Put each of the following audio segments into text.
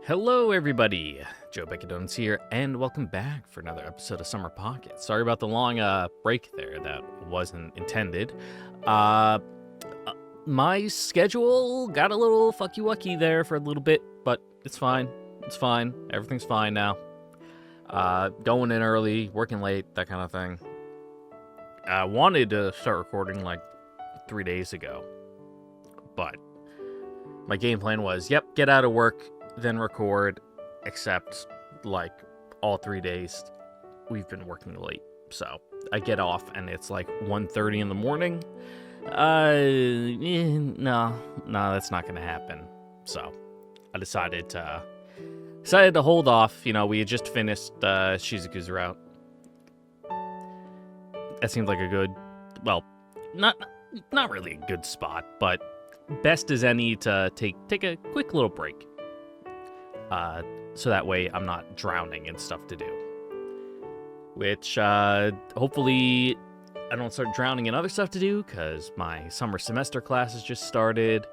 Hello, everybody. Joe Beccadones here, and welcome back for another episode of Summer Pocket. Sorry about the long break there. That wasn't intended. My schedule got a little fucky-wucky there for a little bit, but it's fine. It's fine. Everything's fine now. Going in early, working late, that kind of thing. I wanted to start recording like 3 days ago, but my game plan was, get out of work, then record, except, like, all 3 days we've been working late. So, I get off, and it's, like, 1:30 in the morning. No, that's not gonna happen. So, I decided to hold off. You know, we had just finished Shizuku's route. That seemed like a good, well, not really a good spot, but best as any to take a quick little break. So that way I'm not drowning in stuff to do. Which, hopefully I don't start drowning in other stuff to do, because my summer semester class has just started.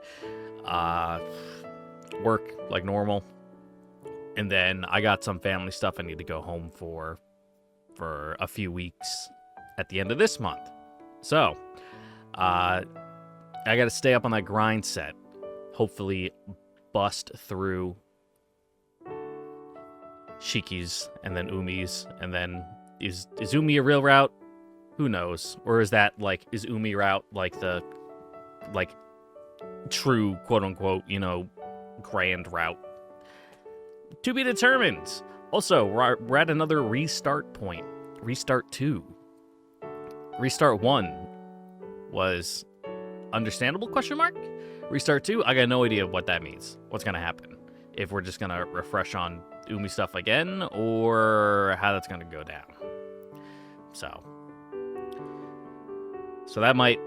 Work like normal. And then I got some family stuff I need to go home for a few weeks at the end of this month. So, I gotta stay up on that grind set. Hopefully bust through Shiki's and then Umi's, and then is Umi a real route? Who knows? Or is that is Umi route like the true quote unquote, grand route? To be determined. Also, we're at another restart point. Restart 2. Restart 1 was understandable, question mark? Restart 2, I got no idea what that means. What's gonna happen? If we're just gonna refresh on Umi stuff again, or how that's gonna go down. So that might,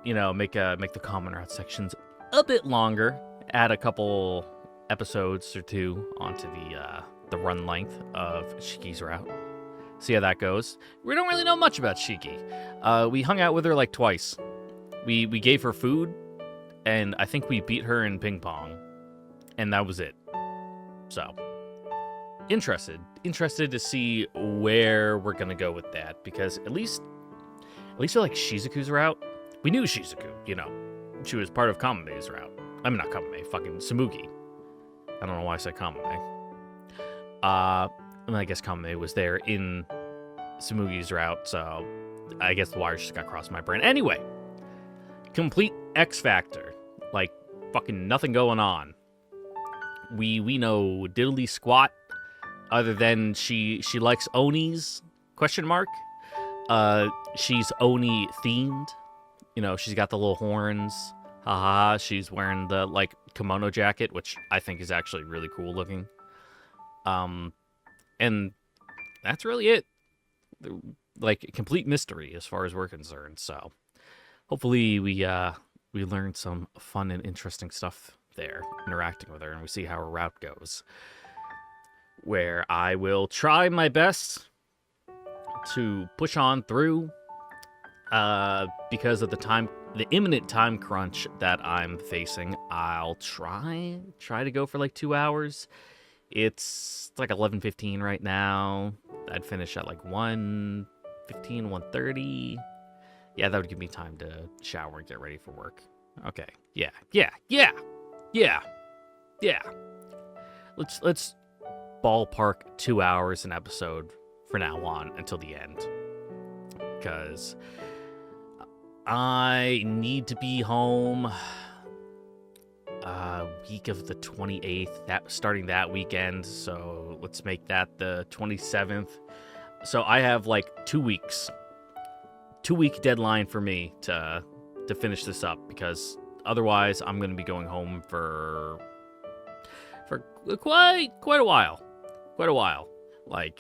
make the common route sections a bit longer, add a couple episodes or two onto the run length of Shiki's route. See how that goes. We don't really know much about Shiki. We hung out with her like twice. We gave her food, and I think we beat her in ping pong, and that was it. So, interested to see where we're gonna go with that, because at least for like Shizuku's route, we knew Shizuku. She was part of Kamame's route. I mean, not Kamame, fucking Samugi. I don't know why I said Kamame. And I guess Kamame was there in Samugi's route, so I guess the wires just got crossed my brain. Anyway, complete X Factor, like fucking nothing going on. We know diddly squat, other than she likes Onis, question mark. She's Oni themed. She's got the little horns. Haha, she's wearing the kimono jacket, which I think is actually really cool looking. And that's really it. Complete mystery as far as we're concerned. So hopefully we learned some fun and interesting stuff there, interacting with her, and we see how her route goes. Where I will try my best to push on through, because of the imminent time crunch that I'm facing. I'll try to go for 2 hours. It's 11:15 right now. I'd finish at 1:15, 1:30. Yeah, that would give me time to shower and get ready for work. Okay. Yeah. Let's ballpark 2 hours an episode for now on until the end, because I need to be home week of the 28th, starting that weekend, so let's make that the 27th. So I have 2 weeks. 2-week deadline for me to finish this up, because otherwise I'm going to be going home for quite a while.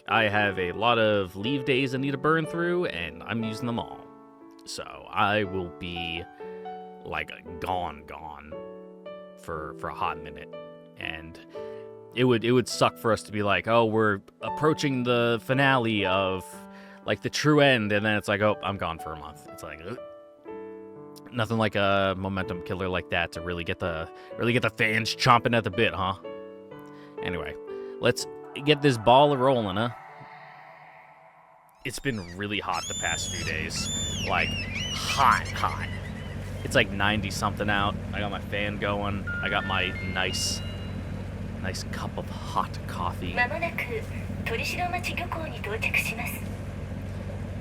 I have a lot of leave days I need to burn through, and I'm using them all. So I will be gone for a hot minute, and it would suck for us to be oh, we're approaching the finale of the true end, and then it's oh, I'm gone for a month. It's ugh. Nothing like a momentum killer like that to really get the fans chomping at the bit, huh? Anyway, let's get this ball rolling, huh? It's been really hot the past few days. Like, hot. It's like 90-something out. I got my fan going. I got my nice cup of hot coffee.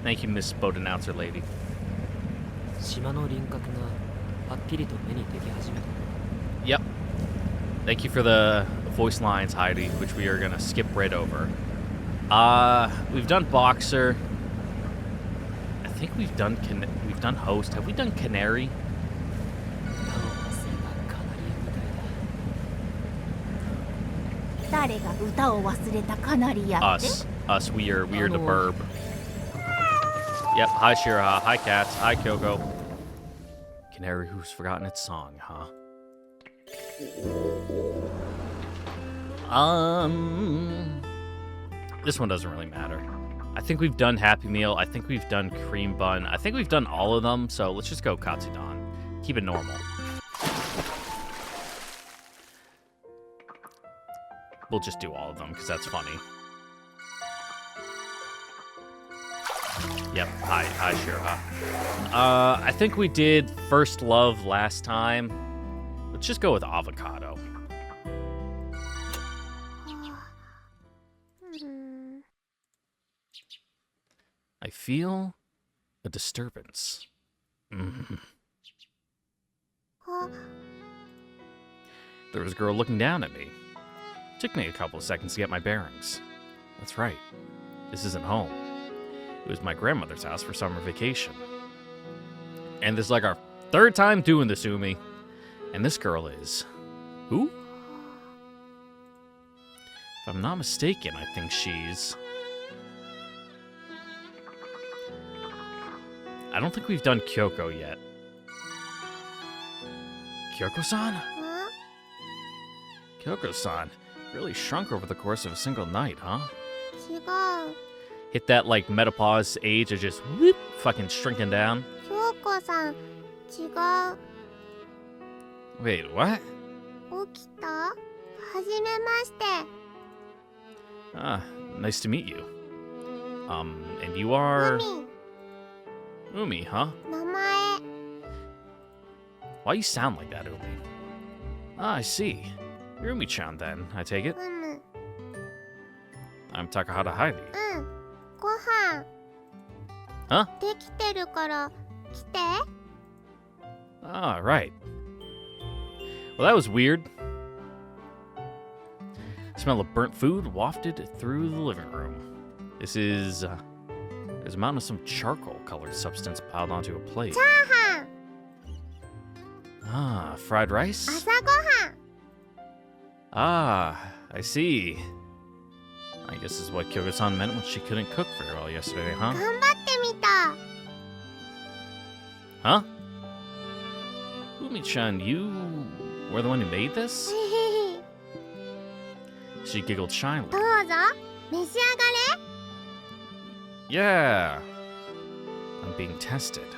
Thank you, Miss Boat Announcer Lady. Yep. Thank you for the voice lines, Heidi, which we are going to skip right over. We've done Boxer. I think we've done Host. Have we done Canary? Us. We are the burb. Yep. Hi, Shira. Hi, Cats. Hi, Kyoko. Canary who's forgotten its song, huh? This one doesn't really matter. I think we've done Happy Meal. I think we've done Cream Bun. I think we've done all of them, so let's just go Katsudan. Keep it normal. We'll just do all of them, because that's funny. Yep, hi, Shira. I think we did First Love last time. Let's just go with Avocado. I feel a disturbance. There was a girl looking down at me. It took me a couple of seconds to get my bearings. That's right. This isn't home. It was my grandmother's house for summer vacation. And this is like our third time doing this, Umi. And this girl is... who? If I'm not mistaken, I think she's... I don't think we've done Kyoko yet. Kyoko-san? Huh? Kyoko-san really shrunk over the course of a single night, huh? 違う。 Hit that, like, menopause age of just, whoop, fucking shrinking down. 京子さん、違う。 Wait, what? 起きた？はじめまして。 Ah, nice to meet you. And you are... 海、 Umi, huh? 名前。 Why you sound like that, Umi? Ah, I see. You're Umi-chan, then, I take it? うむ。 I'm Takahata Heidi. うん。ご飯。 Huh? できてるから来て。 Ah, right. Well, that was weird. Smell of burnt food wafted through the living room. This is, there's a mountain of some charcoal-colored substance piled onto a plate. チャーハン。 Ah, fried rice? 朝ごはん。 Ah, I see. I guess this is what Kyoko-san meant when she couldn't cook very well yesterday, huh? 頑張ってみた。 Huh? Umi-chan, you were the one who made this? へへへ。 She giggled shyly. どうぞ、召し上が Yeah. I'm being tested.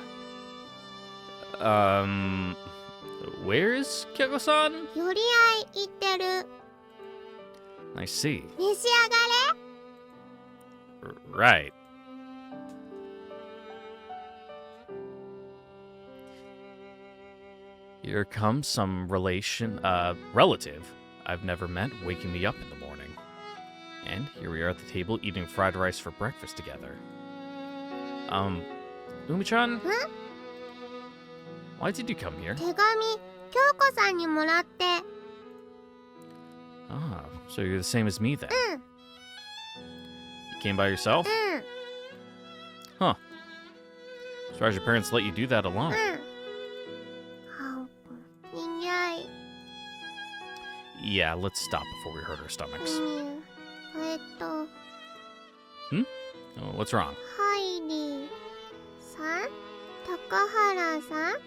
Where is Kyoko-san? れ。寄り合い行ってる。 I see. 召し上が Right. Here comes some relative I've never met waking me up in the morning. And here we are at the table eating fried rice for breakfast together. Umi-chan? れ。 Why did you come here? 手紙、京子さんにもらって。 Ah, so you're the same as me then. うん。 You came by yourself? うん。 Huh. Surprised your parents let you do that alone. うん。いやい。 Yeah, let's stop before we hurt our stomachs. Oh, what's wrong? ハイリーさん、高原さ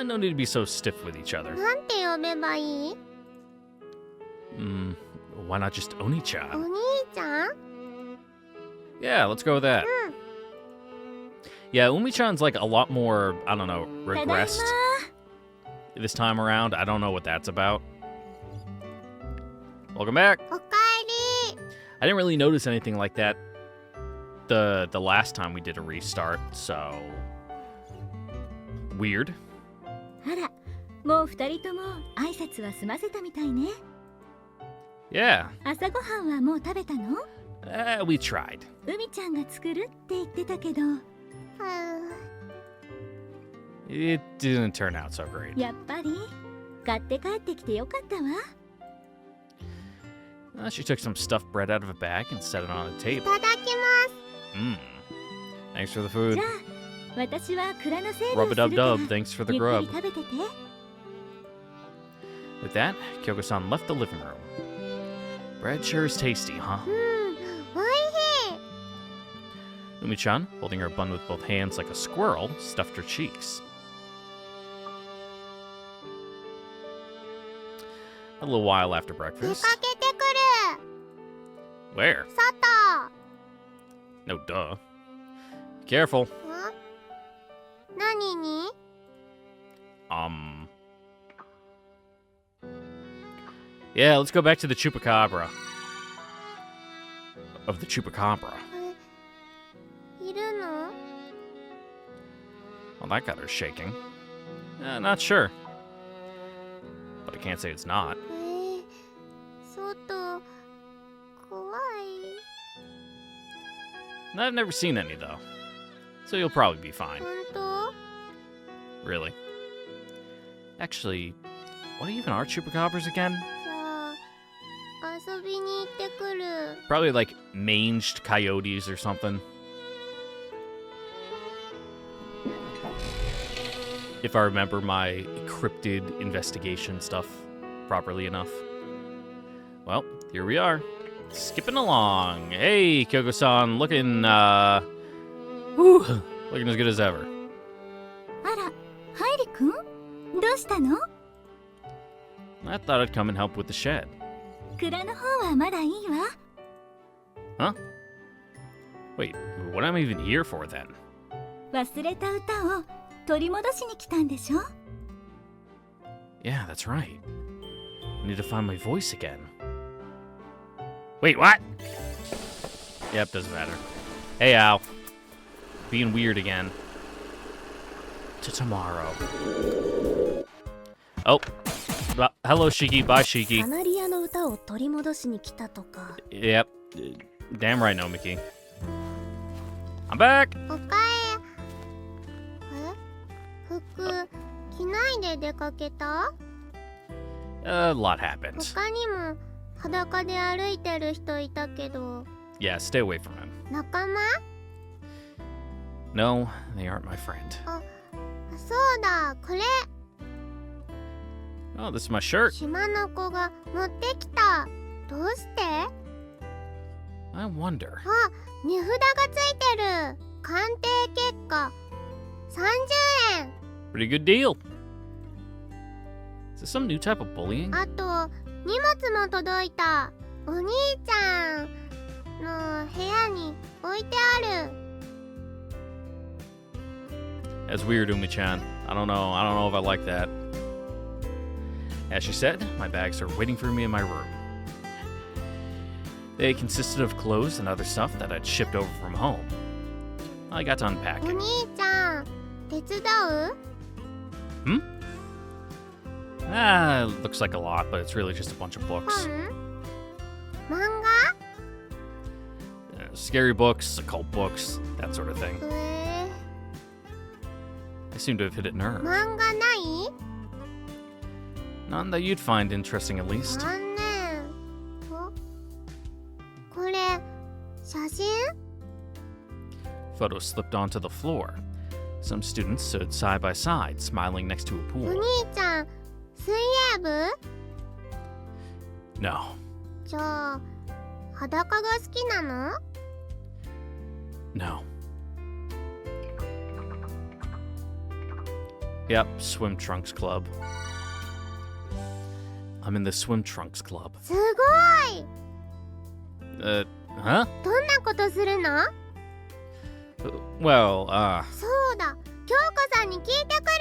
ん、 No need to be so stiff with each other. なんて呼べばいい？ Why not just お Oni-chan? 兄ちゃん？ Yeah, let's go with that. Yeah, Umi-chan's like a lot more, I don't know, regressed this time around. I don't know what that's about. Welcome back. おかえり。 I didn't really notice anything like that the last time we did a restart, so weird. あら、もう二人とも挨拶は済ませたみたいね。 Yeah, 朝ごはんはもう食べたの？ we tried. 海ちゃんが作るって言ってたけど、 It didn't turn out so great. やっぱり買って帰ってきてよかったわ。 She took some stuffed bread out of a bag and set it on the い table. ただきます。 Thanks for the food. じゃあ、私は蔵の整理 Rub を a する dub から dub, thanks for the ゆっく grub. り食べてて。 With that, Kyoko-san left the living room. Bread sure is tasty, huh? おいしい。 Umi-chan, holding her bun with both hands like a squirrel, stuffed her cheeks. A little while after 出 breakfast. かけてく Where? る。外。 No duh. Careful. 何に？ Yeah, let's go back to the Chupacabra. Of the Chupacabra. いるの？ Well, that got her shaking. Not sure. But I can't say it's not. 外怖い。 I've never seen any, though. So you'll probably be fine. 本当？ Really. Actually, what even are Chupacabras again? じゃあ遊びに行ってくる。 Probably like manged coyotes or something. If I remember my cryptid investigation stuff properly enough. Well, here we are. Skipping along. Hey, Kyoko-san, looking, looking as good as ever. あら、ハイリくん？どうしたの？ I thought I'd come and help with the shed. 蔵の方はまだいいわ。 Huh? Wait, what am I even here for then? 忘れた歌を取り戻しに来たんでしょ？ Yeah, that's right. I need to find my voice again. Wait, what? Yep, doesn't matter. Hey, Al. Being weird again. To tomorrow. Oh. Hello, Shiki. Bye, Shiki. カナリアの歌を取り戻しに来たとか。 Yep. Damn right, Nomiki. I'm back! おかえ。服着ないで出かけた？ A lot happened. 他にも裸で歩いてる人いたけど、 Yeah, stay away from him. 仲間？ No, they aren't my friend. そうだ、これ。 Oh, this is my shirt. 島の子が持ってきた。どうして？ I wonder. あ、値札がついてる。鑑定結果30円。 Pretty good deal. Is this some new type of bullying? あと荷物も届いた。お兄ちゃんの部屋に置いてある。 That's weird, Umi-chan. I don't know if I like that. As she said, my bags are waiting for me in my room. They consisted of clothes and other stuff that I'd shipped over from home. I got to unpack お it. 兄ちゃん手伝う？ Looks like a lot, but it's really just a bunch of books. 漫画？ Scary books, occult books, that sort of thing. え They seem to have hit a nerve. 漫画ない？ None that you'd find interesting, at least. 残念。これ写真？ Photos slipped onto the floor. Some students stood side by side, smiling next to a お pool. 兄ちゃん水泳部？ No. じゃあ裸が好きなの？ No. Yep, swim trunks club. I'm in the swim trunks club. すごい。 Huh? どんなことするの？ Well, そうだ、京子さんに聞いてく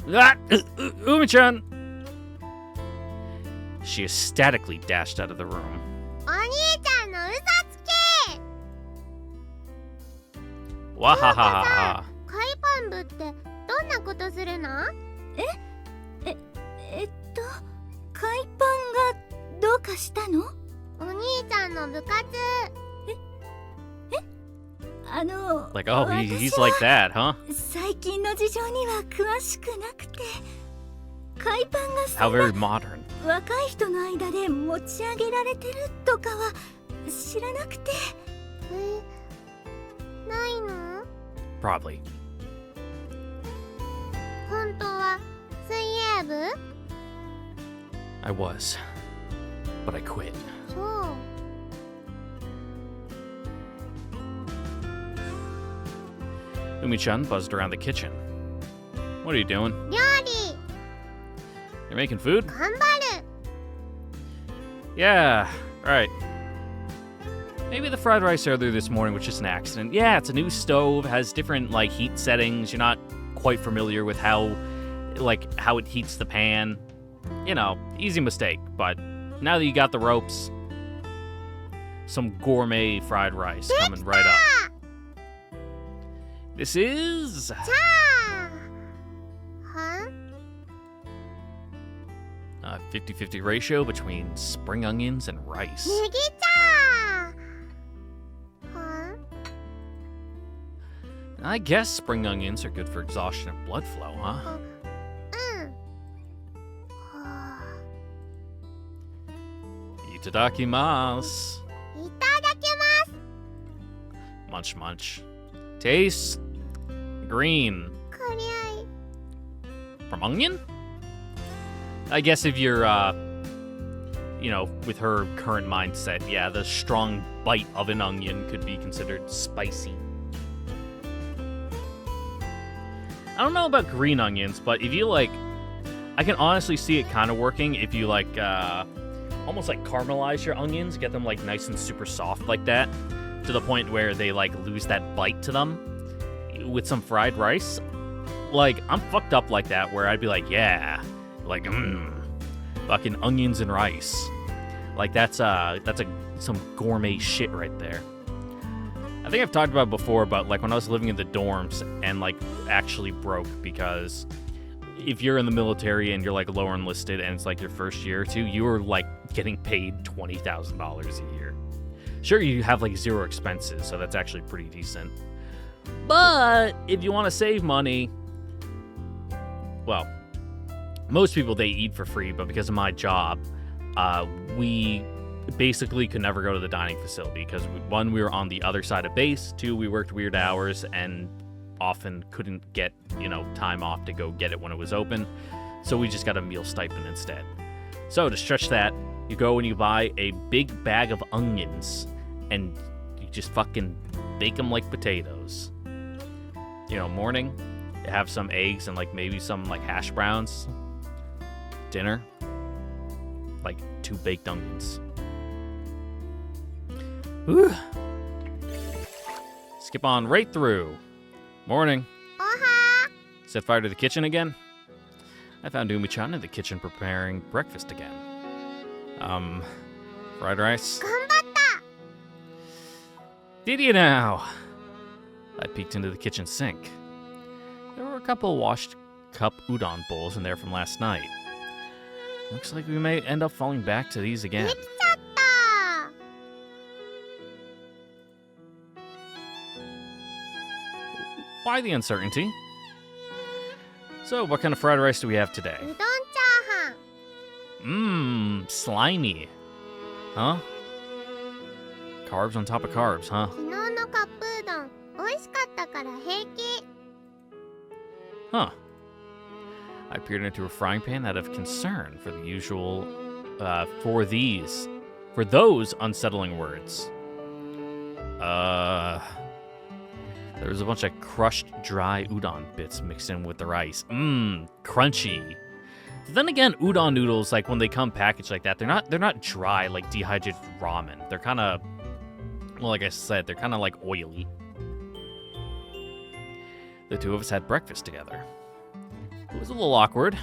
る。 Umi-chan! She ecstatically dashed out of the room. お兄ちゃんの嘘つき。 Wahahaha. 海パン部ってどんなことするの？海パンがどうかしたの？お兄ちゃんの部活。Like, oh, he's like that, huh? 最近の事情には詳しくなくて、海パンが How very modern. 若い人の間で持ち上げられてるとかは知らなくて。ないの？ Probably. 本当は水泳部？ I was. But I quit. そう。 Umi-chan buzzed around the kitchen. What are you doing? 料理 You're making food? 頑張る。 Yeah, right. Maybe the fried rice earlier this morning was just an accident. Yeah, it's a new stove, has different like heat settings. You're not quite familiar with how it heats the pan. You know, easy mistake, but now that you got the ropes, some gourmet fried rice coming right up. This is は？ a 50-50 ratio between spring onions and rice. 麦茶。は？ I guess spring onions are good for exhaustion and blood flow, huh? うん。はあ。 Itadakimasu. いただきます。 Munch munch. Taste green. こりゃい。 From onion? I guess if you're, with her current mindset, yeah, the strong bite of an onion could be considered spicy. I don't know about green onions, but if you, I can honestly see it kind of working if you, almost, caramelize your onions, get them, nice and super soft like that, to the point where they, lose that bite to them with some fried rice. I'm fucked up like that, where I'd be like, yeah, fucking onions and rice. That's some gourmet shit right there. I think I've talked about it before, but when I was living in the dorms and actually broke, because if you're in the military and you're lower enlisted and it's your first year or two, you were getting paid $20,000 a year. Sure, you have zero expenses, so that's actually pretty decent. But if you want to save money, well, most people, they eat for free, but because of my job, we basically could never go to the dining facility because, one, we were on the other side of base, two, we worked weird hours and often couldn't get, time off to go get it when it was open, so we just got a meal stipend instead. So to stretch that, you go and you buy a big bag of onions and you just fucking bake them like potatoes. Morning, you have some eggs and maybe some hash browns. Dinner, 2 baked onions. Whew. Skip on right through. Morning. おは。 Set fire to the kitchen again? I found Umi-chan in the kitchen preparing breakfast again. Fried rice? 頑張った。 Did you now? I peeked into the kitchen sink. There were a couple washed cup udon bowls in there from last night. Looks like we may end up falling back to these again. できちゃった。 Why the uncertainty? So, what kind of fried rice do we have today? うどんチャーハン。 Slimy. Huh? Carbs on top of carbs, huh? 昨日のカップうどん美味しかったから平気。 Huh. I peered into a frying pan out of concern for the usual, for those unsettling words. There was a bunch of crushed dry udon bits mixed in with the rice. Crunchy. Then again, udon noodles, when they come packaged like that, they're not dry like dehydrated ramen. They're kind of, well, like I said, they're kind of oily. The two of us had breakfast together. It was a little awkward,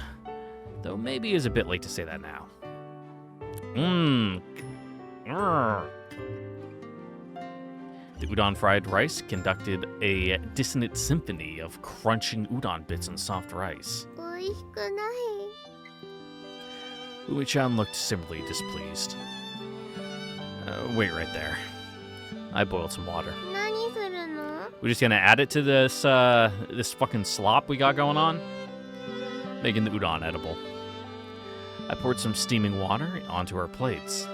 though maybe it's a bit late to say that now. Mmm. The udon fried rice conducted a dissonant symphony of crunching udon bits and soft rice. 美味しくない。 Umi-chan looked similarly displeased. Wait right there. I boiled some water. 何するの？ We're just gonna add it to this this fucking slop we got going on, making the udon edible. I poured some steaming water onto our plates.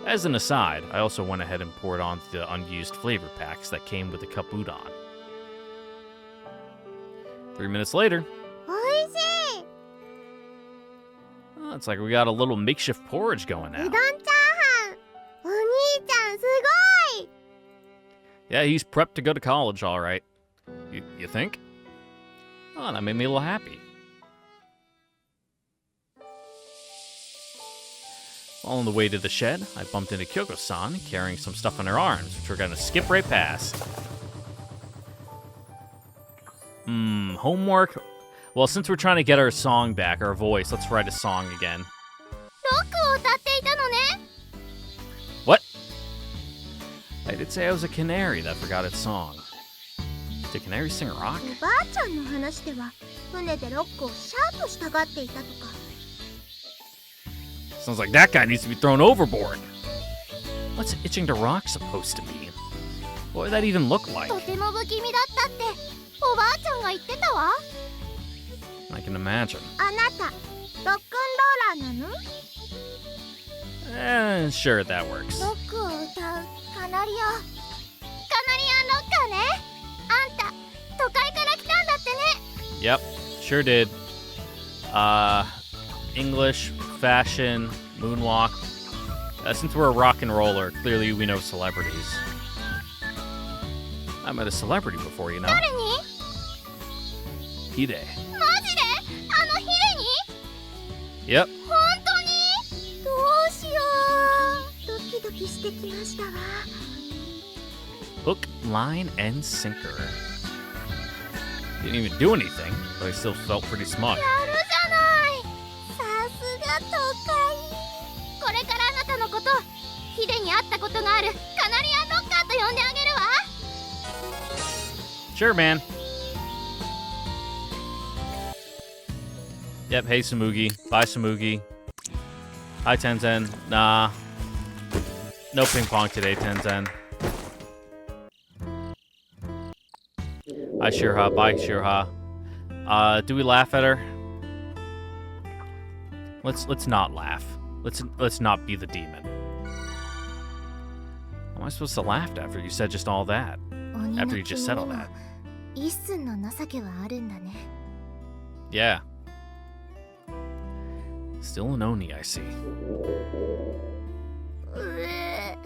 As an aside, I also went ahead and poured on the unused flavor packs that came with the cup udon. 3 minutes later, 美味しい。 it's like we got a little makeshift porridge going うどん now. チャーハン。お兄ちゃんすごい。 Yeah, he's prepped to go to college, all right. You think? Oh, that made me a little happy. On the way to the shed, I bumped into Kyoko-san carrying some stuff in her arms, which we're gonna skip right past. Homework? Well, since we're trying to get our song back, our voice, let's write a song again. ロックを歌っていたのね。 What? I did say I was a canary that forgot its song. Did canaries sing rock? おばあちゃんの話では船でロックをシャーとしたがっていたとか。 Sounds like that guy needs to be thrown overboard. What's itching to rock supposed to mean? What would that even look like? とても不気味だったっておばあちゃんが言ってたわ。 I can imagine. あなたロックンローラーなの？ Sure, that works. ロックを歌うカナリアンロッカーね。あんた都会から来たんだってね。 Yep, sure did. English, fashion, moonwalk. Since we're a rock and roller, clearly we know celebrities. I met a celebrity before, you know. 誰に？ Hide. マジで？あのヒデに？ Yep. 本当に？どうしよう。ドキドキしてきましたわ。 Hook, line, and sinker. Didn't even do anything, but I still felt pretty smug. やるじゃない。さすが都会。これからあなたのことヒデに会ったことがあるカナリアンロッカーと呼んであげるわ。 Sure, man. Yep, hey Samugi. Bye Samugi. Hi Tenzen. Nah. No ping pong today, Tenzen. Hi Shirha. Bye Shirha. Do we laugh at her? Let's not laugh. Let's not be the demon. How am I supposed to laugh after you said just all that? After you just said all that. 一寸の情けはあるんだね。 Yeah. Still an Oni, I see. うえ。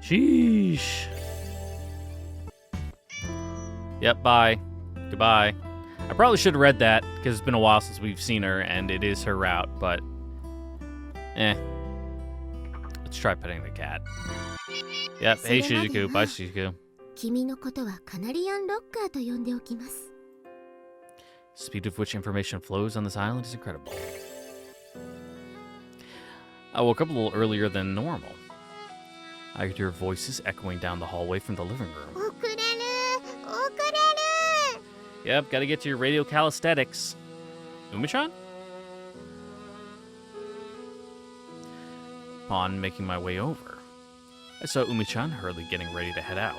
Sheesh. Yep, bye. Goodbye. I probably should have read that, because it's been a while since we've seen her, and it is her route, but... Let's try petting the cat. Yep, hey Shizuku. Bye Shizuku. 君のことはカナリアンロッカーと呼んでおきます。 Speed of which information flows on this island is incredible. I woke up a little earlier than normal. I could hear voices echoing down the hallway from the living room. 遅れる遅れる。 Yep, gotta get to your radio calisthenics. Umi-chan? Upon making my way over, I saw Umi-chan hurriedly getting ready to head out.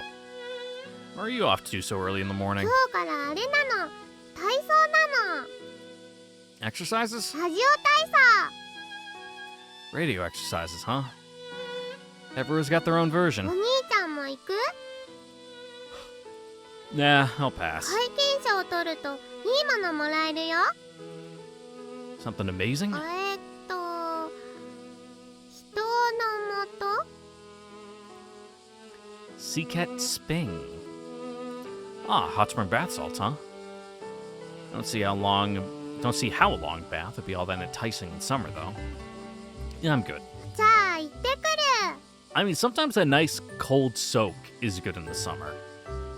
Where are you off to so early in the morning? 今日からあれなの。体操なの。 Exercises? ラジオ体操。 Radio exercises, huh? Everyone's got their own お version. 兄ちゃんも行く？ Nah, I'll pass. 体験賞を取るといいものもらえるよ。 Something amazing? 人の元？ Seacat Sping. Ah, hot spring bath salts, huh? Don't see how a long bath would be all that enticing in summer, though. Yeah, I'm good. じゃあ行ってくる。 I mean, sometimes a nice cold soak is good in the summer.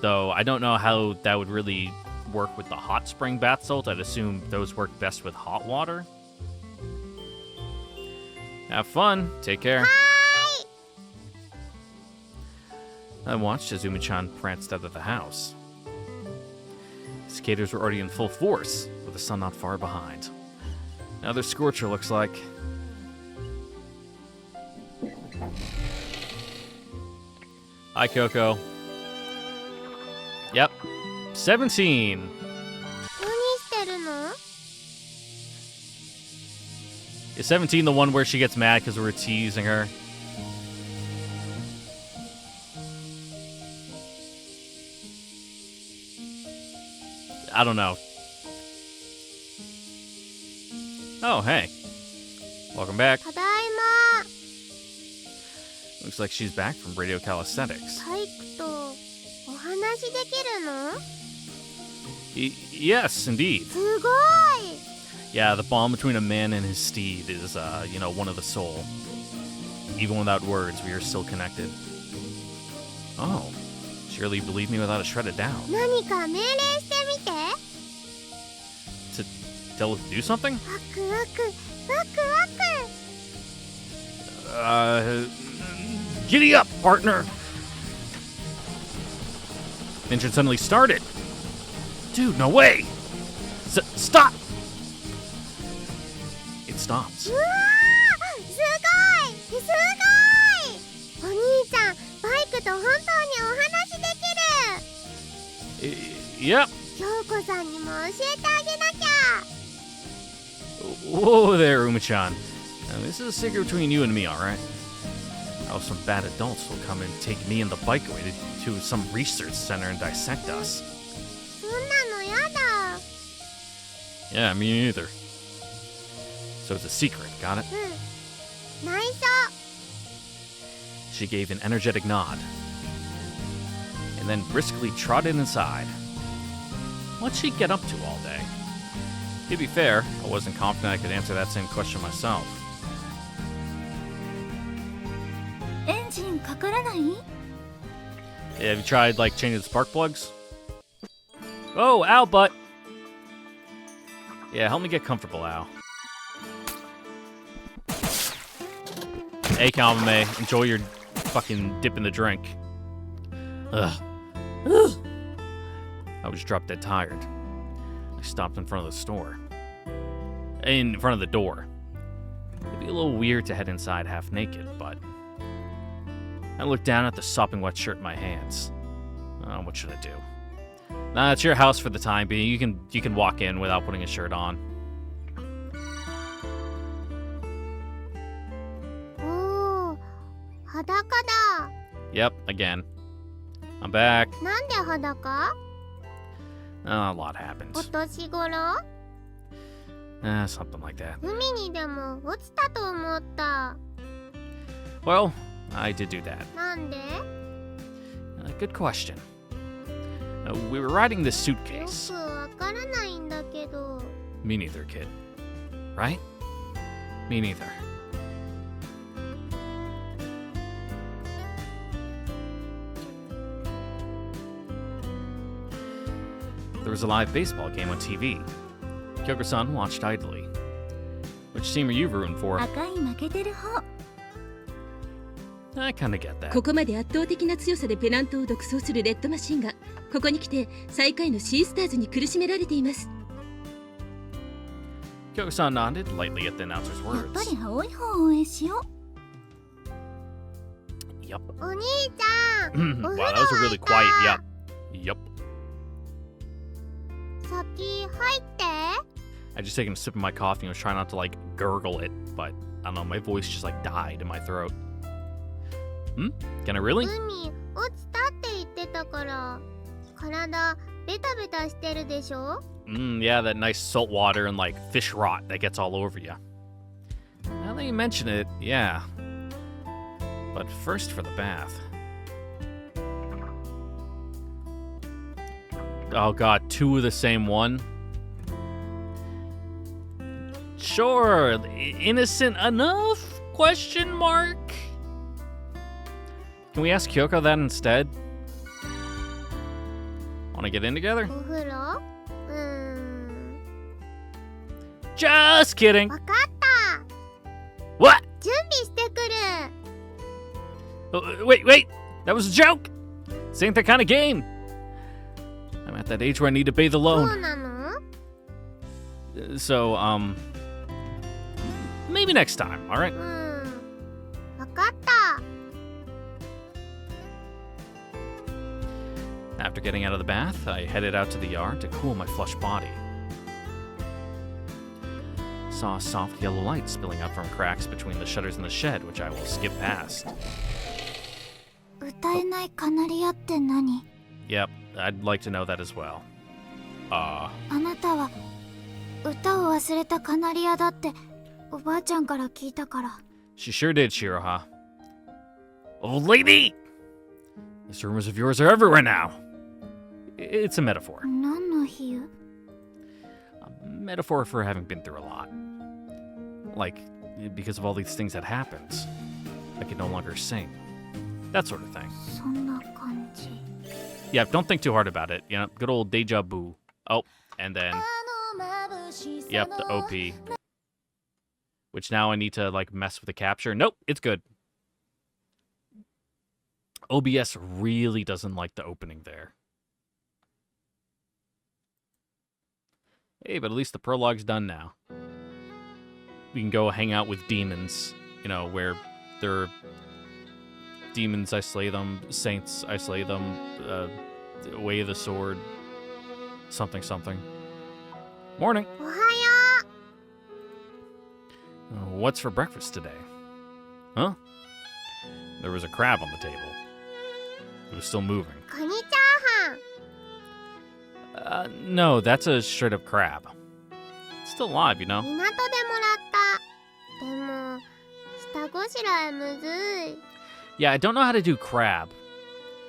Though I don't know how that would really work with the hot spring bath salts. I'd assume those work best with hot water. Have fun. Take care. I watched as Umi-chan pranced out of the house. Skaters were already in full force, with the sun not far behind. Now their scorcher looks like. Hi, Coco. Yep. 17. 何してるの？ Is 17 the one where she gets mad because we're teasing her? I don't know. Oh, hey. Welcome back. ただいま。 Looks like she's back from radio calisthenics. タイクとお話できるの？ Yes, indeed. すごい。 Yeah, the bond between a man and his steed is, one of the soul. Even without words, we are still connected. Oh, surely you believe me without a shred of doubt. 何か命令してみて。 To tell it to do something? ワクワクワクワク。 Giddy up, partner! Engine suddenly started. Dude, no way! Stop! It stops. うわー、すごいすごい。お兄ちゃん、バイクと本当にお話できる。 Yep. 京子さんにも教えてあげなきゃ。 Whoa there, Uma-chan. This is a secret between you and me, alright? How some bad adults will come and take me and the bike away to some research center and dissect us. そんなのやだ。 Yeah, me neither. So it's a secret, got it? うん。内緒。 She gave an energetic nod, and then briskly trotted inside. What'd she get up to all day? To be fair, I wasn't confident I could answer that same question myself. エンジンかからない？ Have you tried, changing the spark plugs? Oh, Al, butt! Yeah, help me get comfortable, Al. Hey, Kamame, enjoy your fucking dip in the drink. Ugh. I was drop dead tired. I stopped in front of the store. In front of the door. It'd be a little weird to head inside half naked, but I looked down at the sopping wet shirt in my hands. What should I do? Nah, it's your house for the time being. You can walk in without putting a shirt on. おー、裸だ。 Yep, again. I'm back. なんで裸？ A lot happened. お年頃？ Something like that. 海にでも落ちたと思った。 Well, I did do that. なんで？ Good question. We were riding this よ suitcase. くわからないんだけど。 Me neither, kid. Right? Me neither. There was a live baseball game on TV. Kyoko-san watched idly. Which team are you rooting for? 赤い負けてる方。 I kinda get that. ここまで圧倒的な強さでペナントを独走するレッドマシンがここに来て最下位のシースターズに苦しめられています。 Kyoko-san nodded lightly at the announcer's やっぱ words. り青い方を応援しよう。 Yup. お兄ちゃん、 Wow, お that 風 was a 呂 really 沸いた。 quiet yup. Yup. 先入って。 I just taken a sip of my coffee and was trying not to gurgle it, but I don't know, my voice just died in my throat. Can I really? 海落ちたって言ってたから。体ベタベタしてるでしょ？ Yeah, that nice salt water and fish rot that gets all over you. Now that you mention it, yeah. But first for the bath. Oh god, two of the same one? Sure, innocent enough? Question mark? Can we ask Kyoko that instead? Wanna get in together? お風呂？Just kidding. わかった。 What? 準備してくる。 Wait! That was a joke! This ain't that kind of game! I'm at that age where I need to pay the そう loan. なの？ So, maybe next time, alright? わかった。 After getting out of the bath, I headed out to the yard to cool my flushed body. Saw a soft yellow light spilling up from cracks between the shutters in the shed, which I will skip past. 歌えないカナリアって何？ Yep, I'd like to know that as well. あなたは歌を忘れたカナリアだっておばあちゃんから聞いたから。 She sure did, Shiroha. Old lady! These rumors of yours are everywhere now. It's a metaphor. 何の比喩？ A metaphor for having been through a lot. Like, because of all these things that happened, I could no longer sing. That sort of thing. そんな感じ。 Yeah, don't think too hard about it. You know, good old deja vu. Oh, and then, yep, the OP. Which now I need to, like, mess with the capture. Nope, it's good. OBS really doesn't like the opening there. Hey, but at least the prologue's done now. We can go hang out with demons, you know, where they're demons, I slay them, saints, I slay them, way of the sword, something. Morning. おはよ What's for breakfast today? Huh? There was a crab on the table. It was still moving. う。カニチャーハン。 No, that's a straight up crab. It's still alive, you know? 港でもらった。でも下ごしらえむずい。 Yeah, I don't know how to do crab.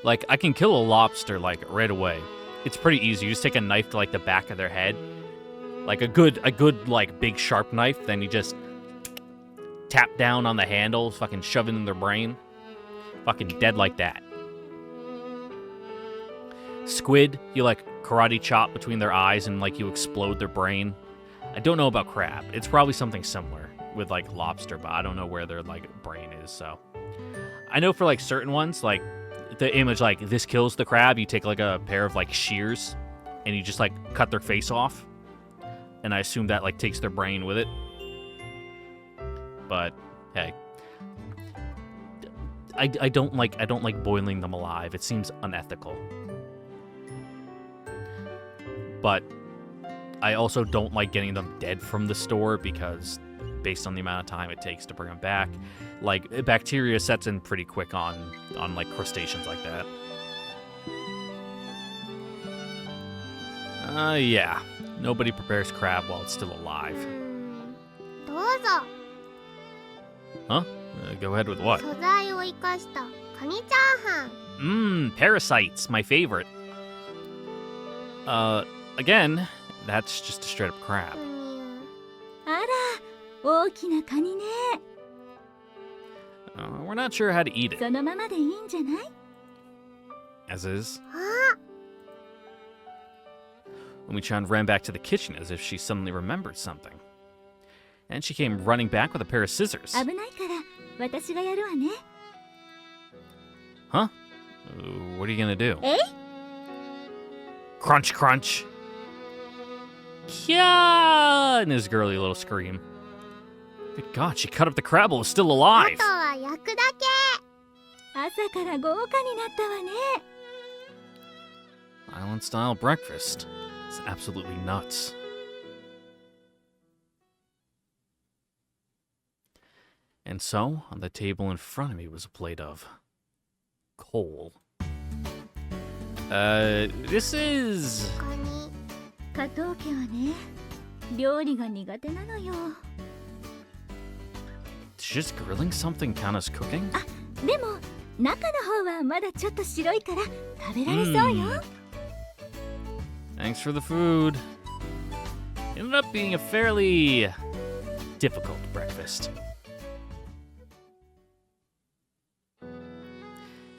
Like, I can kill a lobster, like, right away. It's pretty easy. You just take a knife to, like, the back of their head. Like, a good, like, big sharp knife. Then you just tap down on the handle, fucking shove it in their brain. Fucking dead like that. Squid, you, like, karate chop between their eyes and, like, you explode their brain. I don't know about crab. It's probably something similar with, like, lobster, but I don't know where their, like, brain is, so... I know for, like, certain ones, like, the image, like, this kills the crab, you take, like, a pair of, like, shears, and you just, like, cut their face off. And I assume that, like, takes their brain with it. But, hey. I don't like boiling them alive. It seems unethical. But I also don't like getting them dead from the store because... based on the amount of time it takes to bring them back. Like, bacteria sets in pretty quick on like, crustaceans like that. Yeah. Nobody prepares crab while it's still alive. どうぞ。 Huh? Go ahead with what? 素材を生かしたカニチャーハン。 Parasites, my favorite. Again, that's just a straight up crab. あら、大きなカニね。 We're not sure how to eat it. そのままでいいんじゃない？ As is. あ、 Omi-chan ran back to the kitchen as if she suddenly remembered something. And she came running back with a pair of scissors. 危ないから私がやるわね。 Huh? What are you gonna do? え？ Crunch, crunch. Kya! And his girly little scream. Good God, she cut up the crab while it was still あ alive. とは焼くだけ。朝から豪華になったわね。 Island-style breakfast. It's absolutely nuts. And so, on the table in front of me was a plate of... coal. This is... カニ。加藤家はね、料理が苦手なのよ。 just grilling something count as cooking? でも中の方はまだちょっと白いから食べられそうよ。Thanks for the food. Ended up being a fairly difficult breakfast.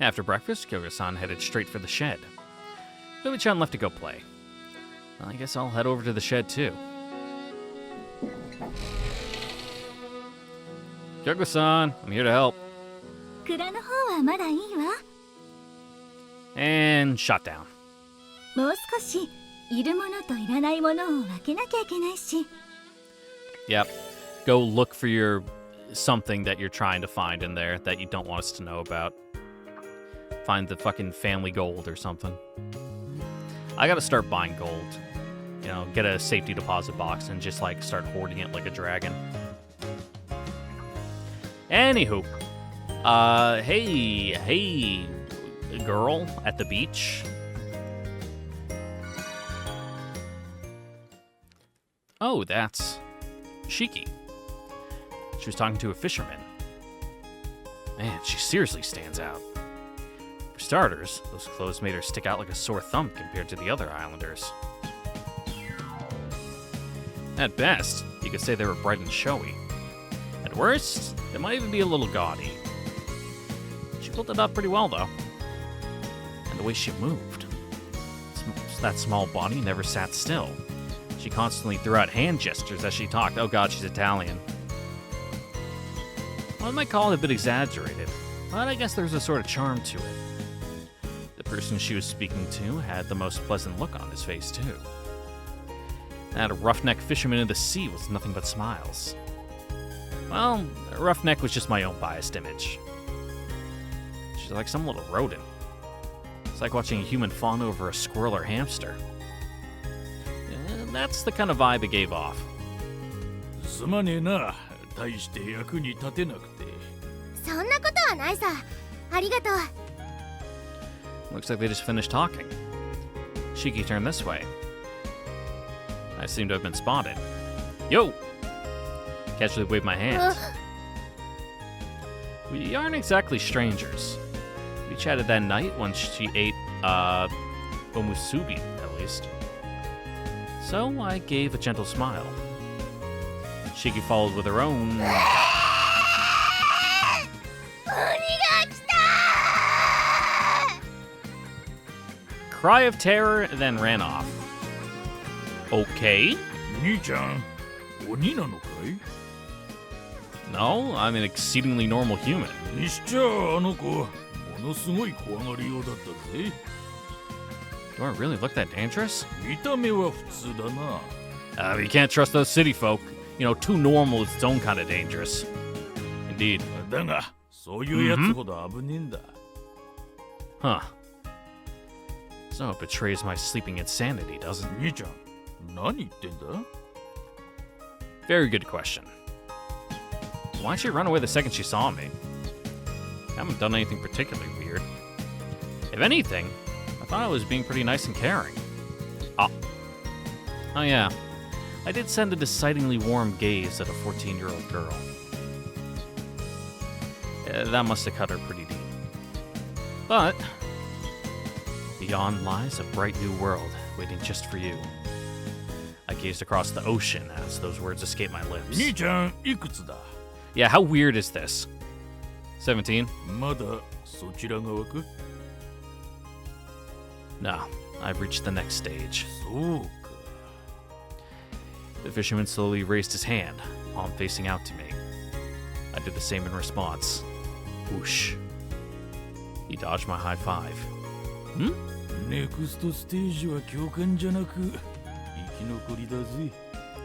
After breakfast, Kyoga-san headed straight for the shed. Omi-chan left to go play. Well, I guess I'll head over to the shed too. Kyogo-san, I'm here to help. 蔵の方はまだいいわ。 And shot down. もう少しいるものといらないものを分けなきゃいけないし。 Yep. Go look for your something that you're trying to find in there that you don't want us to know about. Find the fucking family gold or something. I gotta start buying gold. You know, get a safety deposit box and just like start hoarding it like a dragon. Anywho. Hey, girl at the beach. Oh, that's Shiki. She was talking to a fisherman. Man, she seriously stands out. For starters, those clothes made her stick out like a sore thumb compared to the other islanders. At best, you could say they were bright and showy. At worst, they might even be a little gaudy. She pulled it off pretty well, though. And the way she moved. That small body never sat still. She constantly threw out hand gestures as she talked. Oh god, she's Italian. Well, I might call it a bit exaggerated, but I guess there's a sort of charm to it. The person she was speaking to had the most pleasant look on his face, too. That roughneck fisherman in the sea was nothing but smiles. Well, roughneck was just my own biased image. She's like some little rodent. It's like watching a human fawn over a squirrel or hamster. That's the kind of vibe it gave off. すまねえな、大して役に立てなくて。そんなことはないさ。ありがとう。 Looks like they just finished talking. Shiki turned this way. I seem to have been spotted. Yo! Casually waved my hand. We aren't exactly strangers. We chatted that night when she ate, omusubi, at least. So I gave a gentle smile. Shiki followed with her own... cry of terror, then ran off. Okay? 兄ちゃん、鬼なのかい？ No, I'm an exceedingly normal human. にしちゃあの子、ものすごい怖がりようだったぜ。 Do I really look that dangerous? 見た目は普通だな。You can't trust those city folk. You know, too normal is its own kind of dangerous. Indeed. だが、そういうやつほど危ねえんだ。Huh. So it betrays my sleeping insanity, doesn't it? 兄ちゃん、何言ってんだ？ Very good question. Why'd she run away the second she saw me? I haven't done anything particularly weird. If anything, I thought I was being pretty nice and caring. Oh yeah. I did send a decidedly warm gaze at a 14-year-old girl. That must have cut her pretty deep. But beyond lies a bright new world waiting just for you. I gazed across the ocean as those words escaped my lips. 兄ちゃん、いくつだ？ Yeah, how weird is this? 17? まだそちら側か？ No, I've reached the next stage. そうか。 The fisherman slowly raised his hand, palm facing out to me. I did the same in response. Whoosh. He dodged my high five. Hmm? ネクストステージは教官じゃなく生き残りだぜ。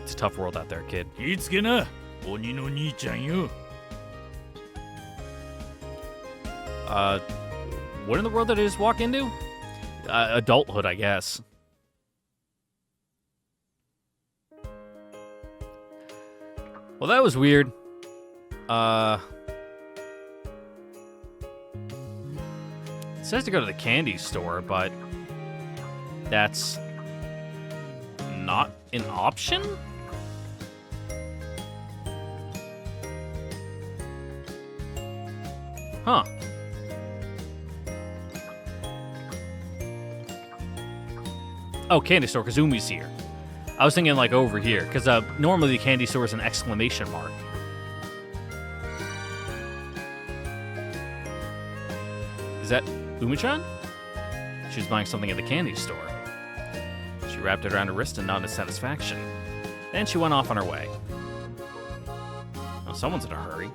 It's a tough world out there, kid. 気ぃつけな、鬼の兄ちゃんよ。 What in the world did I just walk into? Adulthood, I guess. Well, that was weird. It says to go to the candy store, but that's not an option? Huh. Oh, candy store, Kazumi's here. I was thinking like over here, because normally the candy store is an exclamation mark. Is that Umi-chan? She was buying something at the candy store. She wrapped it around her wrist and nodded in satisfaction. Then she went off on her way. Oh, someone's in a hurry.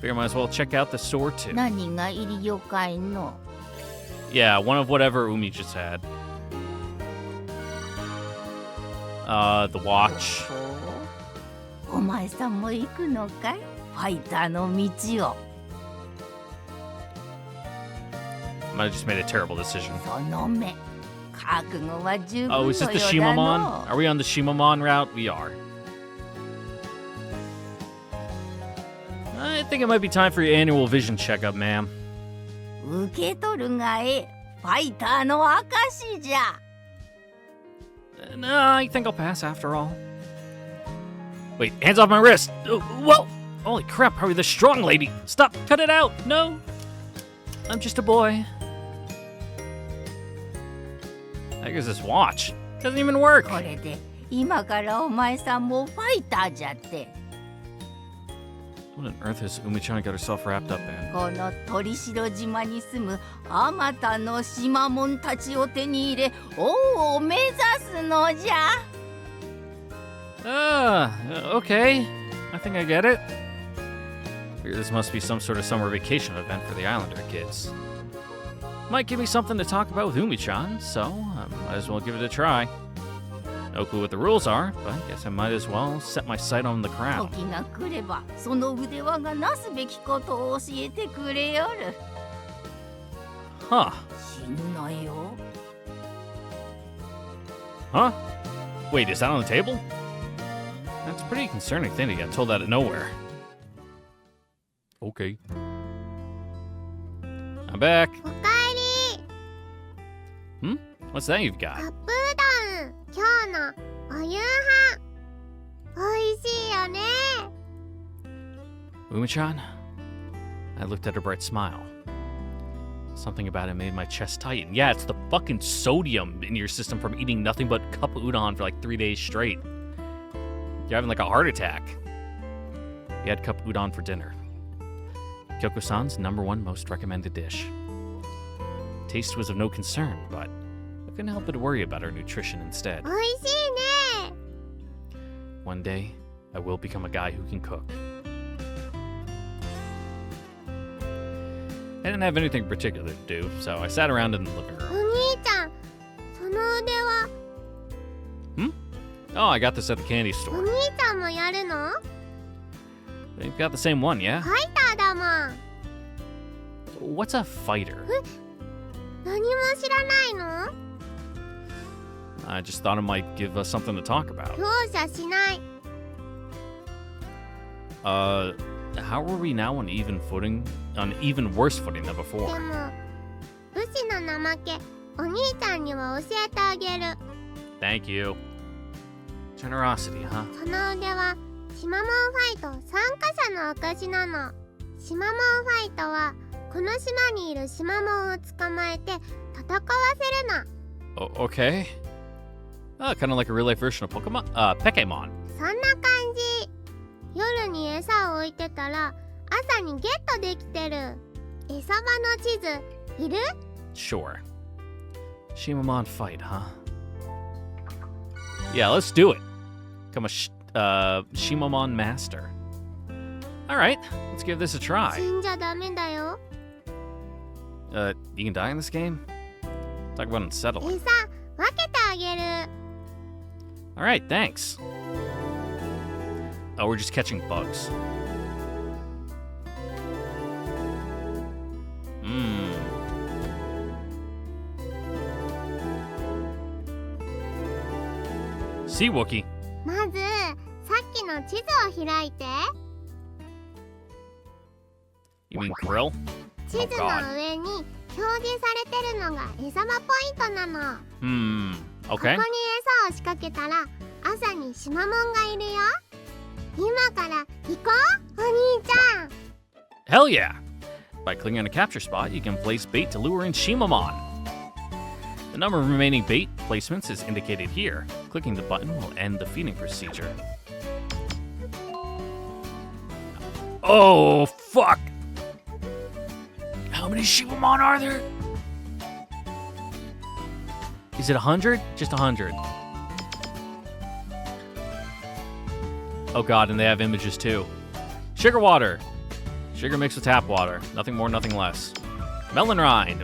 Figure I might as well check out the store too. 何が入りよかいの Yeah, one of whatever Umi just had. The watch. お前さんも行くのかいファイターの道を Might have just made a terrible decision. その目覚悟は十分 Oh, の is よう this だ the の Shimamon? Are we on the Shimamon route? We are. I think it might be time for your annual vision checkup, ma'am. 受け取るがええファイターの証じゃ No, I think I'll pass after all. Wait, hands off my wrist! Whoa! Holy crap, hurry, the strong lady! Stop! Cut it out! No! I'm just a boy. I guess this watch doesn't even work. これで今からお前さんもファイターじゃって What on earth has Umi-chan got herself wrapped up in? この鳥城島に住むあまたの島門たちを手に入れ王を目指すのじゃ Okay. I think I get it. Figure this must be some sort of summer vacation event for the Islander kids. Might give me something to talk about with Umi-chan, so I might as well give it a try. No clue what the rules are, but I guess I might as well set my sight on the crown. 時が来ればその腕輪がなすべきことを教えてくれよる Huh. 死ぬなよ Huh? Wait, is that on the table? That's a pretty concerning thing to get told out of nowhere. Okay. I'm back. おかえり What's that you've got? カップうどん今日のお夕飯おいしいよね Umi-chan? I looked at her bright smile. Something about it made my chest tighten. Yeah, it's the fucking sodium in your system from eating nothing but cup udon for like 3 days straight. You're having like a heart attack. We had cup udon for dinner. Kyoko-san's #1 most recommended dish. Taste was of no concern, but I couldn't help but worry about her nutrition instead. おいしいね One day, I will become a guy who can cook. I didn't have anything particular to do, so I sat around in the living お room. 兄ちゃんその腕は Oh, I got this at the candy お store. 兄ちゃんもやるの They've got the same one, yeah? ファイターだもん What's a fighter? 何も知らないの I just thought it might give us something to talk about. 容赦しない How are we now on even worse footing than で before? も武士の怠けお兄ちゃんには教えてあげる Thank you. Generosity, huh? その腕はシマモンファイト参加者の証なのシマモンファイトはこの島にいるシマモンを捕まえて戦わせるの Okay. Kind of like a real-life version of Pokemon? Pekemon. そんな感じ夜に餌を置いてたら朝にゲットできてる餌場の地図いる Sure. Shimamon fight, huh? Yeah, let's do it. Become a Shimamon master. Alright, let's give this a 死 try. んじゃダメだよ You can die in this game? Talk about unsettling. 餌分けてあげる Alright, thanks. Oh, we're just catching bugs. See, Wookie. まずさっきの地図を開いて You mean grill? 地図の上に表示されてるのが餌場ポイントなの Okay. ここに餌を仕掛けたら朝にシマモンがいるよ今から行こうお兄ちゃん Hell yeah! By clicking on a capture spot, you can place bait to lure in Shimamon. The number of remaining bait placements is indicated here. Clicking the button will end the feeding procedure. Oh, fuck! How many Shimamon are there? Is it 100? Just 100. Oh god, and they have images too. Sugar water! Sugar mixed with tap water. Nothing more, nothing less. Melon rind.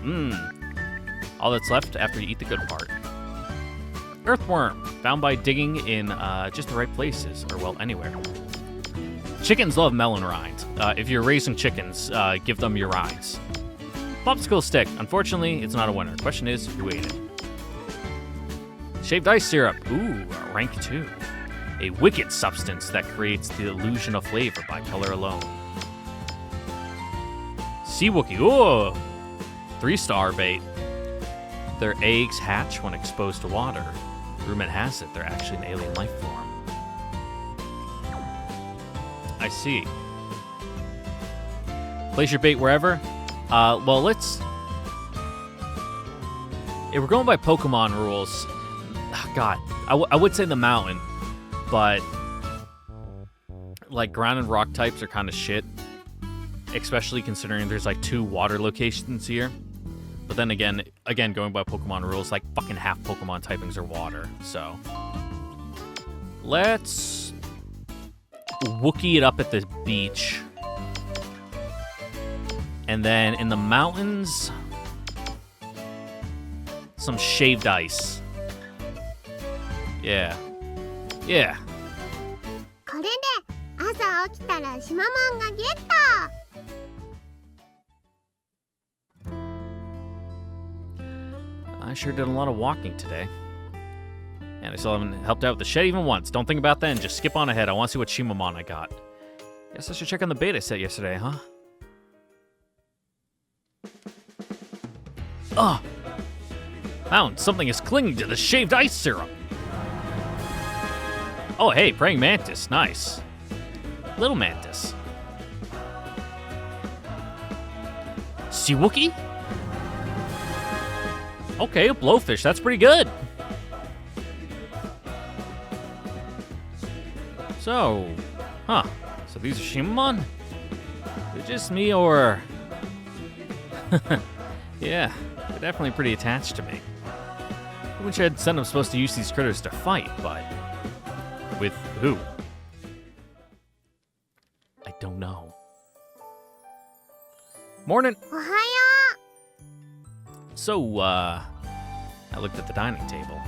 All that's left after you eat the good part. Earthworm. Found by digging in just the right places. Or, well, anywhere. Chickens love melon rind. If you're raising chickens, give them your rinds. Popsicle stick. Unfortunately, it's not a winner. Question is, who ate it? Shaved ice syrup. Ooh, rank 2. A wicked substance that creates the illusion of flavor by color alone. Sea Wookie. Ooh! 3-star bait. Their eggs hatch when exposed to water. Rumor has it they're actually an alien life form. I see. Place your bait wherever. Well, let's... If we're going by Pokemon rules... God, I would say the mountain, but... Like, ground and rock types are kind of shit. Especially considering there's, like, 2 water locations here. But then again, going by Pokemon rules, like, fucking half Pokemon typings are water, so... Let's... Wookie it up at the beach. And then in the mountains... Some shaved ice. Yeah. Yeah. これで朝起きたらシマモンがゲット。 I sure did a lot of walking today. And I still haven't helped out with the shed even once. Don't think about that and just skip on ahead. I want to see what Shimamon I got. Guess I should check on the beta set yesterday, huh? Ah! Found something is clinging to the shaved ice syrup. Oh, hey, praying mantis. Nice. Little mantis. Sea Wookie? Okay, a blowfish. That's pretty good. So, huh. So these are Shimamon? Is it just me or... Yeah, they're definitely pretty attached to me. I wish I'd said I'm supposed to use these critters to fight, but... With who? I don't know. Morning! おはよ So, I looked at the dining table.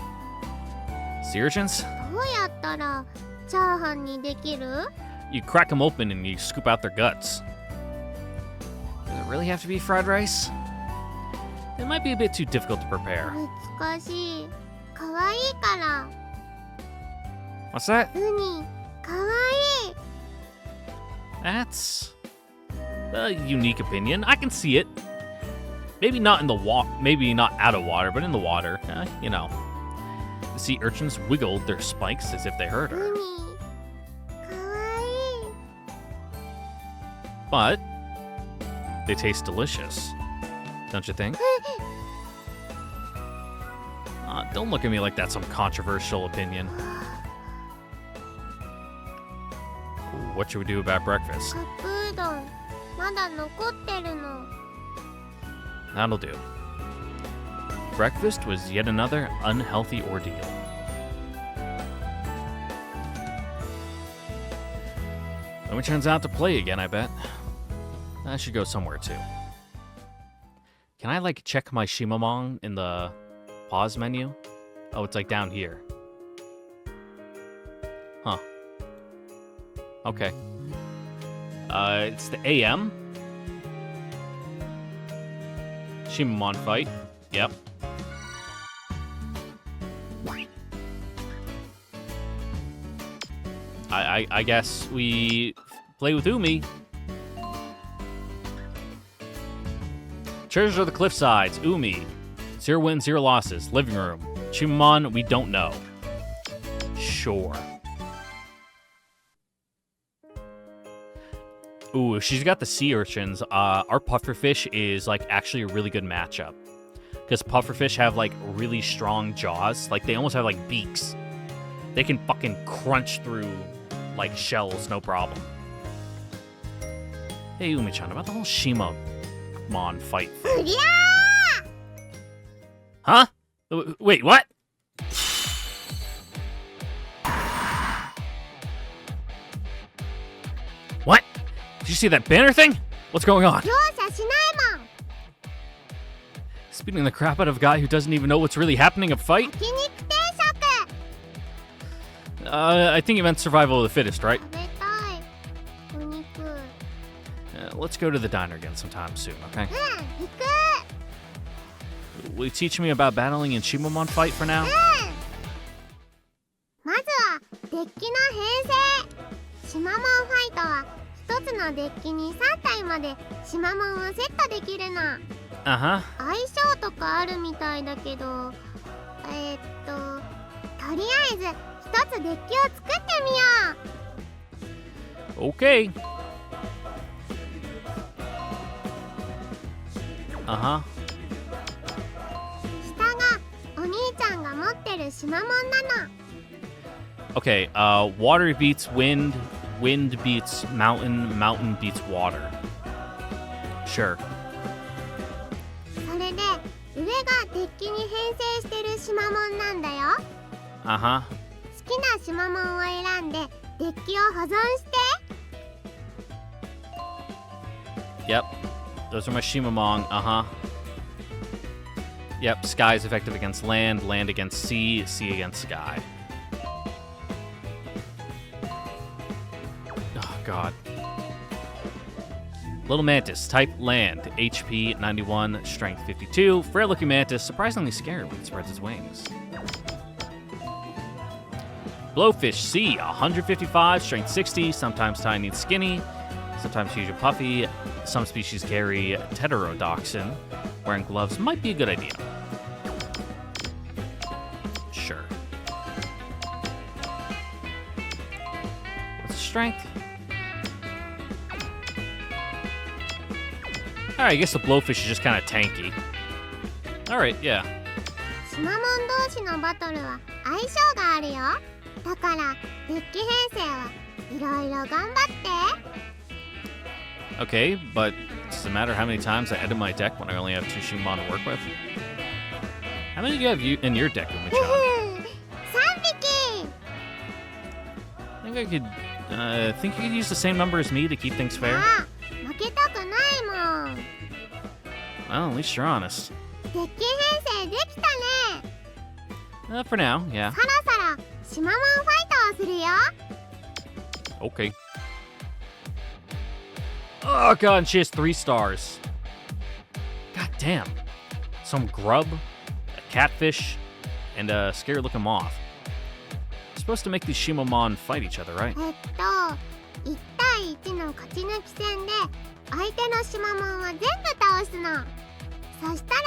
Sea urchins? う。どうやったらチャーハンにできる？ You crack them open and you scoop out their guts. Does it really have to be fried rice? It might be a bit too difficult to prepare. 難しい。可愛いから。 What's that? ウニ、可愛い。 That's a unique opinion. I can see it. Maybe not in the maybe not out of water, but in the water. You know. The sea urchins wiggled their spikes as if they hurt ウ her. ニ、可愛い。 But they taste delicious. Don't you think? Don't look at me like that's some controversial opinion. What should we do about breakfast? カップうどん、まだ残ってるの。 That'll do. Breakfast was yet another unhealthy ordeal. Then we turns out to play again, I bet. I should go somewhere too. Can I, like, check my Shimamon in the pause menu? Oh, it's, like, down here. Huh. Okay. It's the AM. Shimamon fight. Yep. I guess we play with Umi. Treasures of the Cliffsides. Umi. 0 wins, 0 losses. Living room. Shimamon, we don't know. Sure. Ooh, she's got the sea urchins. Our pufferfish is, like, actually a really good matchup. Because pufferfish have, like, really strong jaws. Like, they almost have, like, beaks. They can fucking crunch through, like, shells, no problem. Hey, Umi-chan, about the whole Shimamon fight thing. うりゃ Huh? Wait, what? What? Did you see that banner thing? What's going on? 容赦しないもん。 Speeding the crap out of a guy who doesn't even know what's really happening a fight? 焼肉定食 I think you meant survival of the fittest, right? 食べたい。お肉。Let's go to the diner again sometime soon, okay? 行く。 Will you teach me about battling in Shimamon fight for now? まずはデッキの編成。シマモンファイトは一つのデッキに3体までシマモンをセットできるの。 Uh-huh. 相性とかあるみたいだけど、とりあえず一つデッキを作ってみよう。 Okay. Uh-huh. 下がお兄ちゃんが持ってるシマモンなの。 Okay, water beats wind, wind beats mountain, mountain beats water. Sure. それで上がデッキに編成してるシマモンなんだよ。 Uh-huh. 好きなシマモンを選んでデッキを保存して。 Yep. Those are my Shimamon. Uh-huh. Yep, sky is effective against land, land against sea, sea against sky. Oh, God. Little Mantis, type land, HP 91, strength 52. Frail-looking mantis, surprisingly scary when it spreads its wings. Blowfish, sea, 155, strength 60, sometimes tiny and skinny, sometimes huge and puffy. Some species carry heterodoxin. Wearing gloves might be a good idea. Sure. What's the strength? Alright, I guess the blowfish is just kind of tanky. Alright, yeah. シマモン同士のバトルは相性があるよ。だからデッキ編成はいろいろ頑張って。 Okay, but does it matter how many times I edit my deck when I only have 2 Shimamon to work with? How many do you have in your deck, Umichan? 3匹。 I think you could use the same number as me to keep things fair? ああ、負けたくないもん。 Well, at least you're honest. デッキ編成できたね。 For now, yeah. そろそろシマモンファイトをするよ。 Okay. Oh, God, and she has 3 stars. God damn. Some grub, a catfish, and a scary-looking moth. You're supposed to make these Shimamon fight each other, right? 1対1の勝ち抜き戦で相手のシマモンは全部倒すの。そしたら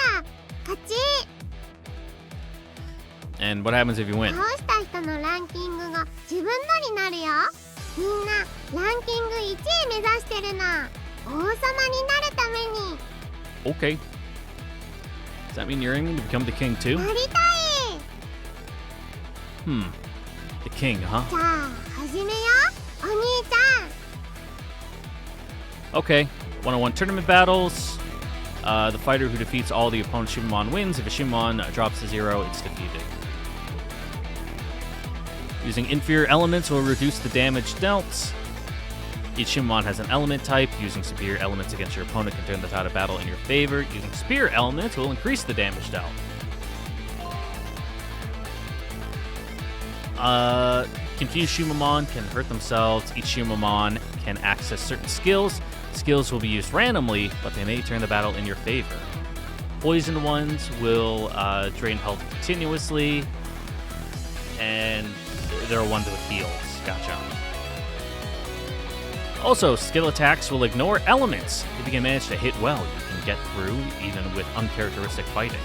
勝ち。 And what happens if you win? 倒した人のランキングが自分のになるよ。みんなランキング1位目指してるの。王様になるために。 Okay. Does that mean you're aiming to become the king too? なりたい。 The king, huh? じゃあ始めよう、お兄ちゃん。 Okay. 1-on-1 tournament battles. The fighter who defeats all the opponent's Shimamon wins. If a Shimamon drops to 0, it's defeated. Using inferior elements will reduce the damage dealt. Each Shimamon has an element type. Using superior elements against your opponent can turn the tide of battle in your favor. Using superior elements will increase the damage dealt. Confused Shimamon can hurt themselves. Each Shimamon can access certain skills. Skills will be used randomly, but they may turn the battle in your favor. Poisoned ones will drain health continuously, and there are ones with heals. Gotcha. Also, skill attacks will ignore elements. If you can manage to hit well, you can get through even with uncharacteristic fighting.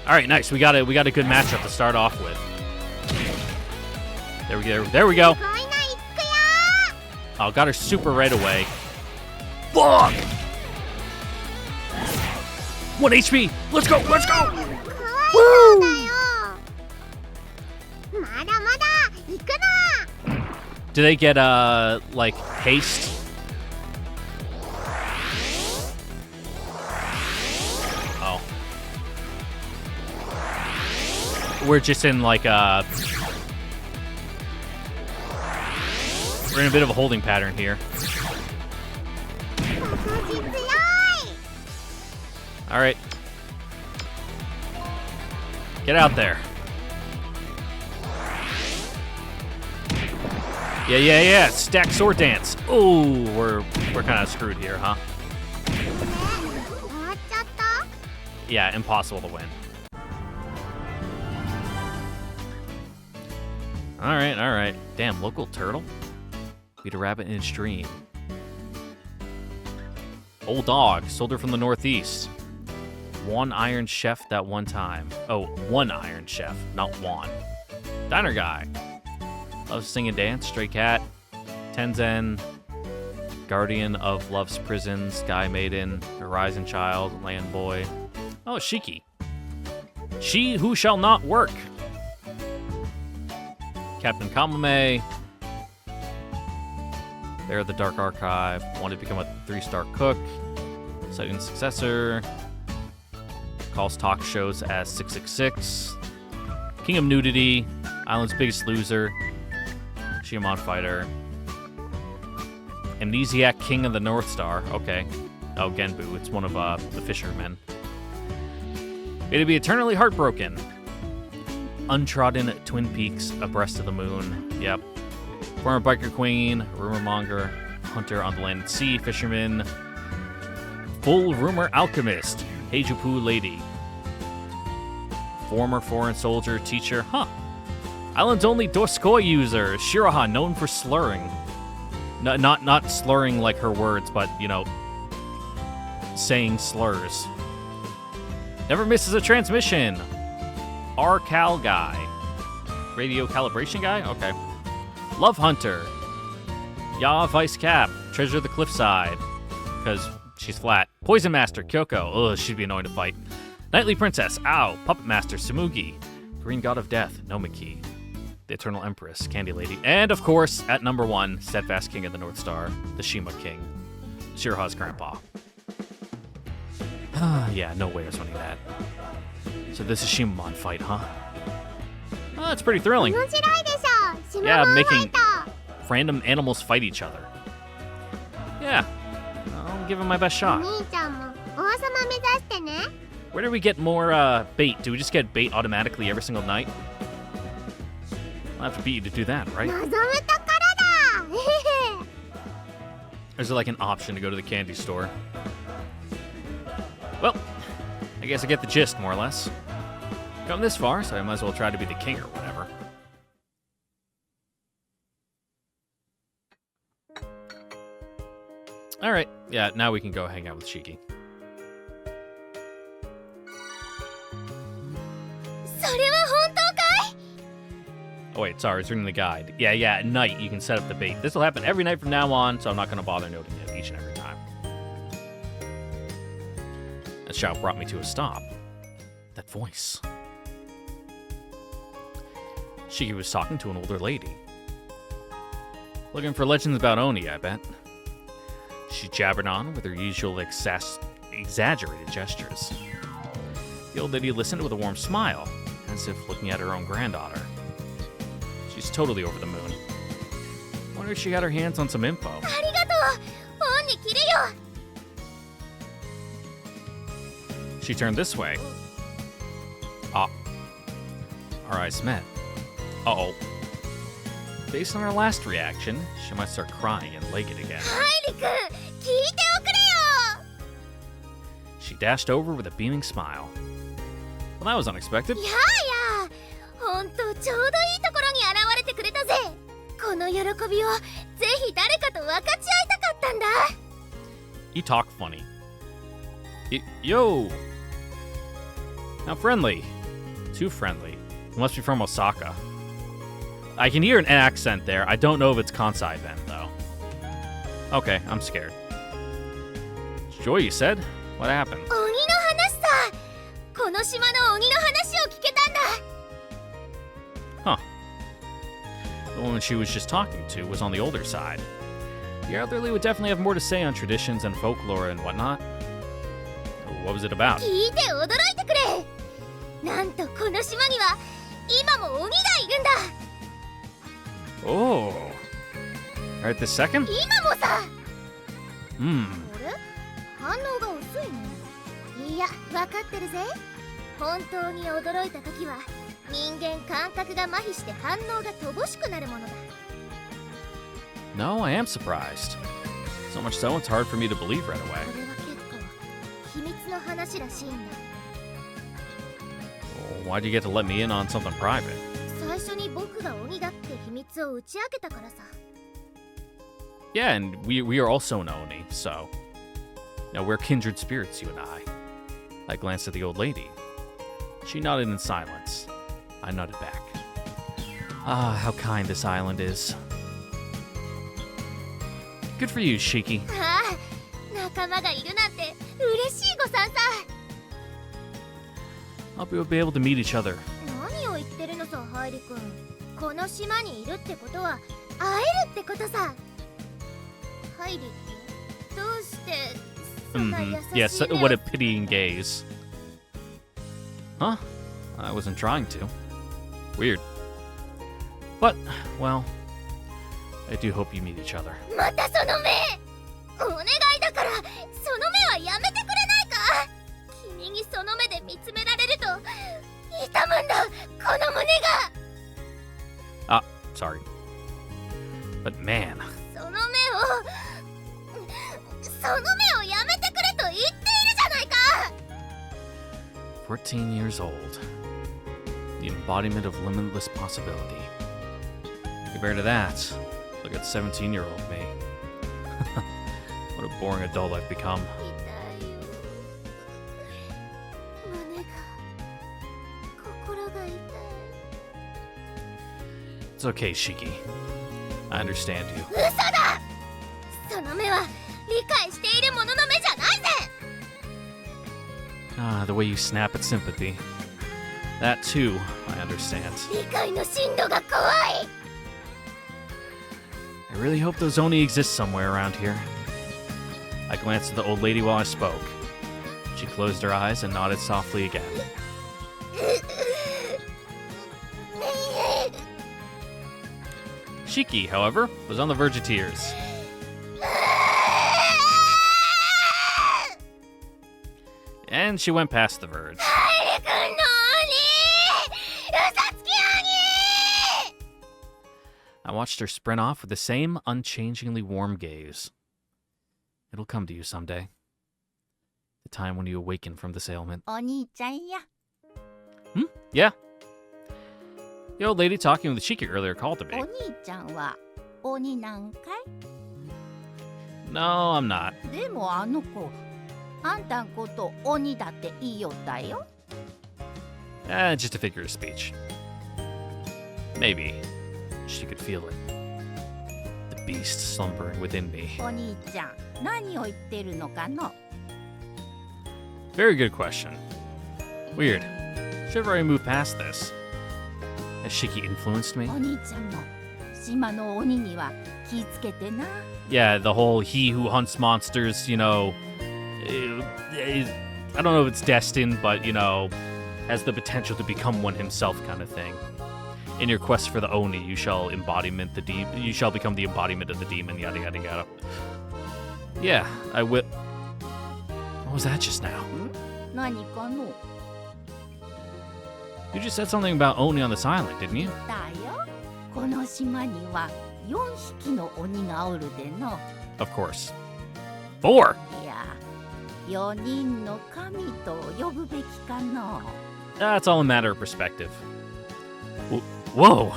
All right, nice. We got a good matchup to start off with. There we go. There we go. Oh, got her super right away. Fuck! 1 HP. Let's go. Let's go. Woo! まだまだ行くな。 Do they get like haste? Oh. We're just in like We're in a bit of a holding pattern here. 馬刺し強い Alright. Get out there. Yeah. Stack sword dance. Oh, we're kind of screwed here, huh? 終わっちゃった Yeah, impossible to win. Alright. Damn, local turtle? Beat a rabbit in a stream. Old dog, soldier from the northeast. One Iron Chef that one time. Oh, one Iron Chef, not one. Diner guy. Loves sing and dance, stray cat. Tenzen. Guardian of Love's Prison, Sky Maiden, Horizon Child, Land Boy. Oh, Shiki. She who shall not work. Captain Kamame. There, the Dark Archive. Wanted to become a 3-star cook. Second successor. Calls talk shows as 666. King of Nudity. Island's Biggest Loser. SHIMAMON Fighter. Amnesiac King of the North Star. Okay. Oh, Genbu. It's one of the fishermen. It'd be eternally heartbroken. Untrodden Twin Peaks abreast of the moon. Yep. Former biker queen, rumor monger, hunter on the land and sea, fisherman, full rumor alchemist, Heijupu lady, former foreign soldier, teacher, Island's only Dorskoi user, Shiraha, known for slurring. No, not slurring like her words, but, you know, saying slurs. Never misses a transmission. R-Cal guy. Radio calibration guy? Okay. Love Hunter. Ya Vice Cap. Treasure the Cliffside. Because she's flat. Poison Master, Kyoko. Ugh, she'd be annoying to fight. Knightly Princess. Ow. Puppet Master, Tsumugi. Green God of Death, Nomiki. The Eternal Empress, Candy Lady. And, of course, at number 1, Steadfast King of the North Star, the Shima King. Shiraha's grandpa. Yeah, no way I was winning that. So this is SHIMAMON fight, huh? Oh, that's pretty thrilling. 面白いでしょ Yeah, シマモンファイ making ト random animals fight each other. Yeah, I'll give it my best お shot. 兄ちゃんも王様目指してね Where do we get more bait? Do we just get bait automatically every single night? I'll have to beat you to do that, right? 望むところだ Or is there like an option to go to the candy store? Well, I guess I get the gist, more or less. Come this far, so I might as well try to be the king or whatever. Alright, yeah, now we can go hang out with Shiki. それは本当かい Oh wait, sorry, it's reading the guide. Yeah, at night you can set up the bait. This will happen every night from now on, so I'm not going to bother noting it each and every time. That shout brought me to a stop. That voice. Shiki was talking to an older lady. Looking for legends about Oni, I bet. She jabbered on with her usual exaggerated gestures. The old lady listened with a warm smile, as if looking at her own granddaughter. She's totally over the moon. Wonder if she got her hands on some info. ありがとう恩に着るよ She turned this way. Ah. Our eyes met. Uh-oh. Based on her last reaction, she might start crying and leg it again. ハイリ君聞いておくれよ She dashed over with a beaming smile. Well, that was unexpected. やあやほんとちょうどいいところに現れてくれたぜこの喜びをぜひ誰かと分かち合いたかったんだ You talk funny. Yo! How friendly. Too friendly. You must be from Osaka. I can hear an accent there. I don't know if it's Kansai then, though. Okay, I'm scared. Joy, you said? What happened? 鬼の話さこの島の鬼の話を聞けたんだ Huh. The woman she was just talking to was on the older side. The elderly would definitely have more to say on traditions and folklore and whatnot. What was it about? 聞いて驚いてくれなんとこの島には今も鬼がいるんだ Oh. Right this second? 今もさ。 Hmm. あれ？反応が遅いね。いや、わかってるぜ。本当に驚いた時は人間感覚が麻痺して反応が乏しくなるものだ。 No, I am surprised. So much so, it's hard for me to believe right away. これは結構秘密の話らしいんだ。 Well, why'd you get to let me in on something private? 最初に僕が鬼だって秘密を打ち明けたからさ。 Yeah, and we are also Oni, so... Now, we're kindred spirits, you and I. I glanced at the old lady. She nodded in silence. I nodded back. Ah, how kind this island is. Good for you, Shiki. ああ、仲間がいるなんて嬉しい誤算さ。 Hope we'll be able to meet each other. 何を言ってるのさ、ハイリ君。この島にいるってことは会えるってことさ。ハイリってどうしてそんな優しい目を Yes, what a pitying gaze. Huh? I wasn't trying to. Weird. But, well, I do hope you meet each other. またその目。お願いだからその目はやめてくれないか。君にその目で見つめられると痛むんだ、この胸が。 Ah, sorry. But man, その目をやめてくれと言っているじゃないか。 14 years old. The embodiment of limitless possibility. Compared to that, look at 17-year-old me. What a boring adult I've become. 痛いよ。胸が、心が痛い。 It's okay, Shiki. I understand you. 嘘だ。その目は理解しているものの目じゃないぜ。 Ah, the way you snap at sympathy. That too, I understand. 理解の深度が怖い。 I really hope those Oni exist somewhere around here. I glanced at the old lady while I spoke. She closed her eyes and nodded softly again. Shiki, however, was on the verge of tears. And she went past the verge. ハイリ君の鬼、嘘つき鬼。 I watched her sprint off with the same unchangingly warm gaze. It'll come to you someday. The time when you awaken from this ailment. お兄ちゃんや。 Yeah. The old lady talking with Shiki earlier called to お me. 兄ちゃんは鬼なんか No, I'm not. い？でもあの子、あんたんこと鬼だって言いよったよ。 Just a figure of speech. Maybe she could feel it. The beast slumbering within me. お兄ちゃん、何を言ってるのかの？ Very good question. Weird. Should have already moved past this. Has Shiki influenced me? お兄ちゃんも島の鬼には気ぃつけてな。 Yeah, the whole he who hunts monsters, you know, I don't know if it's destined, but, you know, has the potential to become one himself kind of thing. In your quest for the Oni, you shall you shall become the embodiment of the demon, yada yada yada. Yeah, I will. What was that just now? 何かの？ You just said something about Oni on this island, didn't you? だよ。この島には4匹の鬼がおるでの。 Of course. 4! いや、4人の神と呼ぶべきかの。 That's all a matter of perspective. Whoa!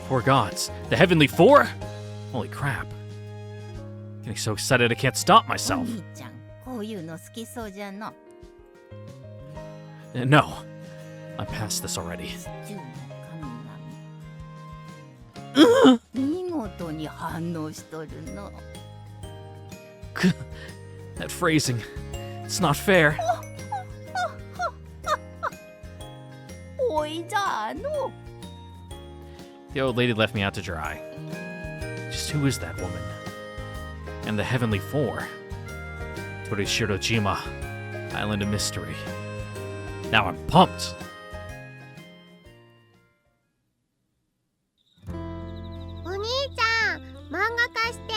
4 gods. The Heavenly Four? Holy crap. Getting so excited I can't stop お myself. 兄ちゃん、こういうの好きそうじゃの。 No. I'm past this already. シチューの神々。見事に反応しとるの。 That phrasing. It's not fair. おいじゃあの。 The old lady left me out to dry. Just who is that woman? And the Heavenly Four? Torishirojima, Island of Mystery. Now I'm pumped. お兄ちゃん、漫画貸して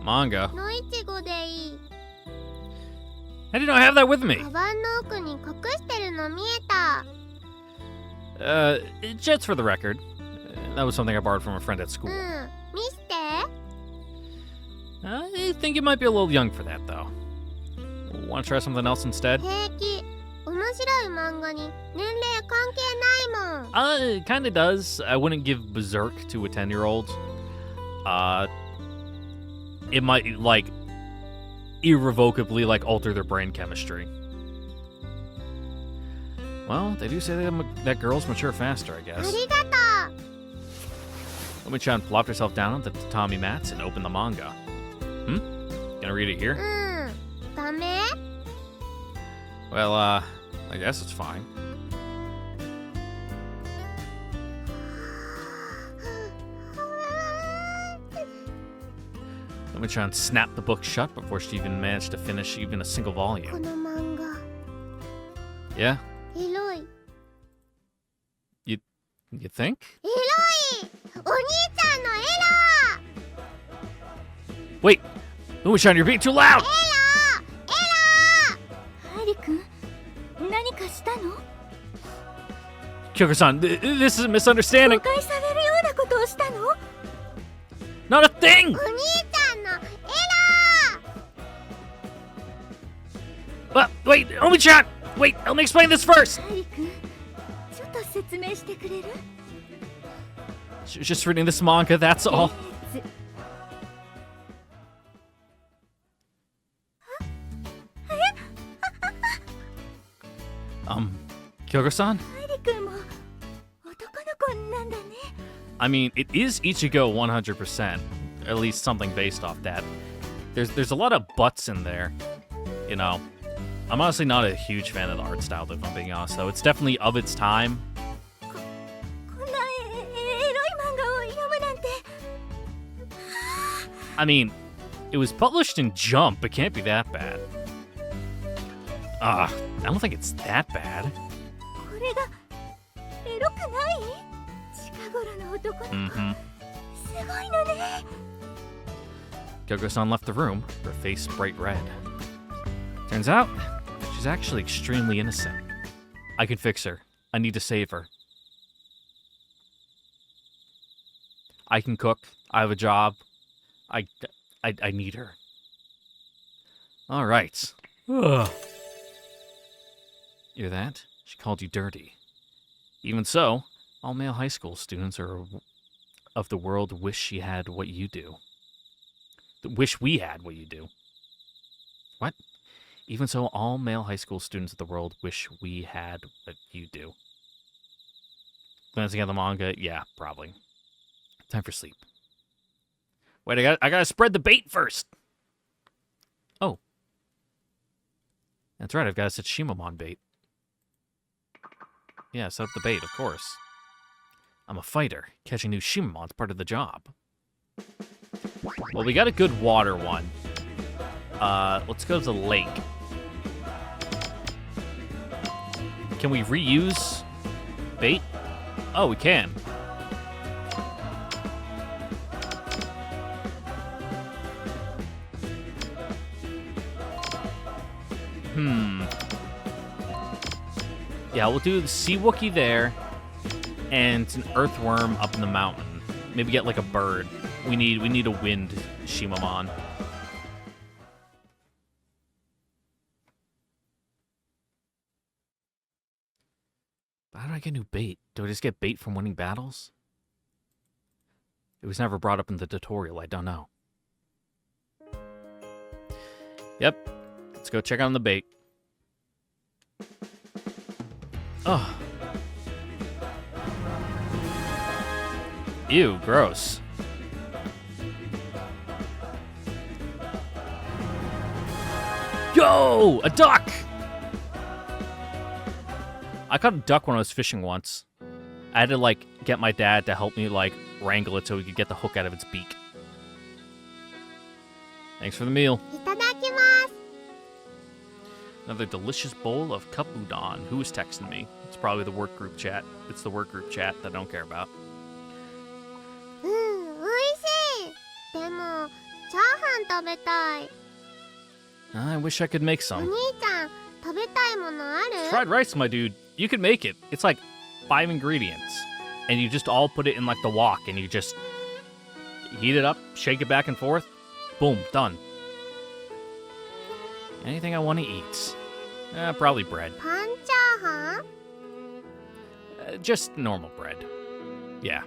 Manga? のいちごでいい。 How did I have that with me? カバンの奥に隠してるの見えた。 Just for the record, that was something I borrowed from a friend at school. 見して。 I think you might be a little young for that, though. Want to try something else instead? 平気。面白い漫画に年齢関係ないもん。 It kinda does. I wouldn't give Berserk to a 10-year-old. It might, like, irrevocably, like, alter their brain chemistry. Well, they do say that girls mature faster, I あ guess. りがと Omi-chan plopped herself down on the tatami mats and opened the manga. Gonna read it う。 here? ダメ Well, I guess it's fine. Omi-chan snapped the book shut before she even managed to finish even a single こ volume. の漫画 Yeah? エロい。 You think? エロい。お兄ちゃんのエ Wait! Omi-chan, you're being too loud! ロハリ君何かしたの？ Kyoko-san, this is a misunderstanding. 誤解されるようなことをしたの？ Not a thing! お兄ちゃんのエ Wait, Omi-chan! Wait, let me explain this first! ハリ君ちょっと説明してくれる？ She was just reading this manga, that's all. Kyoko-san? ハリ君も男の子なんだね。 I mean, it is Ichigo 100%. At least something based off that. There's a lot of butts in there. You know, I'm honestly not a huge fan of the art style, if I'm being honest, though. It's definitely of its time. こんなエロい漫画を読むなんて。 I mean, it was published in Jump. It can't be that bad. I don't think it's that bad. これがエロくない？近頃の男の子、Mm-hmm. すごいのね。 Kyoko-san left the room, her face bright red. Turns out, she's actually extremely innocent. I can fix her. I need to save her. I can cook. I have a job. I need her. All right. Ugh. Hear that? She called you dirty. Even so, all male high school students of the world wish she had what you do. Wish we had what you do. What? Even so, all male high school students of the world wish we had what you do. Glancing at the manga, yeah, probably. Time for sleep. Wait, I gotta spread the bait first. Oh. That's right, I've gotta set Shimamon bait. Yeah, set up the bait, of course. I'm a fighter. Catching new Shimamon's part of the job. Well, we got a good water one. Let's go to the lake. Can we reuse bait? Oh, we can. Yeah, we'll do the sea Wookiee there, and an earthworm up in the mountain. Maybe get like a bird. We need a wind Shimamon. How do I get new bait? Do I just get bait from winning battles? It was never brought up in the tutorial. I don't know. Yep. Let's go check on the bait. Oh. Ew, gross. Yo! A duck! I caught a duck when I was fishing once. I had to, like, get my dad to help me, like, wrangle it so we could get the hook out of its beak. Thanks for the meal. いただきます。 Another delicious bowl of cup udon. Who is texting me? It's probably the work group chat. It's the work group chat that I don't care about. でもチャーハン食べたい。 I wish I could make お some. 兄ちゃん食べたいものある？ Fried rice, my dude. You can make it. It's like 5 ingredients. And you just all put it in like the wok and you just heat it up, shake it back and forth. Boom, done. Anything I want to eat. Probably bread. パンチャーハン？ Just normal bread. Yeah.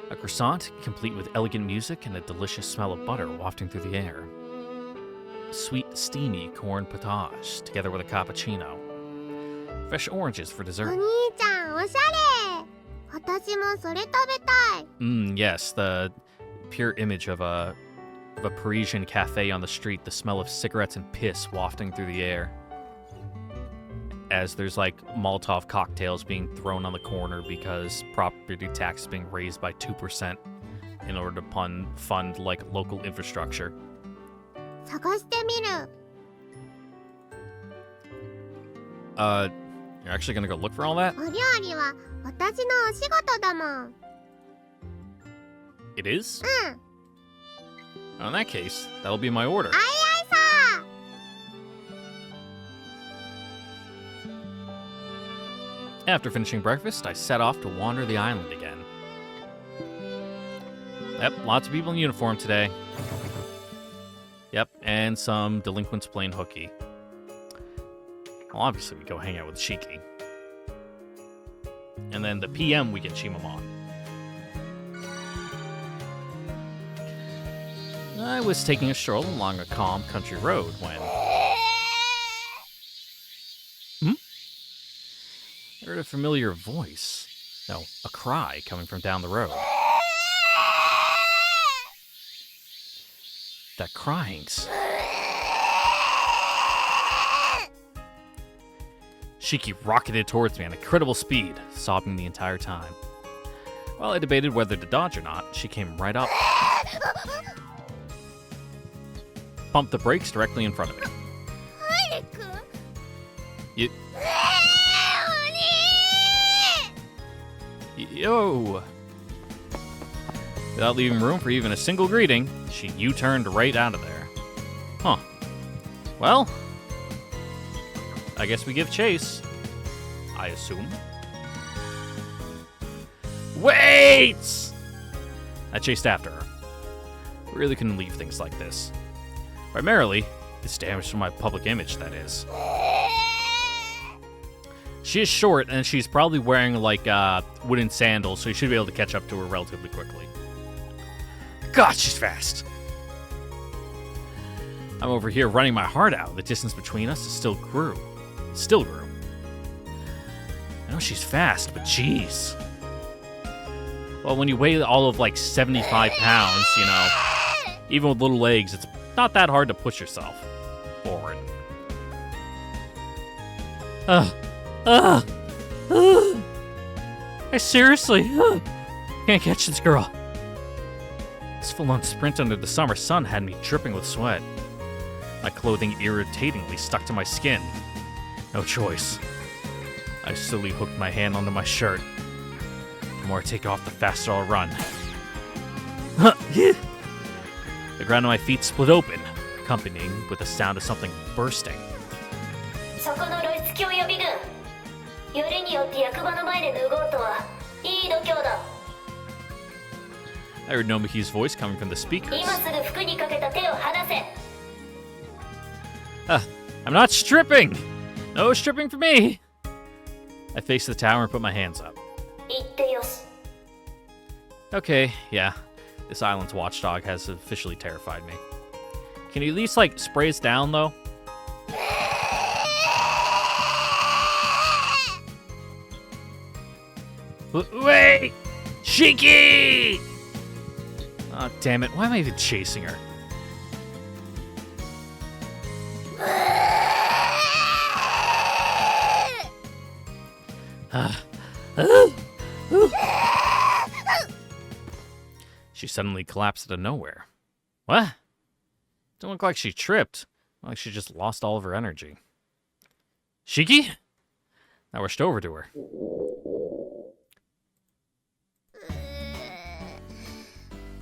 A croissant, complete with elegant music and a delicious smell of butter wafting through the air. Sweet, steamy corn potage, together with a cappuccino. Fresh oranges for お dessert. 兄ちゃんおしゃれ。私もそれ食べたい。 Yes, the pure image of a Parisian cafe on the street, the smell of cigarettes and piss wafting through the air. As there's like Molotov cocktails being thrown on the corner because property tax is being raised by 2% in order to fund like local infrastructure. 探してみる。 You're actually gonna go look for all that? お料理は私のお仕事だもん。 It is? うん。 Oh, in that case, that'll be my order. あいあいさ。 After finishing breakfast, I set off to wander the island again. Yep, lots of people in uniform today. Yep, and some delinquents playing hooky. Well, obviously we go hang out with Shiki. And then the PM we get SHIMAMON. I was taking a stroll along a calm country road when... I heard a familiar voice. No, a cry coming from down the road. That crying's... Shiki rocketed towards me at incredible speed, sobbing the entire time. While I debated whether to dodge or not, she came right up. Pumped the brakes directly in front of me. ハイレ君 You... お兄 Yo! Without leaving room for even a single greeting, she U-turned right out of there. Huh. Well, I guess we give chase. I assume. Wait! I chased after her. Really couldn't leave things like this. Primarily, it's damage to my public image, that is. She is short, and she's probably wearing, like, wooden sandals, so you should be able to catch up to her relatively quickly. God, she's fast! I'm over here running my heart out. The distance between us still grew. I know she's fast, but jeez. Well, when you weigh all of, like, 75 pounds, you know, even with little legs, it's not that hard to push yourself forward. I seriously can't catch this girl. This full-on sprint under the summer sun had me dripping with sweat. My clothing irritatingly stuck to my skin. No choice. I slowly hooked my hand onto my shirt. The more I take off, the faster I'll run. The ground at my feet split open, accompanying with the sound of something bursting. そこの露出狂予備軍よりによって役場の前で脱ごうとはいい度胸だ I heard Nomiki's voice coming from the speakers. 今すぐ服にかけた手を離せ I'm not stripping! No stripping for me! I faced the tower and put my hands up. 言ってよし Okay, yeah. This island's watchdog has officially terrified me. Can you at least, like, spray us down, though? Wait! Shiki! Oh, damn it. Why am I even chasing her? She suddenly collapsed out of nowhere. What? Don't look like she tripped. Like she just lost all of her energy. Shiki? I rushed over to her.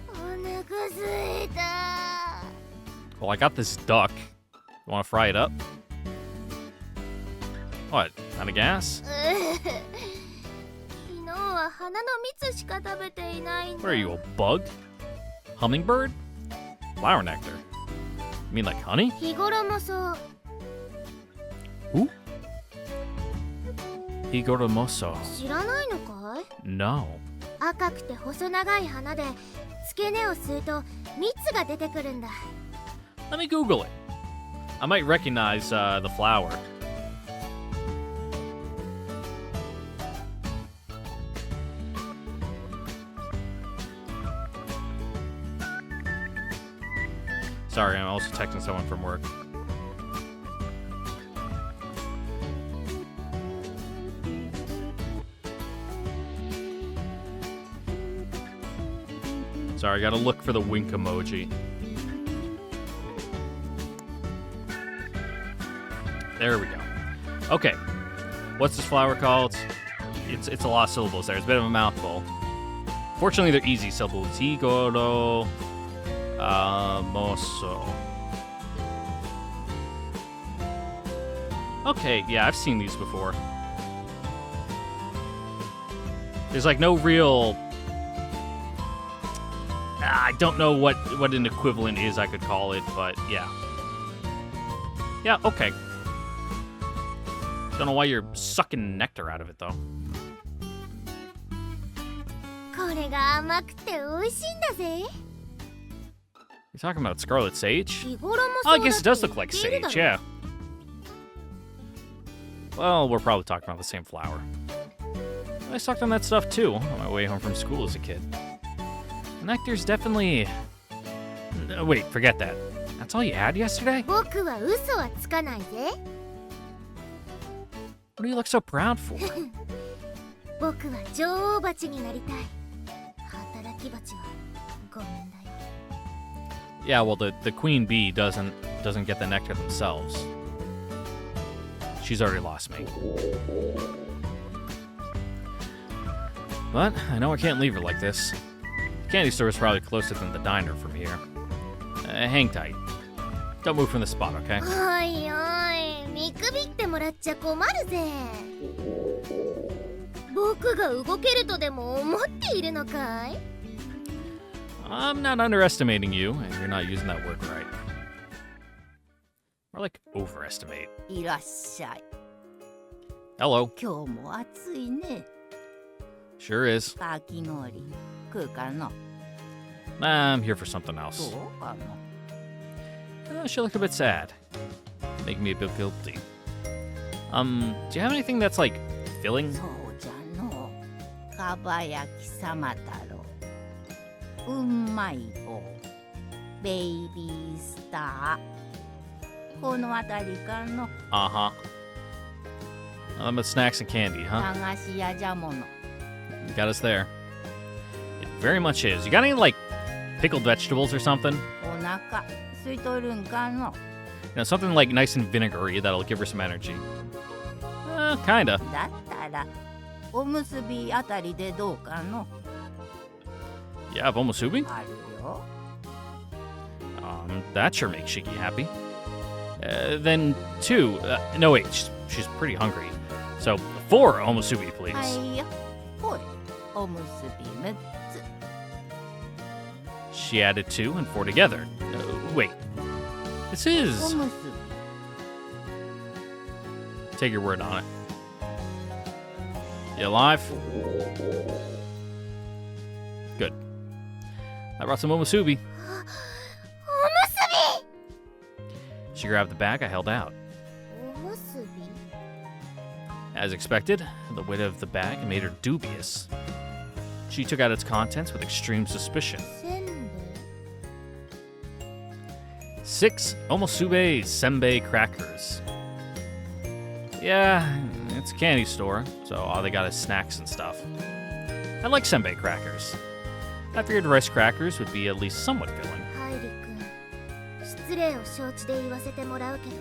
お願腹すいた。 Well, I got this duck. You want to fry it up? What? Out of gas? 昨日は花の蜜しか食べていないんだ。 What are you, a bug? Hummingbird? Flower nectar? You mean like honey? 日頃もそう。 Who? Higoromoso. 知らないのかい？ No. 赤くて細長い花で付け根を吸うと蜜が出てくるんだ。 Let me Google it. I might recognize the flower. Sorry, I'm also texting someone from work. Sorry, I gotta look for the wink emoji. There we go. Okay. What's this flower called? It's a lot of syllables there. It's a bit of a mouthful. Fortunately, they're easy syllables. Higoro moso. Okay, yeah, I've seen these before. There's like no real... I don't know what an equivalent is I could call it, but yeah. Yeah, okay. Don't know why you're sucking nectar out of it, though. これが甘くて美味しいんだぜ。 You're talking about scarlet sage? 日頃も Oh, そ I うだ guess it と does 言 look っ like ているだ sage, ろ。 yeah. Well, we're probably talking about the same flower. I sucked on that stuff too on my way home from school as a kid. Nectar's definitely... wait, forget that. That's all you had yesterday? 僕は嘘はつかないぜ。 What do you look so proud for? 僕は女王蜂になりたい。働き蜂はごめんだよ。 Yeah, well, the queen bee doesn't get the nectar themselves. She's already lost me. But I know I can't leave her like this. The candy store is probably closer than the diner from here. Hang tight. Don't move from the spot, okay? おいおい、見くびってもらっちゃ困るぜ。僕が動けるとでも思っているのかい？ I'm not underestimating you, and you're not using that word right. More like overestimate. いらっしゃい。 Hello. 今日も暑いね。 Sure is. かき氷食うかの。 I'm here for something ど else. うかの。 She looked a bit sad. Making me a bit guilty. Do you have anything that's like filling? そうじゃの。かば焼き様太郎。うんまい棒。ベイビースター。この辺りかの。 Uh-huh. Nothing but snacks and candy, huh? 駄菓子屋じゃもの。 You got us there. It very much is. You got any, like, pickled vegetables or something? お腹空いとるんかの。 You know, something, like, nice and vinegary that'll give her some energy. Kinda. だったらおむすびあたりでどうかの。 Yeah, Bomusubi? あるよ。 That sure makes Shiki happy. Then 2. No, wait. She's pretty hungry. So 4 Omusubi, please. はいよ。ほい。おむすび6つ。 She added 2 and 4 together. Wait. This お is... むす Take your word on it. You alive? Good. I brought some omusubi. おむす She grabbed the bag I held out. び。おむすび。 As expected, the weight of the bag made her dubious. She took out its contents with extreme suspicion. せんべい。 6 Omosube Senbei crackers. Yeah, it's a candy store, so all they got is snacks and stuff. I like senbei crackers. I figured rice crackers would be at least somewhat filling. ハイリ君、失礼を承知で言わせてもらうけど、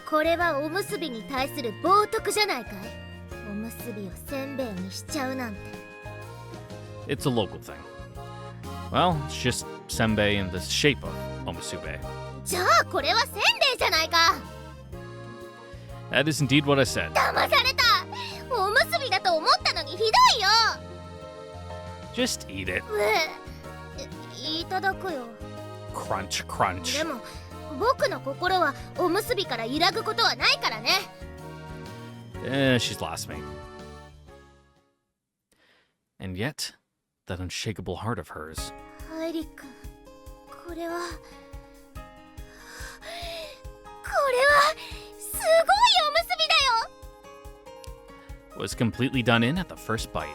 これはおむすびに対する冒涜じゃないかい？おむすびをせんべいにしちゃうなんて。 It's a local thing. Well, it's just senbei in the shape of omusube. じゃあこれはせんべいじゃないか。 That is indeed what I said. 騙された。おむすびだと思ったのにひどいよ。 Just eat it. いただくよ。 Crunch, crunch. でも僕の心はおむすびから揺らぐことはないからね。 She's lost me. And yet, that unshakable heart of hers. ハイリ君、これはすごいおむすびだよ。 Was completely done in at the first bite.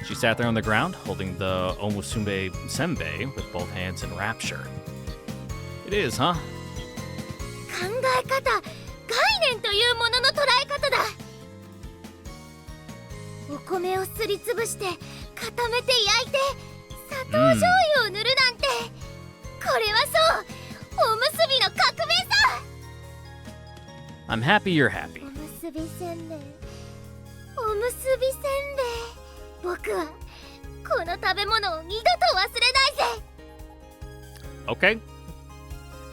She sat there on the ground, holding the omusube senbei with both hands in rapture. It is, huh? 考え方、概念というものの捉え方だ。お米をすりつぶして固めて焼いて砂糖醤油を塗るなんて、これはそうおむすびの革命さ。 I'm happy you're happy. おむすびせんべい、おむすびせんべい。僕はこの食べ物を二度と忘れないぜ。 Okay.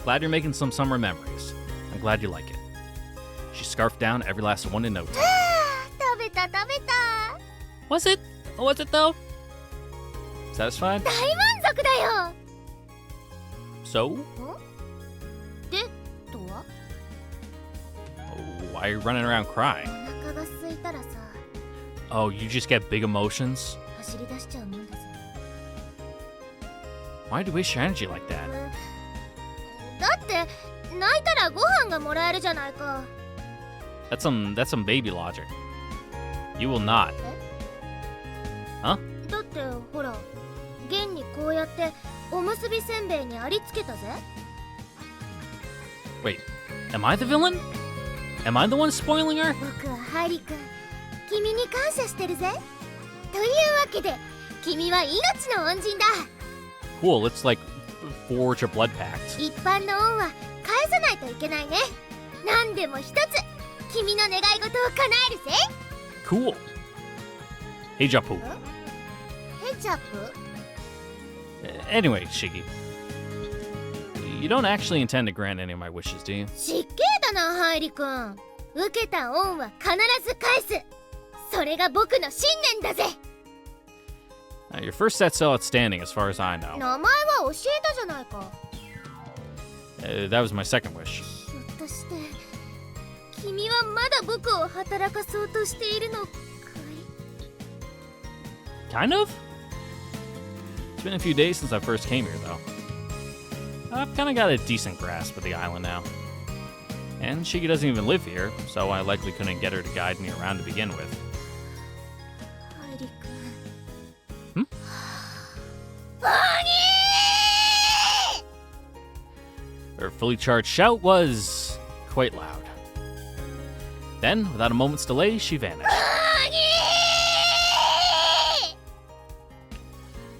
Glad you're making some summer memories. I'm glad you like it. She scarfed down every last one in no time. 食べた食べた。 Was it? Was it though? Satisfied? 大満足だよ。 So? でとは？ Oh, why are you running around お crying? 腹が空いたらさ、 Oh, you just get big emotions? 走り出しちゃうもんだぜ。 Why do you waste your energy like that? だって泣いたらご飯がもらえるじゃないか。 That's some baby logic. You will not. だってほら、現にこうやっておむすびせんべいにありつけたぜ。 Wait, am I the villain? Am I the one spoiling her? 僕はハリ君、君に感謝してるぜ。というわけで、君は命の恩人だ。 Cool, let's like forge a blood pact. 一般の恩は返さないといけないね。何でも一つ、君の願い事を叶えるぜ。 Cool. Hey, Japu. ヘチャプ？ Anyway, Shiki. You don't actually intend to grant any of my wishes, do you? 失敬だな、ハイリ君。受けた恩は必ず返す。それが僕の信念だぜ。 Your first set's still outstanding as far as I know. 名前は教えたじゃないか。That was my second wish. ひょっとして君はまだ僕を働かそうとしているのかい？ Kind of? It's been a few days since I first came here, though. I've kind of got a decent grasp of the island now. And Shiki doesn't even live here, so I likely couldn't get her to guide me around to begin with. ハイリん？君。バニー！ Her fully charged shout was quite loud. Then, without a moment's delay, she vanished.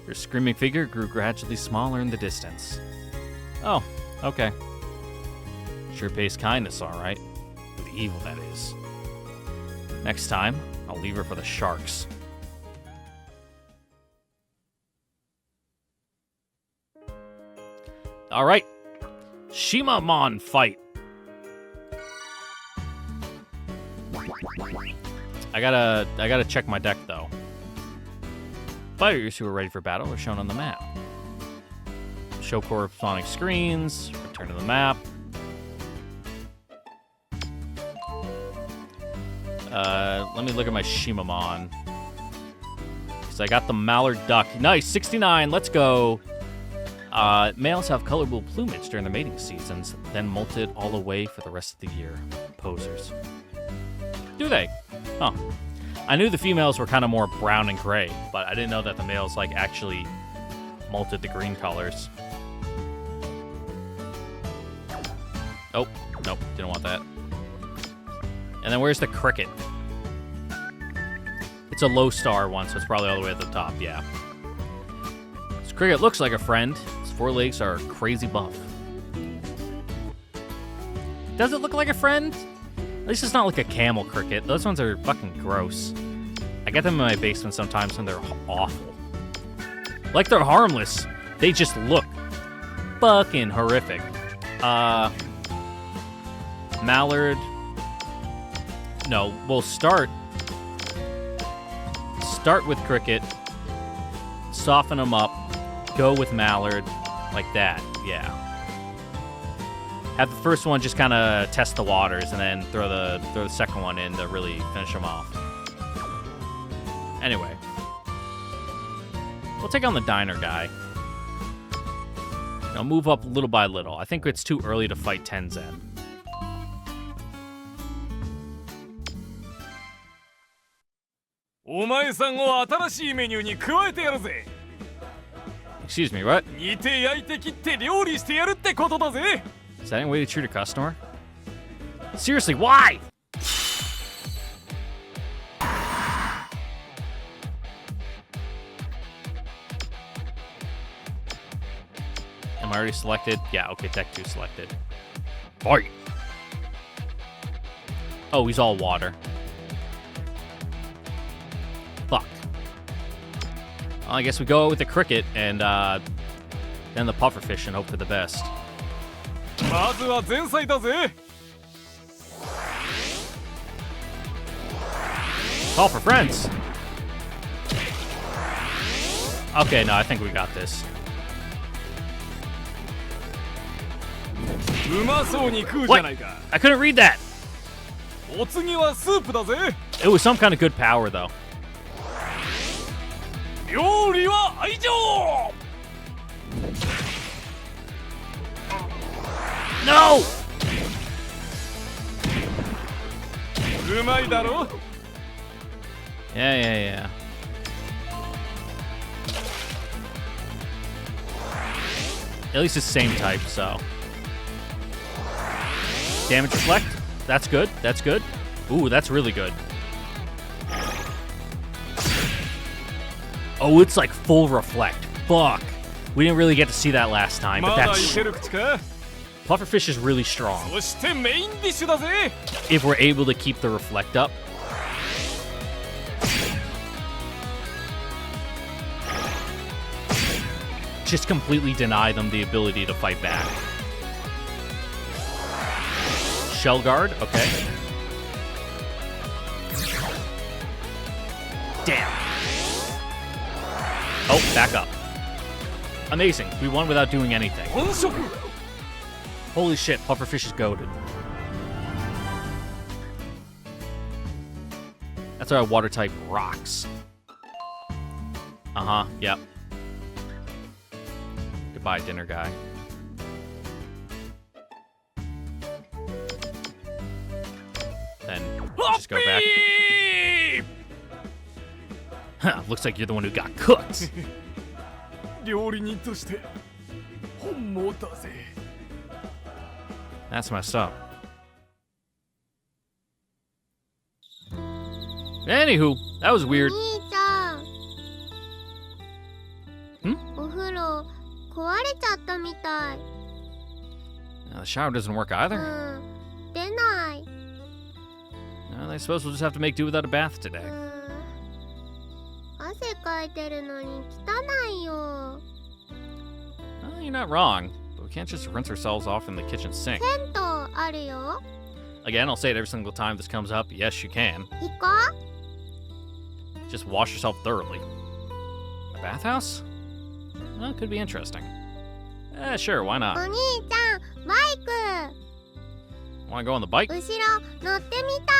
Her screaming figure grew gradually smaller in the distance. Oh, okay. Sure pays kindness, all right. For the evil, that is. Next time, I'll leave her for the sharks. All right. SHIMAMON fight. I gotta check my deck, though. Fighters who are ready for battle are shown on the map. Show corresponding screens, return to the map. Let me look at my SHIMAMON. Because I got the mallard duck. Nice, 69, let's go. Males have colorful plumage during the mating seasons, then molted all the way for the rest of the year. Posers. Do they? Huh. I knew the females were kind of more brown and gray, but I didn't know that the males, like, actually molted the green colors. Oh, nope, didn't want that. And then where's the cricket? It's a low star one, so it's probably all the way at the top, yeah. This cricket looks like a friend. Its forelegs are crazy buff. Does it look like a friend? At least it's not like a camel cricket. Those ones are fucking gross. I get them in my basement sometimes and they're awful. Like they're harmless. They just look fucking horrific. Mallard. No, we'll start with Cricket, soften them up, go with Mallard, like that, yeah. Have the first one just kind of test the waters, and then throw the second one in to really finish them off. Anyway, we'll take on the diner guy. I'll move up little by little. I think it's too early to fight Tenzen. Excuse me, what? Is that any way to treat a customer? Seriously, why? Am I already selected? Yeah, okay, Deck 2 selected. Fight! Oh, he's all water. Fuck. Well, I guess we go with the Cricket and then the Pufferfish and hope for the best. Call for friends. Okay, no, I think we got this. What? I couldn't read that. It was some kind of good power, though. No! Yeah. At least it's same type, so. Damage reflect. That's good. That's good. Ooh, that's really good. Oh, it's like full reflect. Fuck. We didn't really get to see that last time, but that's... Pufferfish is really strong. If we're able to keep the reflect up. Just completely deny them the ability to fight back. Shell guard, okay. Damn. Oh, back up. Amazing. We won without doing anything. Holy shit, Pufferfish is goated. That's our water type rocks. Uh-huh, yep. Goodbye, dinner guy. Then just go back. Huh, looks like you're the one who got cooked. That's messed up. Anywho, that was weird. お風呂壊れちゃったみたい。 The shower doesn't work either. 出ない。 I suppose we'll just have to make do without a bath today. 汗かいてるのに汚いよ。 Well, you're not wrong, but we can't just rinse ourselves off in the kitchen sink. 銭湯あるよ。 Again, I'll say it every single time this comes up. Yes, you can. 行こう。 Just wash yourself thoroughly. A bathhouse? Well, it could be interesting. Sure, why お not? 兄ちゃん、バイク。 Want to go on the bike? 後ろ乗ってみたい。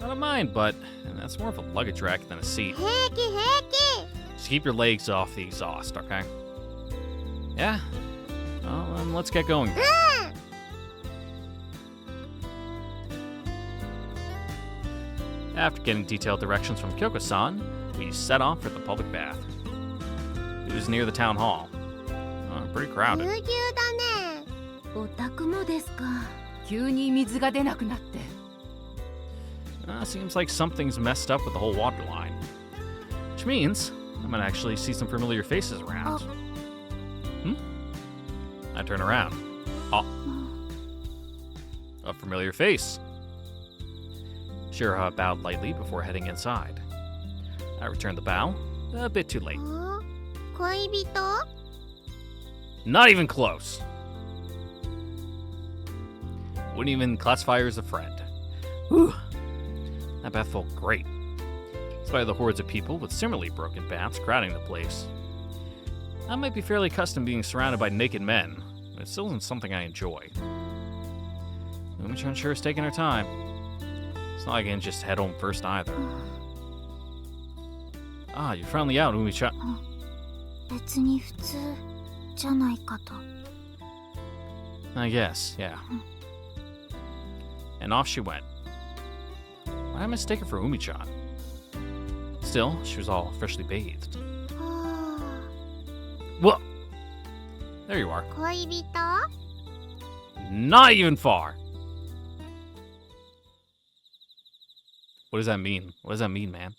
I don't mind, but that's more of a luggage rack than a seat. 平気平気。 Just keep your legs off the exhaust, okay? Yeah? Well, then let's get going. After getting detailed directions from Kyoko-san, we set off for the public bath. It was near the town hall. Pretty ぎゅう crowded. ぎゅうだね。お宅もですか。急に水が出なくなって。 Seems like something's messed up with the whole water line. Which means I might actually see some familiar faces around. I turn around. Oh. A familiar face. Shira bowed lightly before heading inside. I returned the bow, a bit too late. こ恋人？ Not even close. Wouldn't even classify her as a friend. Whew. That bath felt great. Despite the hordes of people with similarly broken baths crowding the place. I might be fairly accustomed to being surrounded by naked men, but it still isn't something I enjoy. Umi-chan sure is taking her time. It's not like I can just head home first either. Ah, you're finally out, Umi-chan. 別に普通じゃないかと。 I guess, yeah. And off she went. Why did I mistake her for Umi-chan? Still, she was all freshly bathed. Whoa! There you are. 恋人？ Not even far! What does that mean? What does that mean, man?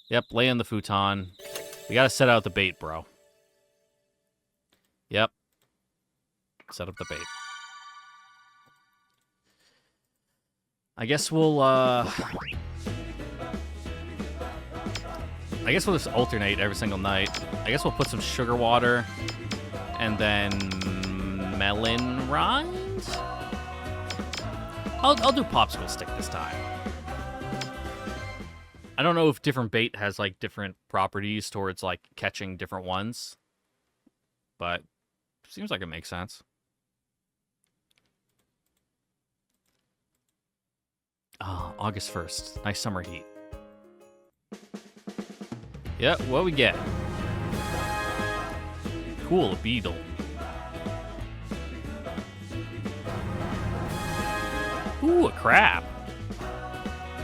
Yep, lay on the futon. We gotta set out the bait, bro. Yep. Set up the bait. I guess we'll just alternate every single night. I guess we'll put some sugar water and then melon rinds. I'll do popsicle stick this time. I don't know if different bait has like different properties towards like catching different ones, but seems like it makes sense. Oh, August 1st. Nice summer heat. Yep, what we get? Cool, a beetle. Ooh, a crab.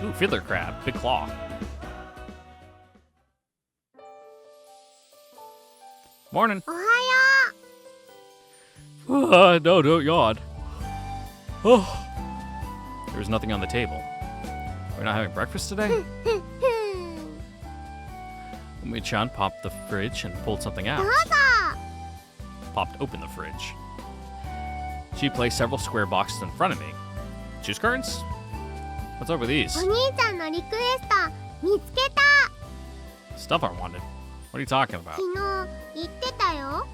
Ooh, fiddler crab. Big claw. Morning. おはよ No, don't yawn. Oh. There was nothing on the table. We're not having breakfast today? う。 Umi-chan popped the fridge and pulled something out. どうぞ。 Popped open the fridge. She placed several square boxes in front of me. Juice cartons? What's over these? お兄ちゃんのリクエスト見つけた。 Stuff I wanted. What are you talking about? 昨日言ってたよ。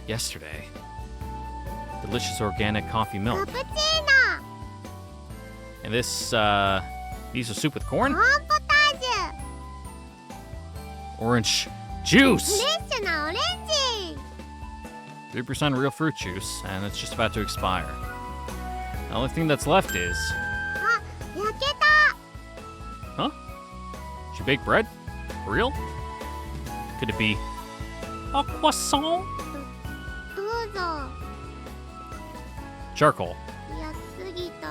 Yesterday. Delicious organic coffee カ milk. プチーノ。 And this, miso soup with コーン corn? ポタージュ。 Orange フ juice! レッシュなオレンジ。 3% real fruit juice, and it's just about to expire. The only thing that's left is... あ、焼けた。 Huh? She baked bread? For real? Could it be a croissant? どうぞ。 Charcoal. 焼きすぎた。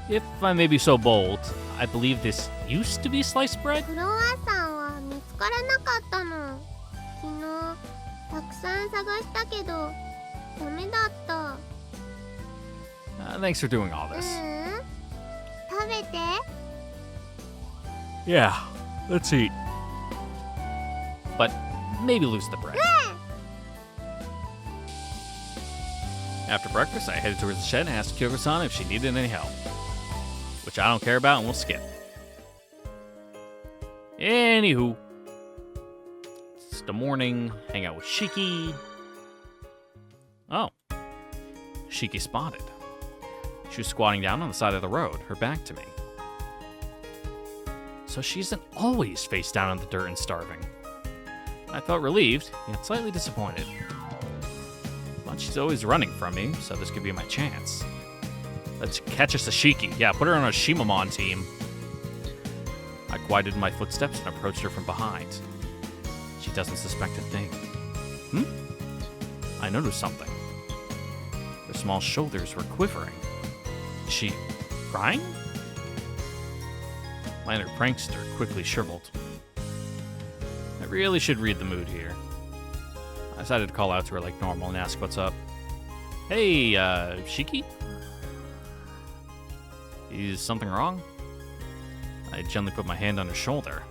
If I may be so bold, I believe this used to be sliced bread? クロワッサンは見つからなかったの。昨日たくさん探したけどダメだった。 Thanks for doing all う this. ん。食べて。 Yeah, let's eat. But maybe lose the bread. After breakfast, I headed towards the shed and asked Kyoko-san if she needed any help. Which I don't care about and we'll skip. Anywho. It's the morning, hang out with Shiki. Oh. Shiki spotted. She was squatting down on the side of the road, her back to me. So she isn't always face down in the dirt and starving. I felt relieved, yet slightly disappointed. But she's always running from me, so this could be my chance. Let's catch us a Shiki. Yeah, put her on a SHIMAMON team. I quieted my footsteps and approached her from behind. She doesn't suspect a thing. I noticed something. Her small shoulders were quivering. Is she crying? My inner prankster quickly shriveled. I really should read the mood here. I decided to call out to her like normal and ask what's up. Hey, Shiki? Is something wrong? I gently put my hand on her shoulder.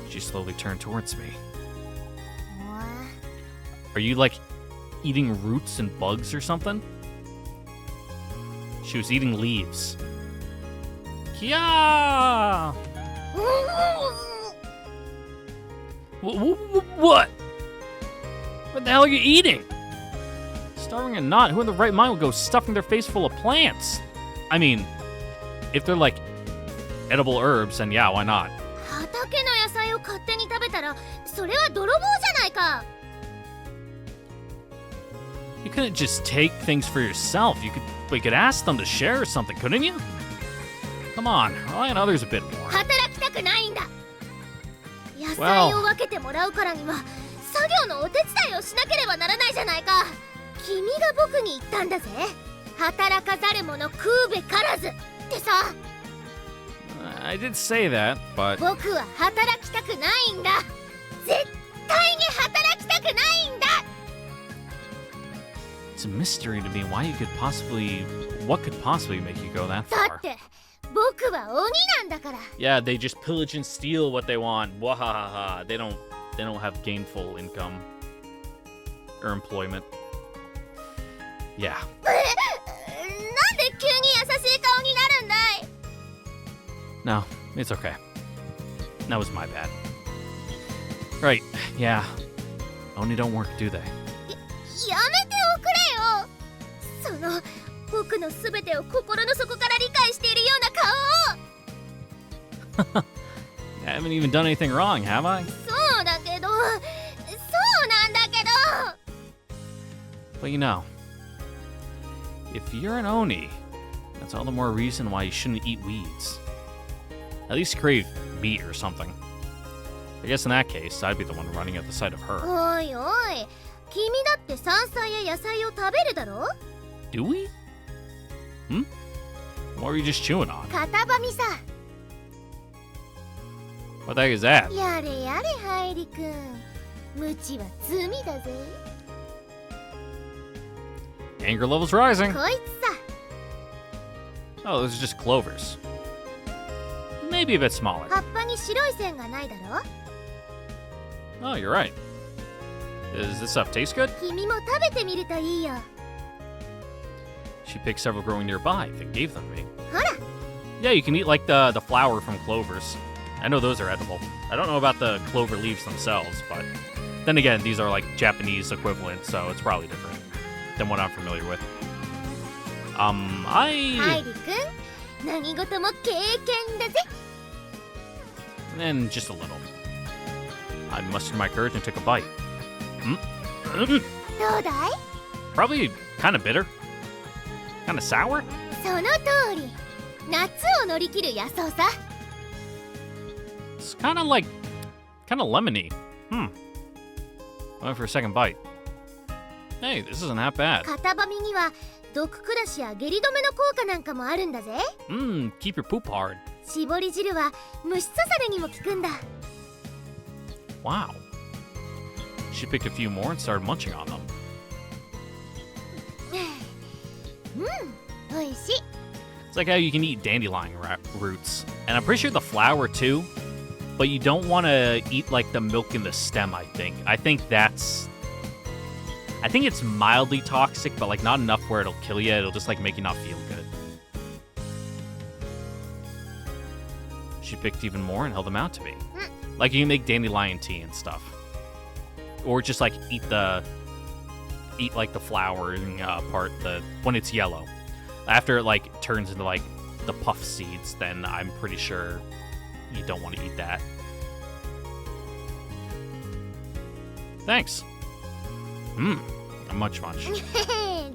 She slowly turned towards me. Are you, like, eating roots and bugs or something? She was eating leaves. Kia! What? What the hell are you eating? Starving or not, who in the right mind would go stuffing their face full of plants? I mean, if they're like edible herbs, then yeah, why not? 畑の野菜を勝手に食べたらそれは泥棒じゃないか。 You couldn't just take things for yourself. We could ask them to share or something, couldn't you? Come on, rely on others a bit more. 働きたくないんだ。野菜を分けてもらうからには作業のお手伝いをしなければならないじゃないか。君が僕に言ったんだぜ。働かざる者食うべからずってさ。 I did say that, but 僕は働きたくないんだ。絶対に働きたくないんだ。 it's a mystery to me what could possibly make you go that だ far. って僕は鬼なんだから。 Yeah, they just pillage and steal what they want. Wahahaha. They don't have gainful income or employment. Yeah. なんで急に優しい顔になるんだい。 No, it's okay. That was my bad. Right, yeah. Oni don't work, do they? やめておくれよ。その僕のすべてを心の底から理解しているような顔を。 I haven't even done anything wrong, have I? そうだけど、そうなんだけど。 But you know, if you're an Oni, that's all the more reason why you shouldn't eat weeds. At least crave meat or something. I guess in that case, I'd be the one running at the sight of her. おいおい、君だって山菜や野菜を食べるだろ。 Do we? What are you just chewing on? 片ばみさ。 What the heck is that? やれやれハイリ君、無知は罪だぜ。 Anger level's rising. こいつさ。 Oh, those are just clovers. Maybe a bit smaller. 葉っぱに白い線がないだろ。 Oh, you're right. Does this stuff taste good? 君も食べてみるといいよ。 She picked several growing nearby, then gave them to me. ほら。 Yeah, you can eat like the flower from clovers. I know those are edible. I don't know about the clover leaves themselves, but then again, these are like Japanese equivalent, so it's probably different than what I'm familiar with. ハイリ君、何事も経験だぜ。 And just a little. I mustered my courage and took a bite. どうだい？ Probably kind of bitter. Kind of sour? その通り。夏を乗り切る野草さ。 It's kind of lemony. Went for a second bite. Hey, this isn't that bad. 片ばみには毒下しや下痢止めの効果なんかもあるんだぜ。 Keep your poop hard. 絞り汁は虫刺されにも効くんだ。 Wow. She picked a few more and started munching on them. おいしい。 It's like how you can eat dandelion roots. And I'm pretty sure the flower too. But you don't want to eat like the milk in the stem, I think. I think it's mildly toxic, but like not enough where it'll kill you. It'll just like make you not feel good. She picked even more and held them out to me. Like you can make dandelion tea and stuff. Or just like eat like the flowering part when it's yellow. After it like turns into like the puff seeds, then I'm pretty sure you don't want to eat that. Thanks. A munch. ど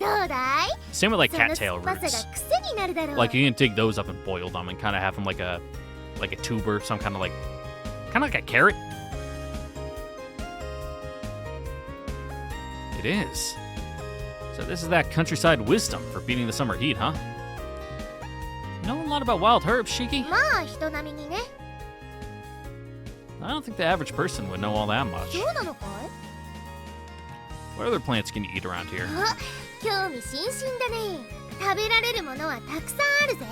うだい？ Same with like その cattail 酸っぱさ roots. が癖になるだろう。 Like you can dig those up and boil them and kind of have them like a tuber, some kind of like a carrot. It is. So this is that countryside wisdom for beating the summer heat, huh? You know a lot about wild herbs, Shiki? まあ人並みにね。 I don't think the average person would know all that much. そうなのかい？ What other plants can you eat around here? あ、興味津々だね。食べられるものはたくさんあるぜ。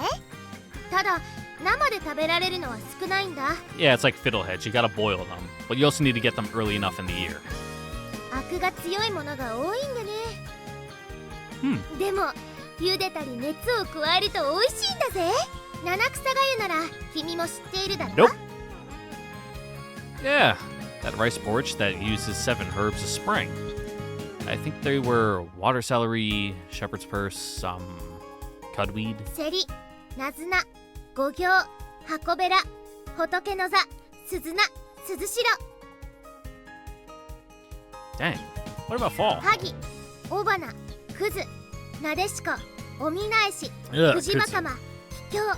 ただ生で食べられるのは少ないんだ。 Yeah, it's like fiddleheads. You gotta boil them, but you also need to get them early enough in the year. アクが強いものが多いんだね。でも茹でたり熱を加えると美味しいんだぜ。七草がゆなら君も知っているだろ？ Nope. Yeah, that rice porridge that uses 7 herbs of spring. I think they were water celery, shepherd's purse, cudweed. セリ、ナズナ、五行、箱べら、仏の座、鈴菜、鈴代、 Dang. What about fall? 萩、雄花、クズ、なでしこ、おみなえし、 Ugh, 藤袴、桔梗。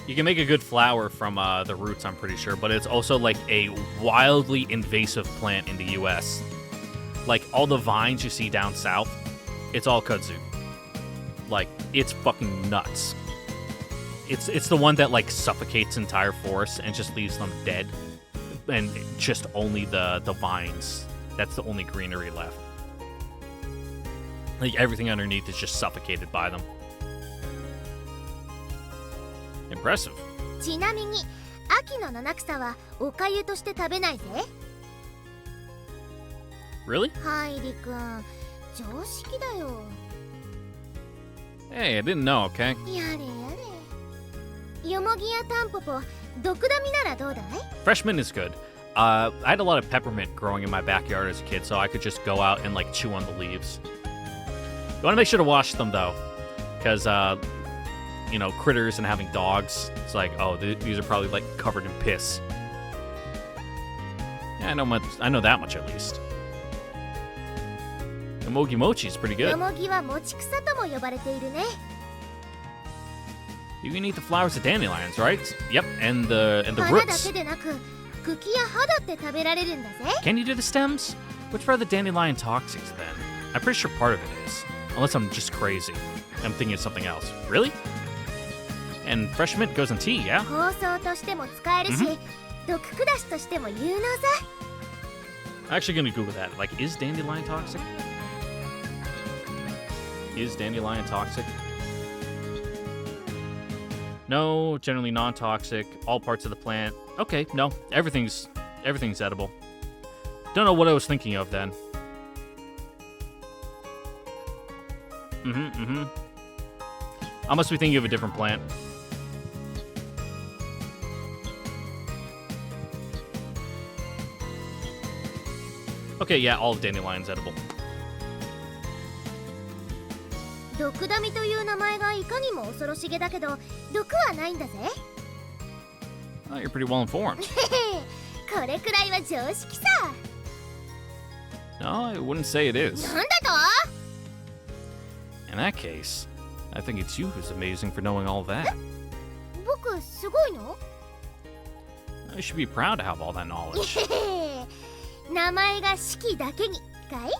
You can make a good flower from the roots, I'm pretty sure, but it's also like a wildly invasive plant in the US. Like all the vines you see down south, it's all kudzu. Like it's fucking nuts. It's the one that like suffocates entire forests and just leaves them dead, and just only the vines. That's the only greenery left. Like everything underneath is just suffocated by them. Impressive. ちなみに、秋の七草はおかゆとして食べないぜ。 Really? ハイリ君、常識だよ。 Hey, I didn't know, okay? やれやれ。よもぎやタンポポ、毒ダミならどうだい？ Freshman is good. I had a lot of peppermint growing in my backyard as a kid, so I could just go out and like chew on the leaves. You want to make sure to wash them though, because you know, critters and having dogs. It's like, oh, these are probably like covered in piss. Yeah, I know that much at least. The mogi mochi is pretty よ good. もぎはもち草とも呼ばれているね。 You can eat the flowers of dandelions, right? Yep, and the 花だ roots. けでなく、茎や葉だって食べられるんだぜ。 Can you do the stems? Which part of the dandelion toxics then? I'm pretty sure part of it is. Unless I'm just crazy. I'm thinking of something else. Really? And fresh mint goes in tea, yeah? 包装としても使えるし、毒下しとしても有能さ。 I'm actually gonna Google that. Like, is dandelion toxic? Is dandelion toxic? No, generally non-toxic. All parts of the plant. Okay, no, everything's edible. Don't know what I was thinking of then. I must be thinking of a different plant. Okay, yeah, all of dandelion's edible. 毒ダミという名前がいかにも恐ろしげだけど、毒はないんだぜ。 Oh, you're pretty well informed. これくらいは常識さ。 No, I wouldn't say it is. なんだと？ In that case, I think it's you who's amazing for knowing all that. 僕すごいの？ I should be proud to have all that knowledge. 名前が四季だけにかい？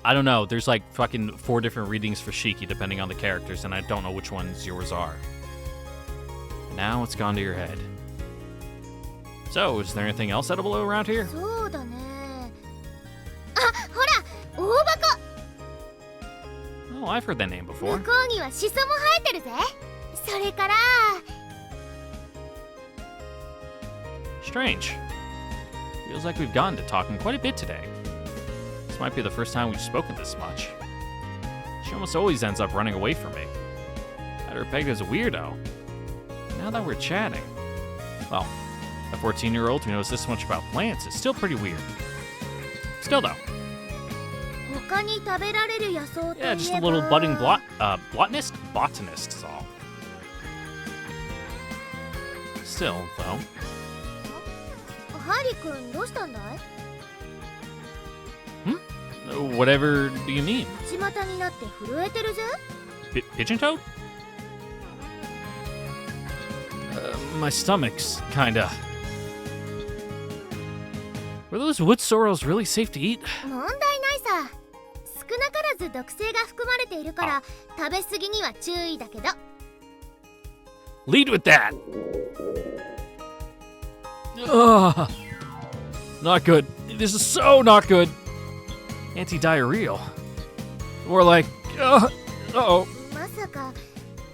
I don't know, there's like fucking 4 different readings for Shiki depending on the characters, and I don't know which ones yours are. Now it's gone to your head. So, is there anything else edible around here? そうだね。あ、ほら、大箱。 Oh, I've heard that name 向 before. こうにはシソも生えてるぜ。それから、 Strange. Feels like we've gotten to talking quite a bit today. This might be the first time we've spoken this much. She almost always ends up running away from me. Had her pegged as a weirdo. Now that we're chatting, well, a 14-year-old who knows this much about plants is still pretty weird. Still though, 他に食べられる野草といえば。 yeah, just a little budding botanist? Botanist is all. Still though, ハリ君どうしたんだい？ whatever do you mean? 内股になって震えてるぜ。 Pigeon toad? My stomach's kinda. Were those wood sorrels really safe to eat? 問題ないさ。少なからず毒性が含まれているから食べ過ぎには注意だけど。 Lead with that! Ugh. Not good. This is so not good. Anti-diarrheal. More like, uh-oh. まさか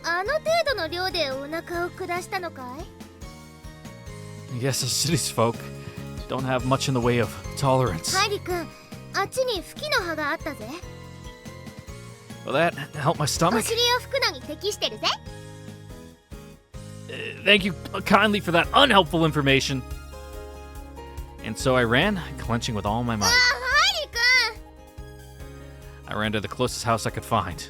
あの程度の量でお腹を下したのかい？ I guess the city's folk don't have much in the way of tolerance. ハリ君、あっちに吹きの葉があったぜ。 Will that help my お stomach? 尻を拭くのに適してるぜ。 Thank you kindly for that unhelpful information. And so I ran, clenching with all my might. ハリくん I ran to the closest house I could find.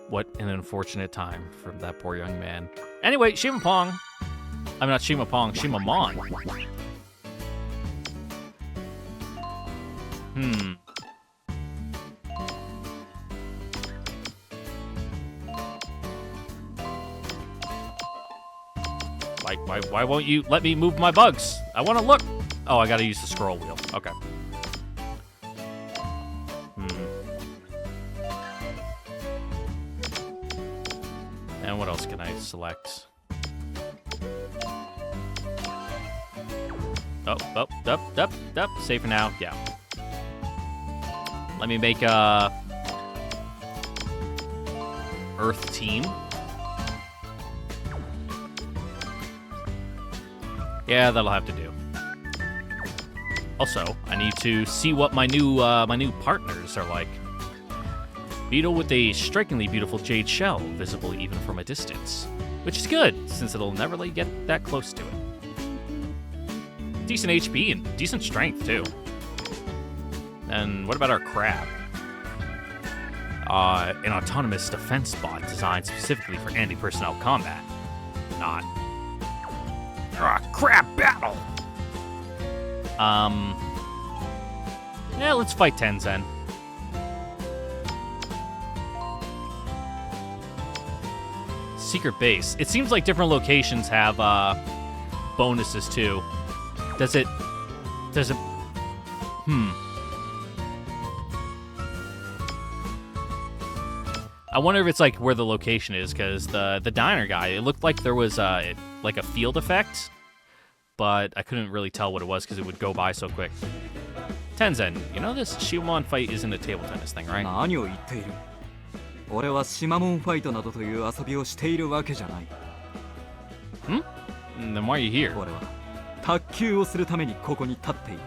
What an unfortunate time for that poor young man. Anyway, Shimapong. I'm not Shimapong, Shimamon. Why won't you let me move my bugs? I want to look. Oh, I gotta use the scroll wheel. Okay. And what else can I select? Up. Safe for now. Yeah. Let me make a Earth team. Yeah, that'll have to do. Also, I need to see what my new partners are like. Beetle with a strikingly beautiful jade shell, visible even from a distance. Which is good, since it'll never let you get that close to it. Decent HP and decent strength, too. And what about our crab? An autonomous defense bot designed specifically for anti-personnel combat. Not. Crab battle! Yeah, let's fight Tenzen. Secret base. It seems like different locations have bonuses too. Does it? I wonder if it's like where the location is, because the diner guy, it looked like there was like a field effect, but I couldn't really tell what it was because it would go by so quick. Tenzen, you know this Shimamon fight isn't a table tennis thing, right? 何を言っている俺はシマモンファイトなどという遊びをしているわけじゃない Then why are you here? 俺は卓球をするためにここに立っている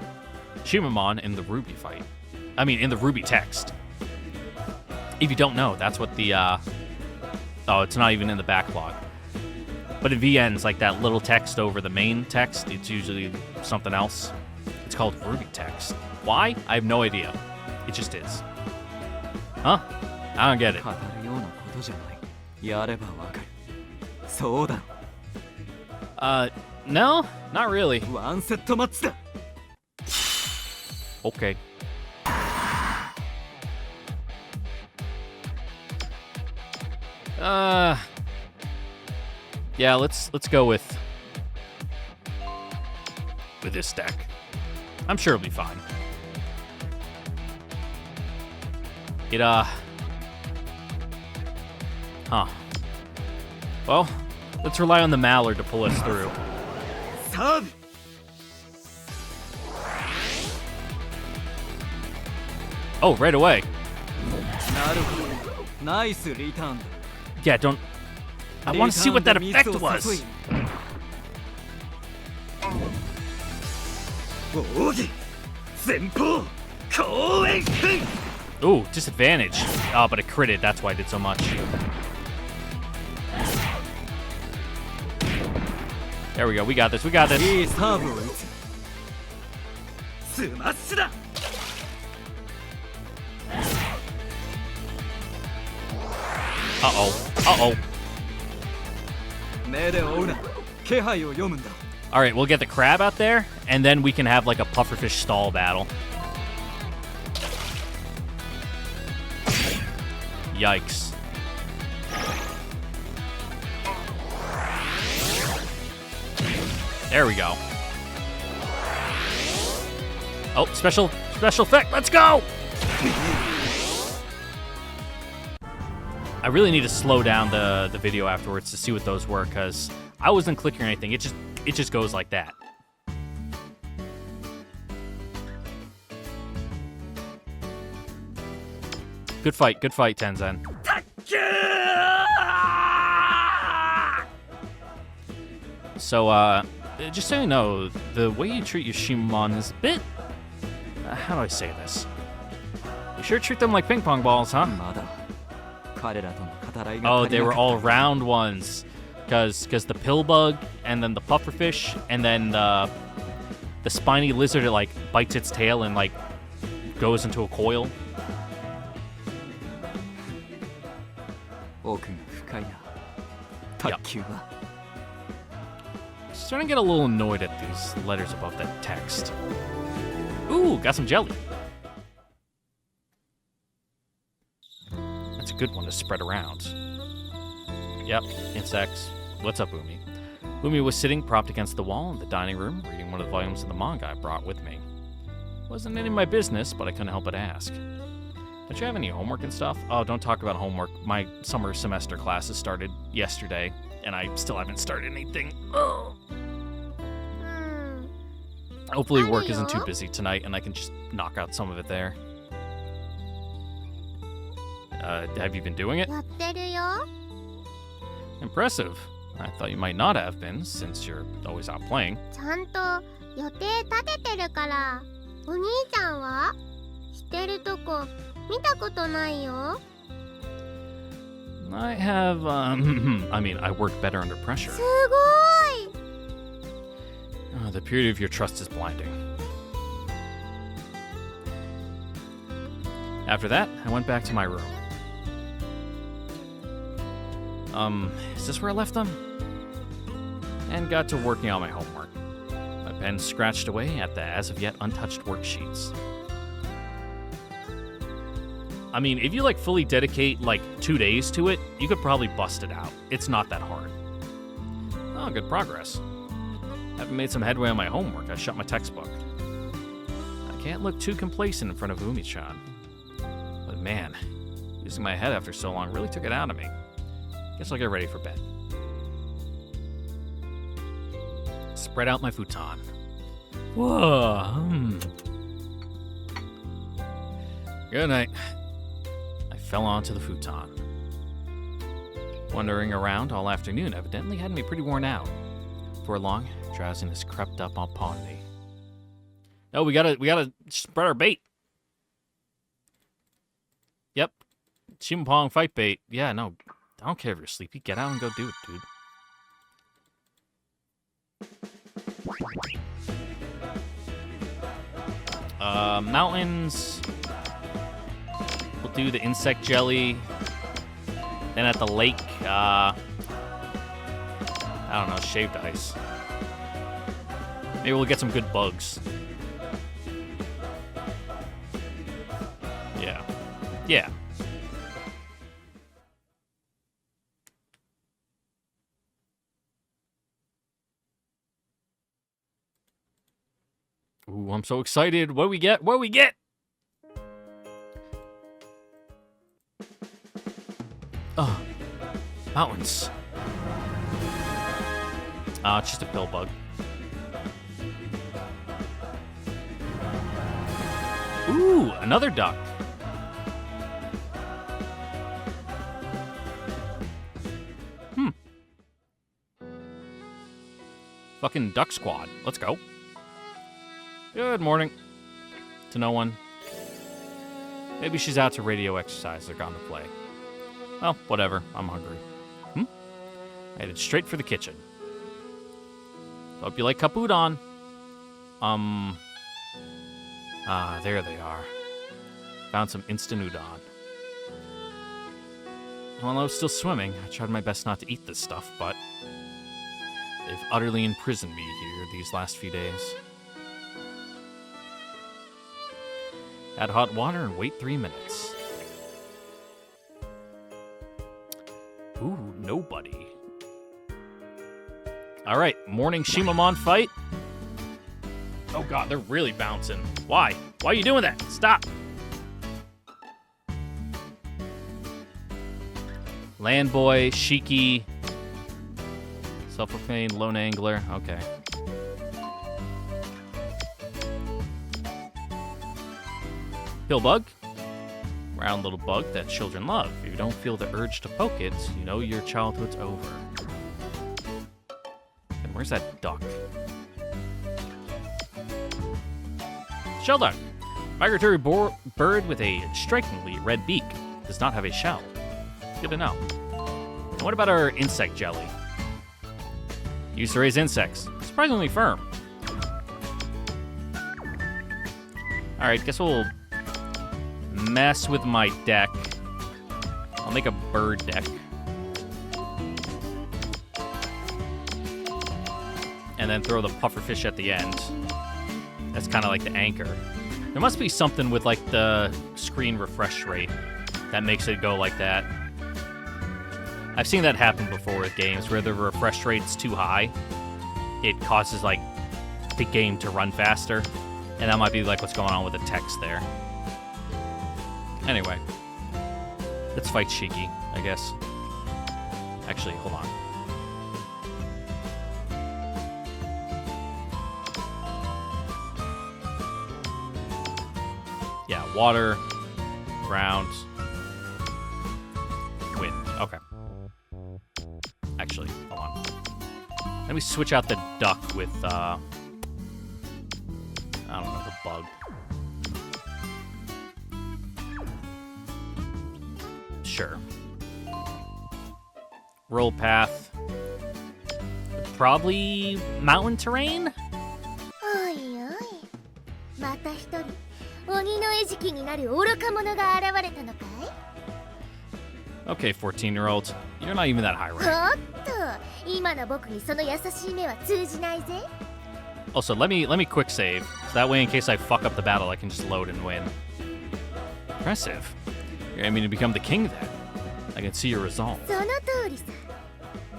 Shimamon in the Ruby fight. I mean, in the Ruby text. If you don't know, that's what the, oh, it's not even in the backlog. But in VNs, like that little text over the main text, it's usually something else. It's called Ruby text. Why? I have no idea. It just is. Huh? I don't get it. 語るようなことじゃないやればわかるそうだ No, not really. ワンセットマッチだ Okay. Yeah, let's go with this deck. I'm sure it'll be fine. Well, let's rely on the Mallard to pull us through. サーブ Oh, right away. なるほどナイスリターンだ Yeah, don't. I want to see what that effect was. 奥義前方後円墳 Ooh, disadvantage. Oh, but it critted. That's why I did so much. There we go. We got this. We got this. いいサーブを打つスマッシュだ Uh-oh. Uh-oh. 目で追うな気配を読むんだ All right, we'll get the crab out there, and then we can have like a pufferfish stall battle. Yikes. There we go. Oh, special effect. Let's go! I really need to slow down the video afterwards to see what those were, because I wasn't clicking or anything. It just goes like that. Good fight, Tenzen. So, just so you know, the way you treat your Shimamon is a bit... how do I say this? You sure treat them like ping pong balls, huh? まだ彼らとの語らいが Oh, 足り they な were かった all round ones. Because the pill bug, and then the pufferfish, and then the spiny lizard, it like bites its tail and like goes into a coil. 奥が深いな卓球は Starting to get a little annoyed at these letters above that text. Ooh, got some jelly. That's a good one to spread around. Yep, insects. What's up, Umi? Umi was sitting propped against the wall in the dining room, reading one of the volumes of the manga I brought with me. Wasn't any of my business, but I couldn't help but ask. Don't you have any homework and stuff? Oh, don't talk about homework. My summer semester classes started yesterday, and I still haven't started anything. Ugh. Hopefully work isn't too busy tonight, and I can just knock out some of it there. Have you been doing it? やってるよ。 Impressive. I thought you might not have been, since you're always out playing. ちゃんと予定立ててるから。お兄ちゃんはしてるとこ見たことないよ。 I have, I mean, I work better under pressure. すごい。 The purity of your trust is blinding. After that, I went back to my room. Is this where I left them? And got to working on my homework. My pen scratched away at the as-of-yet untouched worksheets. I mean, if you, like, fully dedicate, like, 2 days to it, you could probably bust it out. It's not that hard. Oh, good progress. Having made some headway on my homework, I shut my textbook. I can't look too complacent in front of Umi-chan. But man, using my head after so long really took it out of me. Guess I'll get ready for bed. Spread out my futon. Whoa. Good night. I fell onto the futon. Wandering around all afternoon evidently had me pretty worn out. For long, drowsiness crept up upon me. No, we gotta spread our bait. Yep. Shimapong fight bait. Yeah, no. I don't care if you're sleepy. Get out and go do it, dude. Mountains. We'll do the insect jelly. Then at the lake, I don't know, shaved ice. Maybe we'll get some good bugs. Yeah. Yeah. Ooh, I'm so excited. What do we get? What do we get? Oh, mountains. It's just a pill bug. Ooh, another duck. Fucking duck squad. Let's go. Good morning. To no one. Maybe she's out to radio exercise or gone to play. Well, whatever. I'm hungry. I headed straight for the kitchen. Hope you like cup udon. There they are. Found some instant udon. While I was still swimming, I tried my best not to eat this stuff, but they've utterly imprisoned me here these last few days. Add hot water and wait 3 minutes. Ooh, nobody. Alright, morning Shimamon fight. Oh god, they're really bouncing. Why? Why are you doing that? Stop! Landboy, Shiki, self-proclaimed lone angler. Okay. Pillbug. Round little bug that children love. If you don't feel the urge to poke it, you know your childhood's over. And where's that duck? Shellduck. Migratory bird with a strikingly red beak. Does not have a shell. Good to know. And what about our insect jelly? Used to raise insects. Surprisingly firm. Alright, guess we'll mess with my deck. I'll make a bird deck. And then throw the pufferfish at the end. That's kind of like the anchor. There must be something with like the screen refresh rate that makes it go like that. I've seen that happen before with games where the refresh rate's too high. It causes like the game to run faster. And that might be like what's going on with the text there. Anyway. Let's fight Shiki, I guess. Actually, hold on. Yeah, water, ground, wind. Okay. Actually, hold on. Let me switch out the duck with, I don't know, the bug. Sure. Roll path. Probably mountain terrain? おいおい、また一人鬼の餌食になる愚か者が現れたのかい？ Okay, 14-year-old. You're not even that high お rank. っと、今の僕にその優しい目は通じないぜ。 Also, let me quick save. So that way, in case I fuck up the battle, I can just load and win. Impressive. You're aiming to become the king then. I can see your resolve. その通りさ。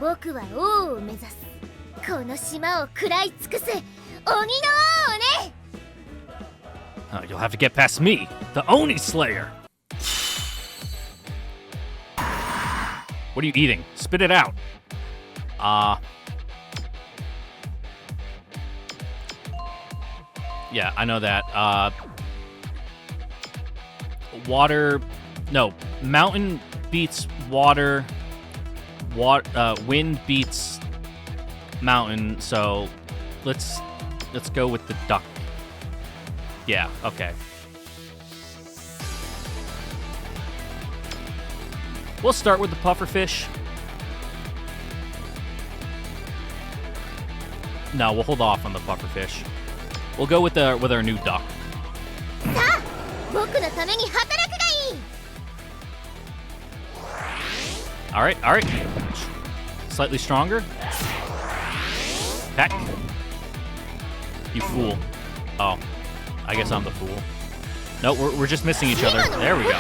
僕は王を目指す。この島を食らい尽くす鬼の王をね。You'll have to get past me, the Oni Slayer. What are you eating? Spit it out. Yeah, I know that. Water. No, mountain beats water. Wind beats mountain. So let's go with the duck. Yeah. Okay. We'll start with the pufferfish. No, we'll hold off on the pufferfish. We'll go with our new duck. さあ、僕のために働くがいい。 All right. Slightly stronger. Peck. You fool. Oh, I guess I'm the fool. No, we're just missing each other. There we go.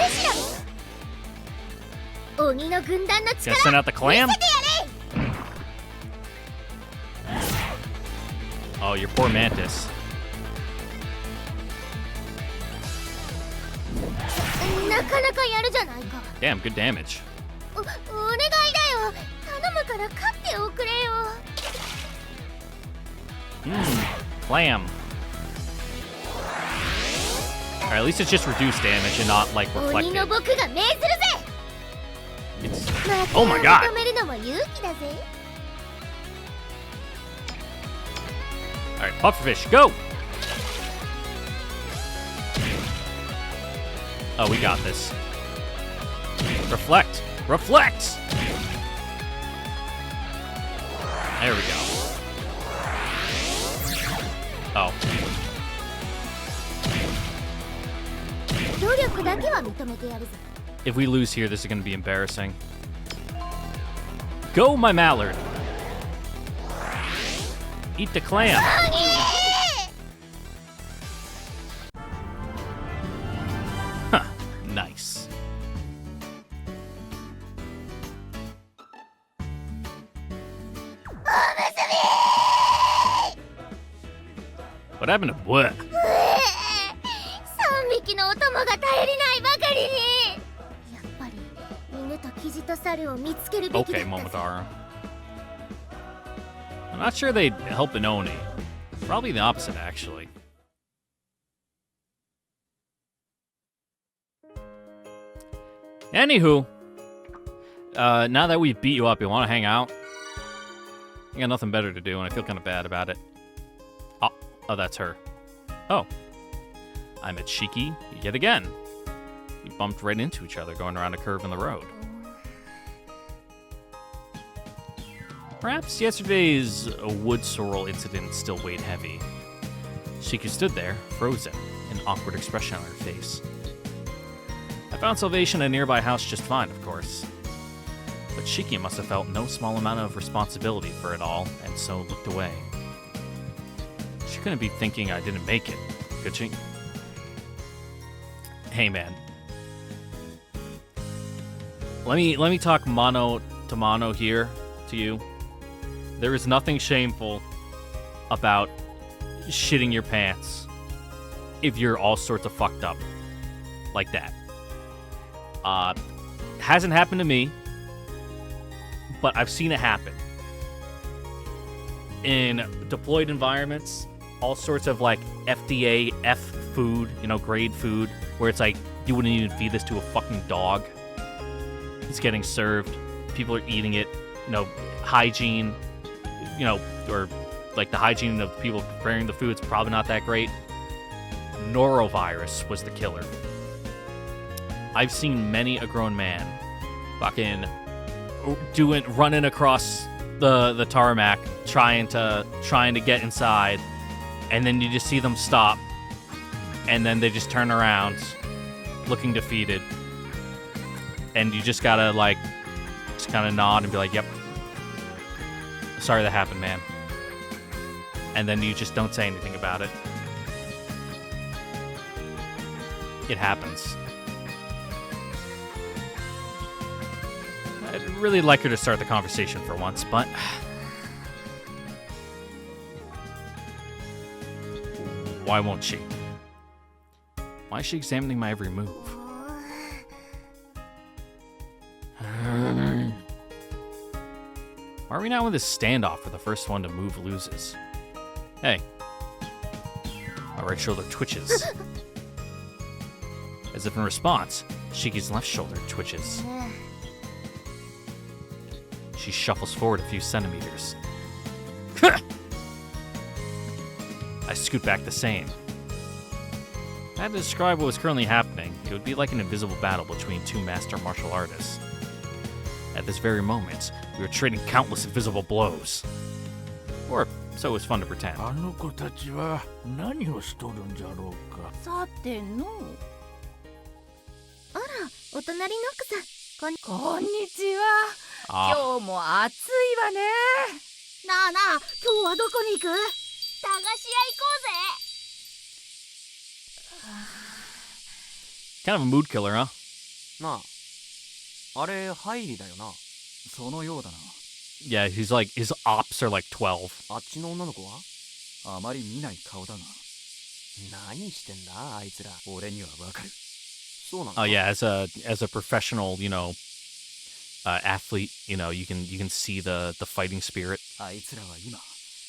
鬼の軍団の Gonna 力 send out the clam? 見せてやれ。 Oh, your poor mantis. なかなかやるじゃないか。 Damn, good damage. お願いだよ。頼むから勝っておくれよ。 Clam. Alright, at least it's just reduced damage and not like 鬼の reflected. 僕が命ずるぜ。 It's... Oh my god! 止めるのも勇気だぜ。 Alright, pufferfish, go! Oh, we got this. Reflect! Reflect! There we go. Oh. 努力だけは認めてやるぜ。 If we lose here, this is gonna be embarrassing. Go, my mallard! Eat the clam! Huh, nice. What happened to what? 3匹のお供が頼りないばかりに。やっぱり犬とキジと猿を見つけるべきだ Okay, ったぜ。 Momotaro. I'm not sure they'd help an Oni. Probably the opposite, actually. Anywho, now that we've beat you up, you want to hang out? I got nothing better to do, and I feel kind of bad about it. Oh, that's her. Oh. I met Shiki yet again. We bumped right into each other going around a curve in the road. Perhaps yesterday's wood sorrel incident still weighed heavy. Shiki stood there, frozen, an awkward expression on her face. I found salvation in a nearby house just fine, of course. But Shiki must have felt no small amount of responsibility for it all, and so looked away. She couldn't be thinking I didn't make it, could she? Hey man. Let me talk mano to mano here to you. There is nothing shameful about shitting your pants if you're all sorts of fucked up like that. Hasn't happened to me, but I've seen it happen. In deployed environments, all sorts of like FDA F food, grade food, where it's like, you wouldn't even feed this to a fucking dog. It's getting served. People are eating it. Hygiene, or like the hygiene of the people preparing the food is probably not that great. Norovirus was the killer. I've seen many a grown man fucking running across the tarmac trying to get inside, and then you just see them stop, and then they just turn around looking defeated, and you just gotta just kind of nod and be like, yep, sorry that happened, man. And then you just don't say anything about it. It happens. I'd really like her to start the conversation for once, but why won't she? Why is she examining my every move? Why are we now in this standoff where the first one to move loses? Hey. My right shoulder twitches. As if in response, Shiki's left shoulder twitches. She shuffles forward a few centimeters. I scoot back the same. If I had to describe what was currently happening, it would be like an invisible battle between two master martial artists. At this very moment, we were trading countless invisible blows. Or so it was fun to pretend. あの子たちは何をしとるんじゃろうか。さての。あら、お隣の奥さん。こんにちは。Ah, 今日も暑いわね。なあなあ、今日はどこに行く？駄菓子屋行こうぜ。 kind of a mood killer, huh? なあ、あれハイリだよな。そのようだな。 Yeah, he's like, his ops are like 12. あっちの女の子はあまり見ない顔だが。何してんだあいつら。俺にはわかる。そうなんだ。 Oh yeah, as a professional, athlete, you can see the fighting spirit. あいつらは今、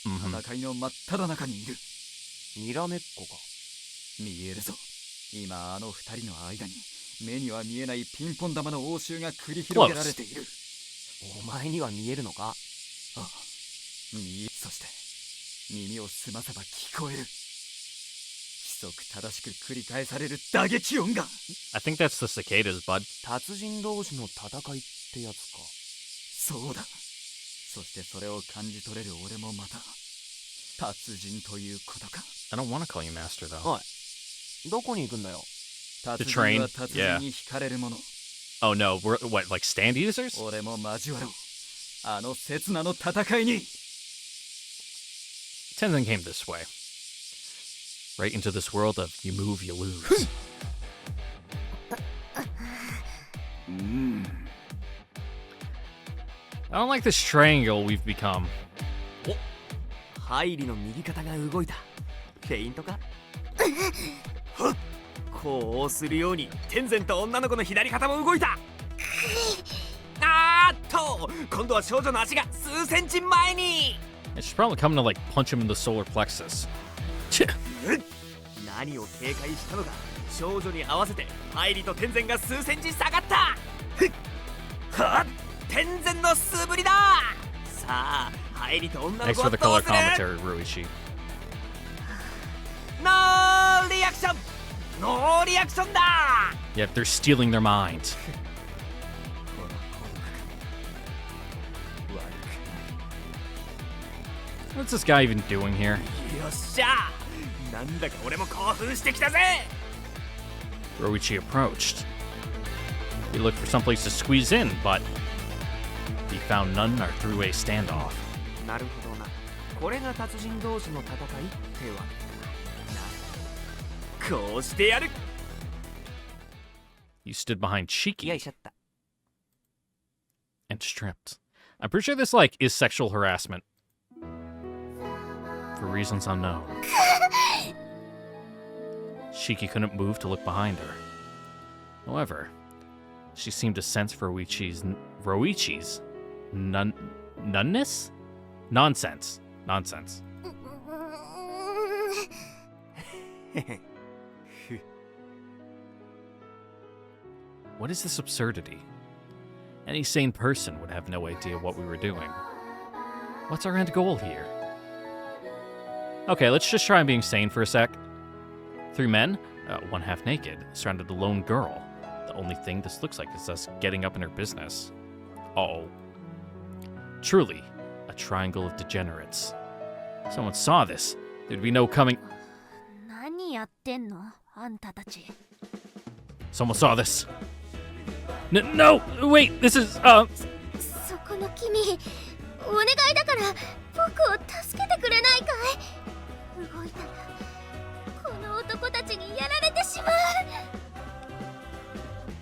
Mhm. 戦いの真っ只中にいる。にらめっこか。見えるぞ。今あの二人の間に目には見えないピンポン玉の応酬が繰り広げられている。お前には見えるのか？ああ、そして耳を澄ませば聞こえる。規則正しく繰り返される打撃音が。 I think that's the cicadas, bud. 達人同士の戦いってやつか。そうだ。そしてそれを感じ取れる俺もまた達人ということか。 I don't want to call you master, though. おい、どこに行くんだよ。 To train? 達人に惹かれるもの。 Oh no, we're, what, like stand users? 俺も交わろう。あの刹那の戦いに。 Tenzin came this way. Right into this world of you move, you lose. I don't like this triangle we've become. ハイリの右肩が動いた。フェイントか？こうするように天然と女の子の左肩も動いた。あーっと、今度は少女の足が数センチ前に。 She's probably coming to like punch him in the solar plexus. 何を警戒したのか。少女に合わせてハイリと天然が数センチ下がった。はっ、天然の素振りだ。さあ、ハイリと女の Thanks 子 for は the どう color する？ commentary, Ruishi. ノーリアクション。ノーリアクションだ。 Yep, they're stealing their minds. What's this guy even doing here? よっしゃなんだか俺も興奮してきたぜ Roichi approached. He looked for someplace to squeeze in, but he found none in our three-way standoff. なるほどなこれが達人同士の戦いってわけかなこうしてやる You stood behind よい Shiki しょった and stripped. I'm pretty sure this, like, is sexual harassment. For reasons unknown. Shiki couldn't move to look behind her. However, she seemed to sense Roichi's nunness? Nonsense. Nonsense. What is this absurdity? Any sane person would have no idea what we were doing. What's our end goal here? Okay, let's just try being sane for a sec. 3 men, one half naked, surrounded a lone girl. The only thing this looks like is us getting up in her business. Uh-oh. Truly, a triangle of degenerates. If someone saw this, there'd be no coming... 何やってんのあんたたち Someone saw this. No! Wait, this is, そこの君お願いだから僕を助けてくれないかい動いたらこの男たちにやられてしまう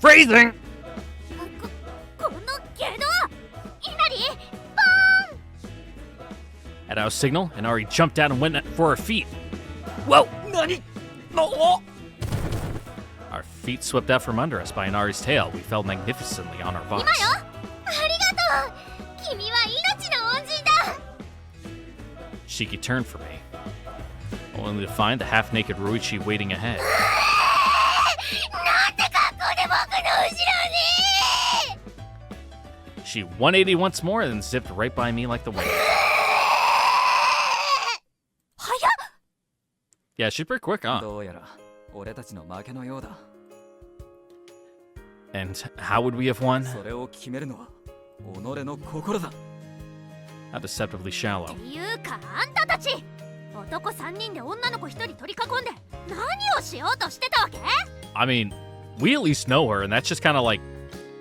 Phrasing! このゲド稲荷 At our signal, Inari jumped out and went for her feet. Whoa! 何の Our feet swept out from under us by Inari's tail. We fell magnificently on our butts. 今よありがとう君は命の恩人だ Shiki turned for me, only to find the half-naked Roichi waiting ahead. なんて格好で僕の後ろに She 180 once more and then zipped right by me like the wind. 早っ Yeah, she's pretty quick, huh? どうやら俺たちの負けのようだ And how would we have won? それを決めるのは己の心だ How deceptively shallow. っていうかあんたたち男3人で女の子1人取り囲んで何をしようとしてたわけ I mean, we at least know her, and that's just kind of like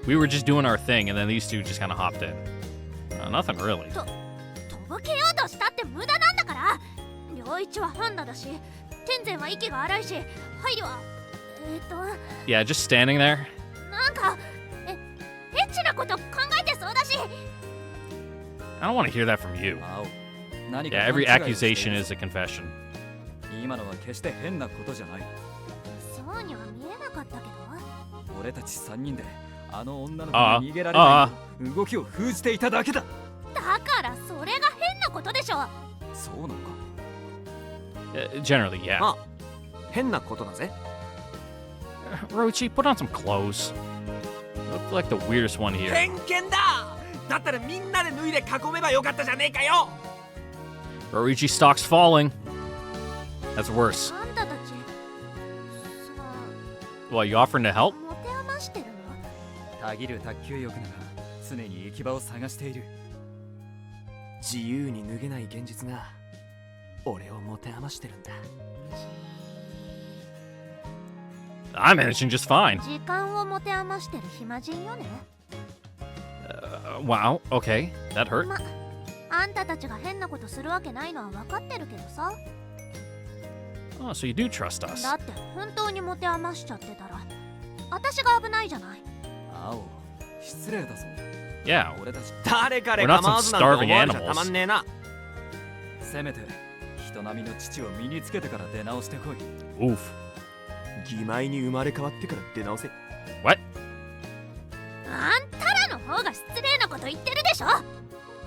we were just doing our thing, and then these two just kind of hopped in. Nothing really. とぼけようとしたって無駄なんだから良一はハンナだし天然は息が荒いしハイリはYeah, just standing there. なんかエッチなこと考えてそうだし I don't want to hear that from you. 青何か Yeah, every 勘違いをしている accusation is a confession. 今のは決して変なことじゃないそうには見えなかったけど俺たち3人であの女の子に逃げられないよう動きを封じていただけだだからそれが変なことでしょそうなのか Generally, yeah. まあ変なことだぜ Roichi, put on some clothes. You look like the weirdest one here. 偏見だだったらみんなで脱いで囲めばよかったじゃねえかよ Roichi stocks falling. That's worse. あんたたち Well, you offering to help? 持て余してるのたぎる卓球欲なら常に行き場を探している自由に脱げない現実が俺を持て余してるんだ I'm managing just fine. 時間を持て余してる暇人よね Wow, okay. That hurt. まあんたたちが変なことするわけないのは分かってるけどさ Oh, so you do trust us. だって本当に持て余しちゃってたら私が危ないじゃない青失礼だぞ Yeah. 俺たち誰彼構わずなんて思われちゃたまんねえなせめて人並みの父を身につけてから出直してこい Oof. 義妹に生まれ変わってから出直せ What? あんたらの方が失礼なこと言ってるでしょ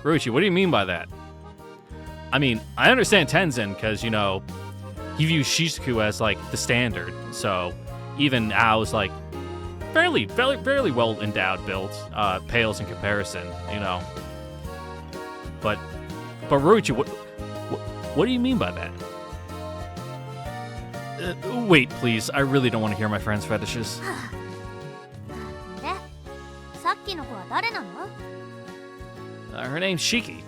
Roichi, what do you mean by that? I mean, I understand Tenzin because, you know, he views Shizuku as, like, the standard. So, even Ao's, like, fairly well-endowed build, pales in comparison, you know. But Roichi, what do you mean by that? Wait, please. I really don't want to hear my friend's fetishes. でさっきの子は誰なの Her name's Shiki.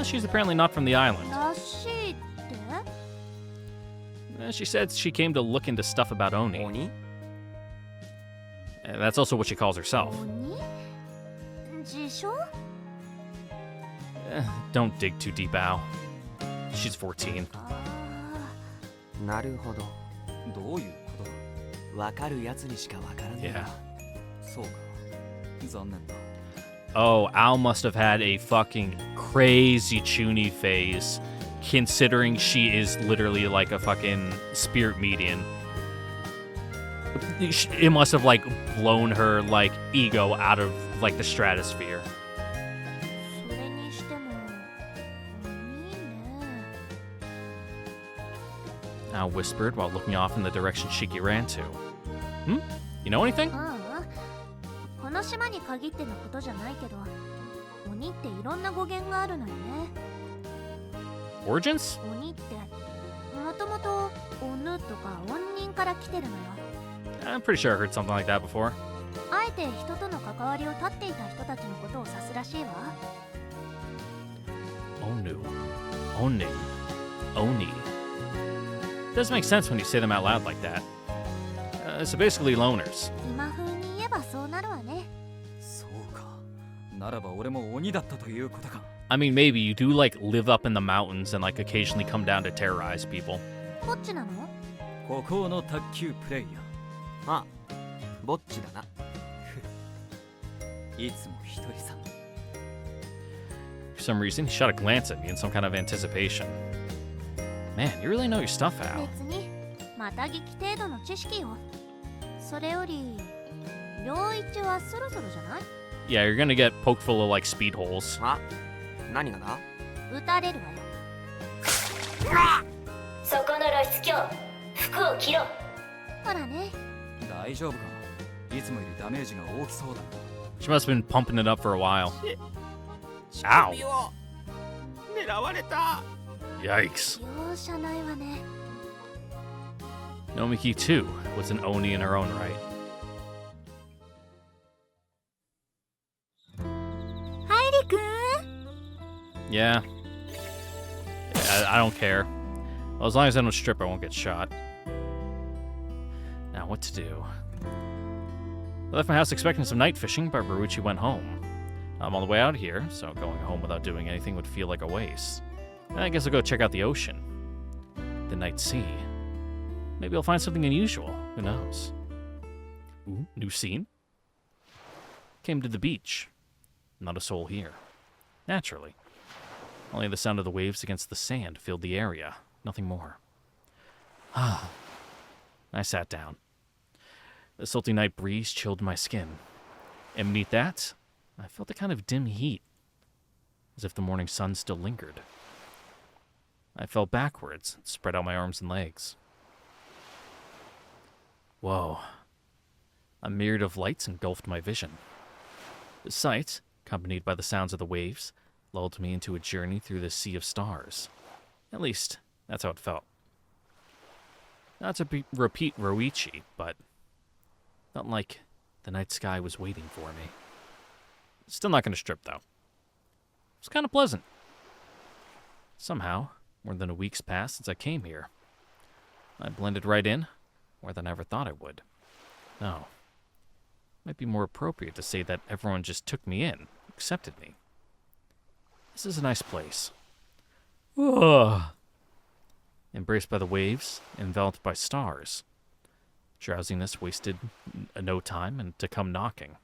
She's apparently not from the island. だらしいって She said she came to look into stuff about Oni. 鬼 That's also what she calls herself. 鬼自称 Don't dig too deep, Al. She's 14. なるほど。どういうことだ。わかるやつにしかわからない。 Yeah. そうか。残念だ。 Oh, Al must have had a fucking crazy Chuni phase, considering she is literally like a fucking spirit medium. It must have like blown her like ego out of like the stratosphere. それにしても鬼ね Al whispered while looking off in the direction Shiki ran to. You know anything? この島に限ってのことじゃないけど鬼っていろんな語源があるのよね Origins? 鬼ってもともと鬼とか怨人から来てるのよ I'm pretty sure I heard something like that before. あえて人との関わりを断っていた人たちのことを指すらしいわ Onu. Oni. Oni. Does make sense when you say them out loud like that. So basically loners. 今風に言えばそうなるわねそうか。ならば俺も鬼だったということか。 I mean, maybe you do like live up in the mountains and like occasionally come down to terrorize people. こっちなの孤高の卓球プレイヤあ、ぼっちだな。ー。いつも一人さ。 For some reason, he shot a glance at me in some kind of anticipation. Man, you really know your stuff, Al. 別にまた聞き程度の知識よそれより良一はそろそろじゃない Yeah, you're gonna get poked full of like speed holes. あ、何がだ？撃たれるわよそこの露出狂服を着ろほらね大丈夫か。いつもよりダメージが大きそうだ。 She must have been pumping it up for a while. Ow. 狙われた。 Yikes. 容赦ないわね Nomiki, too, was an Oni in her own right. ハイリくん Yeah. I don't care. Well, as long as I don't strip, I won't get shot. Now, what to do? I left my house expecting some night fishing, but Ryuichi went home. I'm on the way out here, so going home without doing anything would feel like a waste. I guess I'll go check out the ocean. The night sea. Maybe I'll find something unusual. Who knows? Ooh, new scene. Came to the beach. Not a soul here. Naturally. Only the sound of the waves against the sand filled the area. Nothing more. I sat down. The salty night breeze chilled my skin. And beneath that, I felt a kind of dim heat. As if the morning sun still lingered. I fell backwards and spread out my arms and legs. Whoa. A myriad of lights engulfed my vision. The sight, accompanied by the sounds of the waves, lulled me into a journey through the sea of stars. At least, that's how it felt. Not to repeat Ryuichi, but felt like the night sky was waiting for me. Still not going to strip, though. It's kind of pleasant. Somehow, more than a week's passed since I came here. I blended right in, more than I ever thought I would. No. Might be more appropriate to say that everyone just took me in, accepted me. This is a nice place. Ugh. Embraced by the waves, enveloped by stars. Drowsiness wasted no time and to come knocking.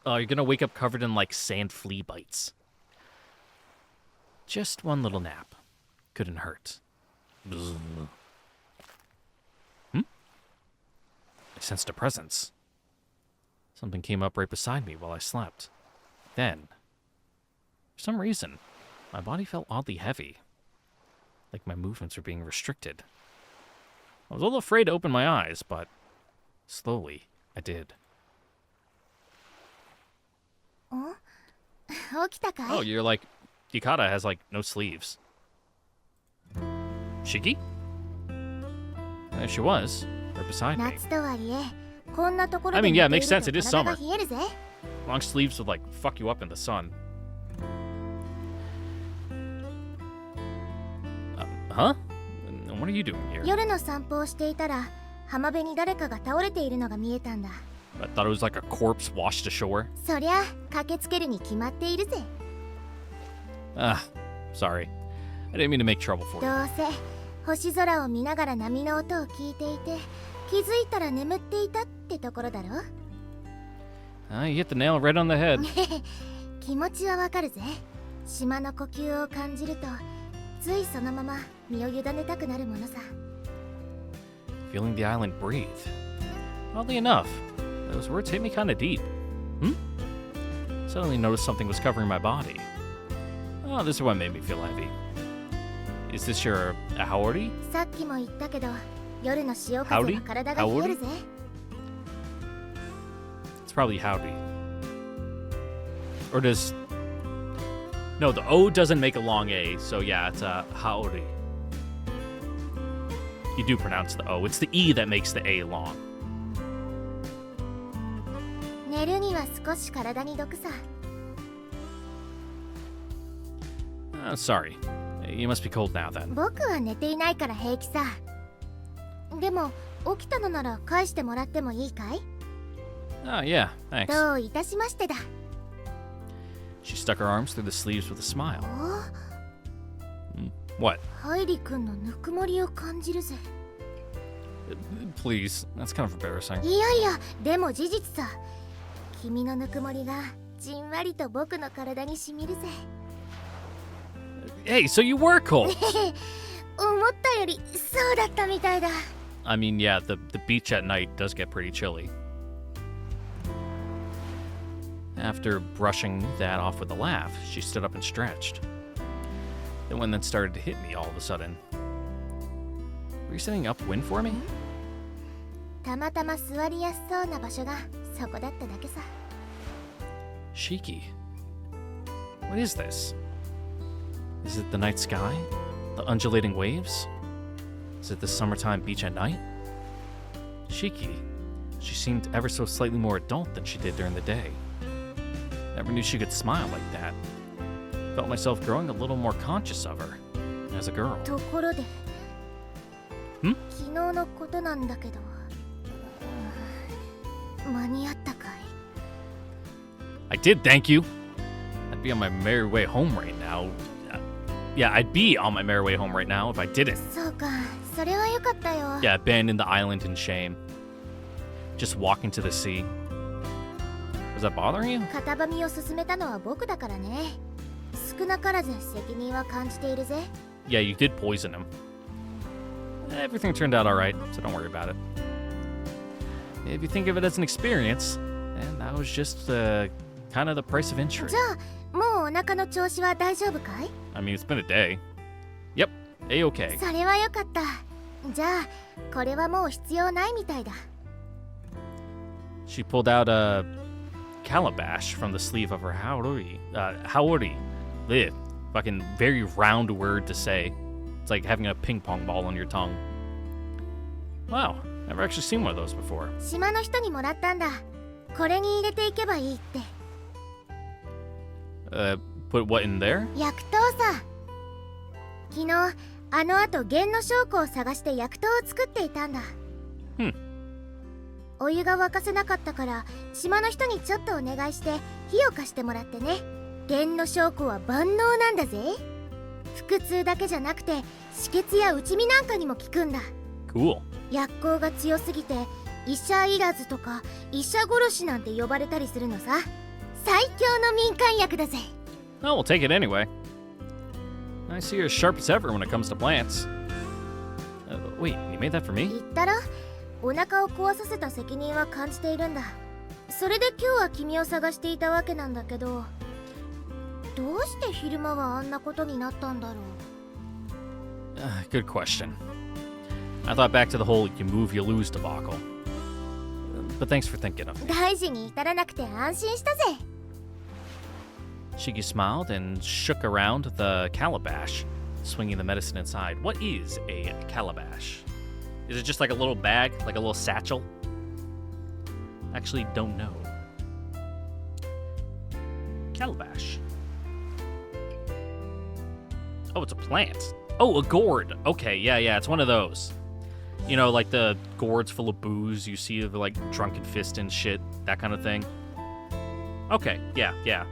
Oh, you're gonna wake up covered in, like, sand flea bites. Just one little nap. Couldn't hurt. Bzz. I sensed a presence. Something came up right beside me while I slept. Then, for some reason, my body felt oddly heavy. Like my movements were being restricted. I was a little afraid to open my eyes, but slowly, I did. 起きたかい Oh, you're like... Yukata has, like, no sleeves. Shiki? There she was, right beside me. 夏とはいえこんなところ I で mean, 寝 yeah, て it い makes ると sense. It is 体 summer. が冷えるぜ Long sleeves would, like, fuck you up in the sun. Huh? What are you doing here? 夜の散歩をしていたら浜辺に誰かが倒れているのが見えたんだ。 I thought it was like a corpse washed ashore. そりゃ駆けつけるに決まっているぜ。 Sorry. I didn't mean to make trouble for ど you. うせ星空を見ながら波の音を聞いていて気づいたら眠っていたってところだろ。 You hit the nail right on the head. 気持ちはわかるぜ。島の呼吸を感じるとついそのまま身を委ねたくなるものさ。 Feeling the island breathe. Oddly enough, those words hit me kind of deep. Suddenly noticed something was covering my body. Oh, this is what made me feel heavy. Is this your Haori? さっきも言ったけど夜の潮風は体が冷えるぜ。 It's probably howdy. Or does... No, the O doesn't make a long A, so yeah, it's haori. You do pronounce the O. It's the E that makes the A long. 寝るには少し体に毒さ。 Sorry. You must be cold now then. 僕は寝ていないから平気さ。でも起きたのなら返してもらってもいいかい？ Oh, yeah, thanks. どういたしましてだ。 She stuck her arms through the sleeves with a smile. お What? ハイリ君のぬくもりを感じるぜ。 Please, that's kind of embarrassing. いやいや、でも事実さ。君のぬくもりがじんわりと僕の体にしみるぜ。 Hey, so you were cold! 思ったよりそうだったみたいだ。 I mean, yeah, the beach at night does get pretty chilly. After brushing that off with a laugh, she stood up and stretched. The wind then started to hit me all of a sudden. Were you setting upwind for me? たまたま座りやすそうな場所がそこだっただけさ。 Shiki. What is this? Is it the night sky? The undulating waves? Is it the summertime beach at night? Shiki. She seemed ever so slightly more adult than she did during the day. Never knew she could smile like that. Felt myself growing a little more conscious of her as a girl. ところで、ん？昨日のことなんだけど、間に合ったかい？ I did, thank you. I'd be on my merry way home right now. Yeah, I'd be on my merry way home right now if I didn't. そうか、それはよかったよ。 Yeah, abandon the island in shame. Just walking to the sea. Was that bothering you? 片ばみを進めたのは僕だからね。少なからず責任は感じているぜ。 Yeah, you did poison him. Everything turned out alright, so don't worry about it. If you think of it as an experience, then that was just kind of the price of entry. じゃあ、もうお腹の調子は大丈夫かい？ I mean, it's been a day. Yep, A-okay. それはよかった。じゃあ、これはもう必要ないみたいだ。 She pulled out a calabash from the sleeve of her haori. Haori. Ugh. Fucking very round word to say. It's like having a ping pong ball on your tongue. Wow, never actually seen one of those before. 島の人にもらったんだ。これに入れていけばいいって。Put what in there? 薬湯さ。昨日あの後弦の証拠を探して薬湯を作っていたんだ。お湯が沸かせなかったから島の人にちょっとお願いして火を貸してもらってね。弦の証拠は万能なんだぜ。腹痛だけじゃなくて止血や内身なんかにも効くんだ。 Cool. 薬効が強すぎて医者いらずとか医者殺しなんて呼ばれたりするのさ。最強の民間薬だぜ。 Oh, we'll take it anyway. I see you're as sharp as ever when it comes to plants. Wait, you made that for 言 me? ったらお腹を壊させた責任は感じているんだ。それで今日は君を探していたわけなんだけど、どうして昼間はあんなことになったんだろう。 Good question. I thought back to the whole you move, you lose debacle. But thanks for thinking of me. 大事に至らなくて安心したぜ。 Shiki smiled and shook around the calabash, swinging the medicine inside. What is a calabash? Is it just like a little bag, like a little satchel? Actually, don't know. Calabash. Oh, it's a plant. Oh, a gourd. Okay, yeah, it's one of those. You know, like the gourds full of booze you see of like drunken fist and shit, that kind of thing. Okay, yeah.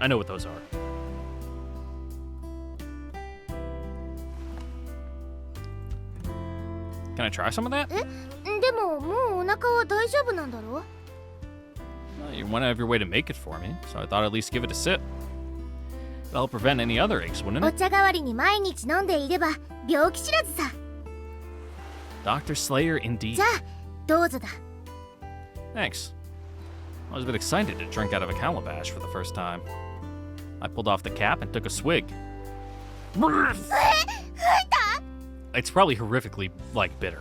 I know what those are. Can I try some of that? でももうお腹は大丈夫なんだろ Well, you went out of your way to make it for me, so I thought I'd at least give it a sip. That'll prevent any other aches, wouldn't お it? 茶代わりに毎日飲んでいれば病気知らずさ Dr. Slayer, indeed. じゃあどうぞだ Thanks. I was a bit excited to drink out of a calabash for the first time. I pulled off the cap and took a swig. It's probably horrifically, like, bitter.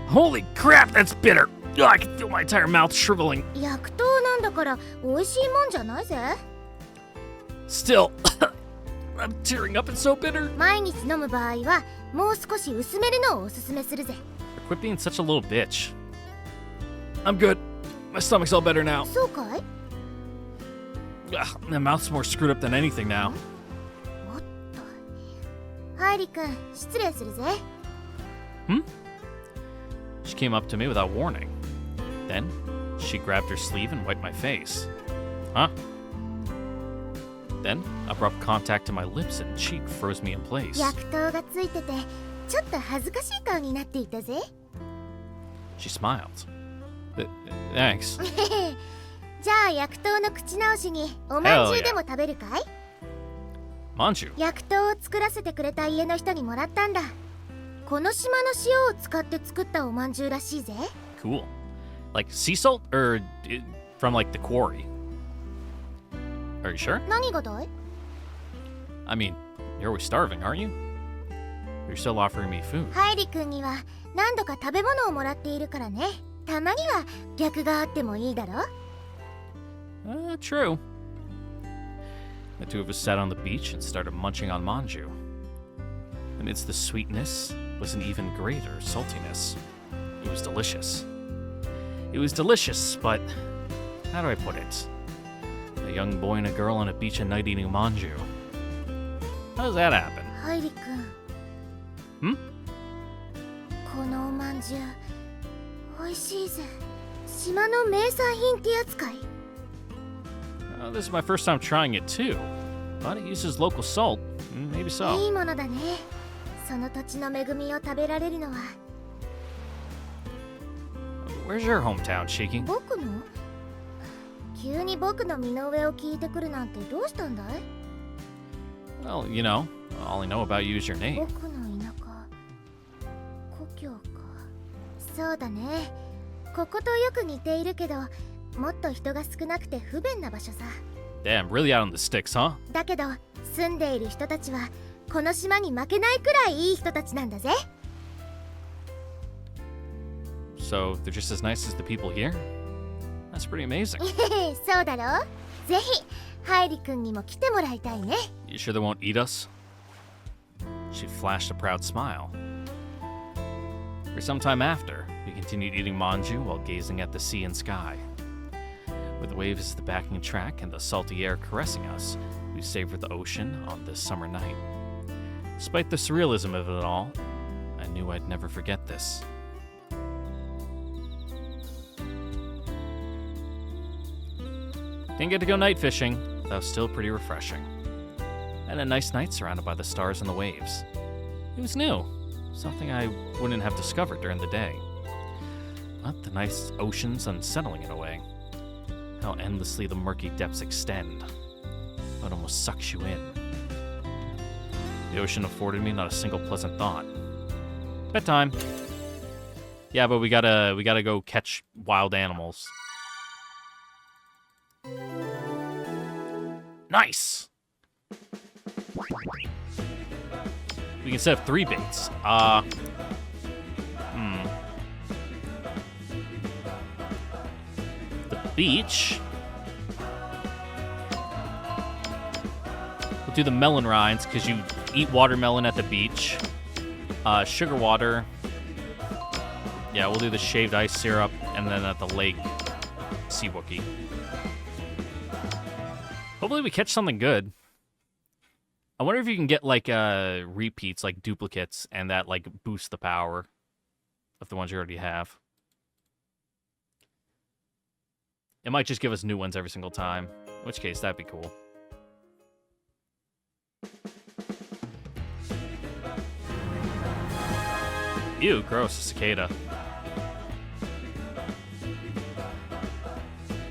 Holy crap, that's bitter! Ugh, I can feel my entire mouth shriveling. 薬湯なんだから美味しいもんじゃないぜ Still, I'm tearing up, it's so bitter. 毎日飲む場合はもう少し薄めるのをおすすめするぜ Quit being such a little bitch. I'm good. My stomach's all better now. そうかい Ugh, my mouth's more screwed up than anything now. おっとハイリ君失礼するぜ She came up to me without warning. Then, she grabbed her sleeve and wiped my face. Huh? Then, abrupt contact to my lips and cheek froze me in place. 薬湯がついててちょっと恥ずかしい顔になっていたぜ She smiled. Thanks. じゃあ薬湯の口直しにおまんじゅうでも食べるかい Manju. 薬湯を作らせてくれた家の人にもらったんだこの島の塩を使って作ったおまんじゅうらしいぜ Cool. Like sea salt? Or from like the quarry? Are you sure? 何がだい I mean, you're always starving, aren't you? You're still offering me food. ハイリ君には何度か食べ物をもらっているからねたまには逆があってもいいだろ True. The two of us sat on the beach and started munching on manju. Amidst the sweetness was an even greater saltiness. It was delicious. It was delicious, but how do I put it? A young boy and a girl on a beach at night eating manju. How does that happen? ハイリ君 Hmm? このおまんじゅう美味しいぜ島の名産品ってやつかい This is my first time trying it too, but it uses local salt. Maybe い so. いものだねその土地の恵みを食べられるのは Where's your hometown, Shiki? 僕の急に僕の身の上を聞いてくるなんてどうしたんだい Well, you know, all I know about you is your name. 僕の田舎故郷かそうだねこことよく似ているけどもっと人が少なくて不便な場所さ Damn, really out on the sticks, huh? だけど住んでいる人たちはこの島に負けないくらいいい人たちなんだぜ So they're just as nice as the people here? That's pretty amazing. そうだろぜひハイリ君にも来てもらいたいね You sure they won't eat us? She flashed a proud smile. For some time after, we continued eating manju while gazing at the sea and sky. With the waves as the backing track and the salty air caressing us, we savored the ocean on this summer night. Despite the surrealism of it all, I knew I'd never forget this. Didn't get to go night fishing, that was still pretty refreshing. And a nice night surrounded by the stars and the waves. It was new, something I wouldn't have discovered during the day. But the nice ocean's unsettling in a way. How endlessly the murky depths extend. It almost sucks you in. The ocean afforded me not a single pleasant thought. Bedtime. Yeah, but we gotta go catch wild animals. Nice! We can set up 3 baits. The beach. We'll do the melon rinds, because you eat watermelon at the beach. Sugar water. Yeah, we'll do the shaved ice syrup, and then at the lake, sea wookie. Hopefully we catch something good. I wonder if you can get, like, repeats, like duplicates, and that, like, boosts the power of the ones you already have. It might just give us new ones every single time, in which case, that'd be cool. Ew, gross, a cicada.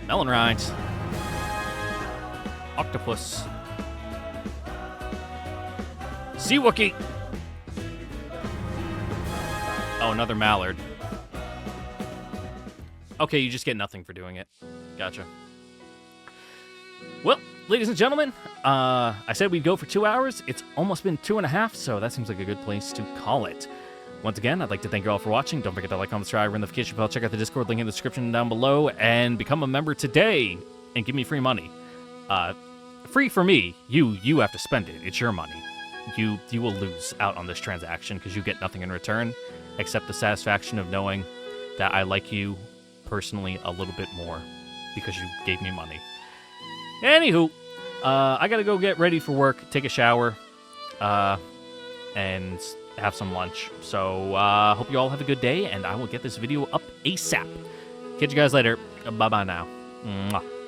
Melon rinds. Octopus. Sea Wookie! Oh, another mallard. Okay, you just get nothing for doing it. Gotcha. Well, ladies and gentlemen, I said we'd go for 2 hours. It's almost been 2.5, so that seems like a good place to call it. Once again, I'd like to thank you all for watching. Don't forget to like, comment, subscribe, ring the notification bell, check out the Discord link in the description down below, and become a member today and give me free money. Free for me. You have to spend it. It's your money. You will lose out on this transaction because you get nothing in return except the satisfaction of knowing that I like you personally a little bit more because you gave me money. Anywho, I gotta go get ready for work, take a shower, and have some lunch. So, hope you all have a good day, and I will get this video up ASAP. Catch you guys later. Bye-bye now. Mwah.